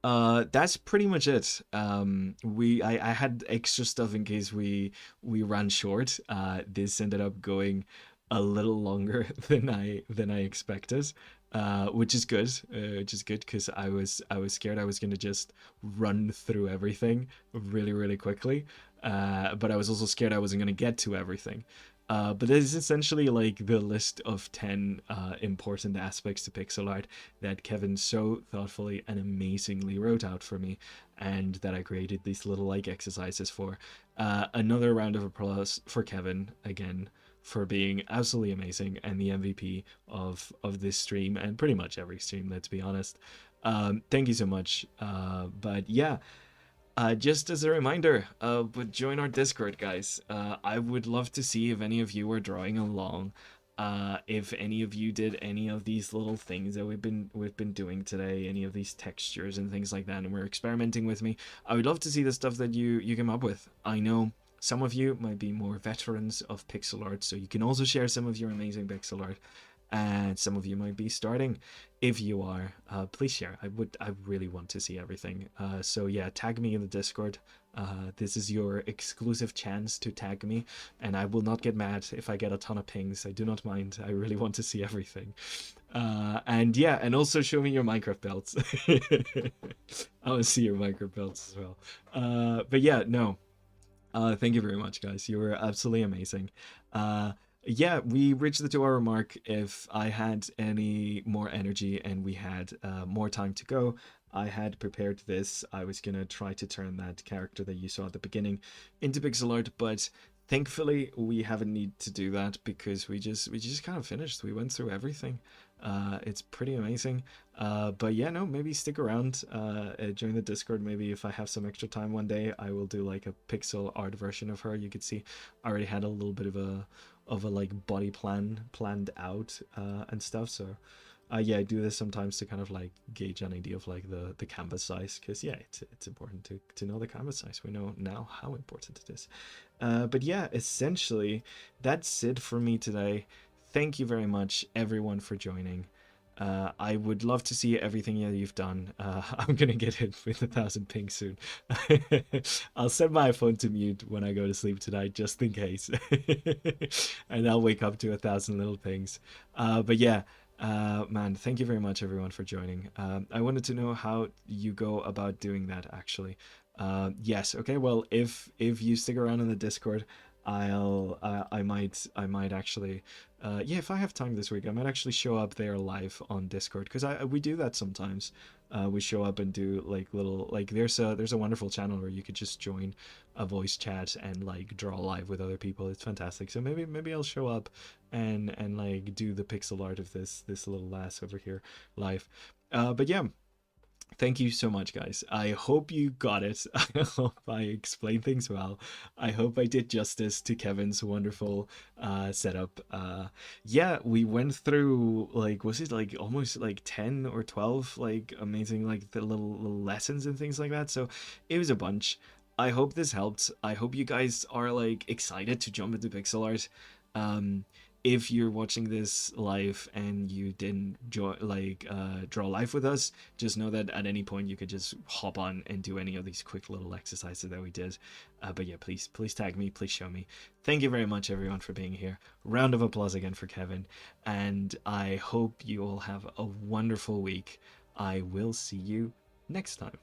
that's pretty much it. I had extra stuff in case we ran short. This ended up going a little longer than I expected, which is good. Which is good because I was scared I was gonna just run through everything really quickly, but I was also scared I wasn't gonna get to everything. But this is essentially like the list of 10 important aspects to pixel art that Kevin so thoughtfully and amazingly wrote out for me, and that I created these little like exercises for. Another round of applause for Kevin again for being absolutely amazing and the MVP of this stream and pretty much every stream, let's be honest. Thank you so much. But yeah, just as a reminder, but join our Discord, guys. I would love to see if any of you are drawing along. If any of you did any of these little things that we've been doing today, any of these textures and things like that, and we're experimenting with me. I would love to see the stuff that you come up with. I know some of you might be more veterans of pixel art, so you can also share some of your amazing pixel art. And some of you might be starting. If you are, please share. I really want to see everything. So yeah, tag me in the Discord. This is your exclusive chance to tag me, and I will not get mad if I get a ton of pings. I do not mind. I really want to see everything. And yeah, and also show me your Minecraft belts. I want to see your Minecraft belts as well. But yeah, no. Thank you very much, guys. You were absolutely amazing. Yeah, we reached the 2 hour mark. If I had any more energy and we had more time to go, I had prepared this. I was gonna try to turn that character that you saw at the beginning into pixel art, but thankfully we haven't need to do that because we just kind of finished. We went through everything. It's pretty amazing. But yeah, no, maybe stick around, join the Discord. Maybe if I have some extra time one day, I will do like a pixel art version of her. You could see I already had a little bit of a like body planned out and stuff. So yeah, I do this sometimes to kind of like gauge an idea of like the canvas size, because yeah, it's important to know the canvas size. We know now how important it is. But yeah, essentially that's it for me today. Thank you very much everyone for joining. I would love to see everything that you've done. I'm gonna get hit with 1,000 pings soon. I'll set my phone to mute when I go to sleep tonight, just in case. And I'll wake up to 1,000 little pings. But yeah, man, thank you very much everyone for joining. I wanted to know how you go about doing that actually. Yes, okay, well, if you stick around in the Discord, I might actually yeah, if I have time this week, I might actually show up there live on Discord, because we do that sometimes. We show up and do like little, like there's a wonderful channel where you could just join a voice chat and like draw live with other people. It's fantastic. So maybe I'll show up and like do the pixel art of this little lass over here live. But yeah, thank you so much, guys. I hope you got it. I hope I explained things well. I hope I did justice to Kevin's wonderful setup. Yeah, we went through, like, was it like almost like 10 or 12 like amazing like the little lessons and things like that. So it was a bunch. I hope this helped. I hope you guys are like excited to jump into pixel art. If you're watching this live and you didn't draw live with us, just know that at any point you could just hop on and do any of these quick little exercises that we did. But yeah, please tag me, please show me. Thank you very much everyone for being here. Round of applause again for Kevin, and I hope you all have a wonderful week. I will see you next time.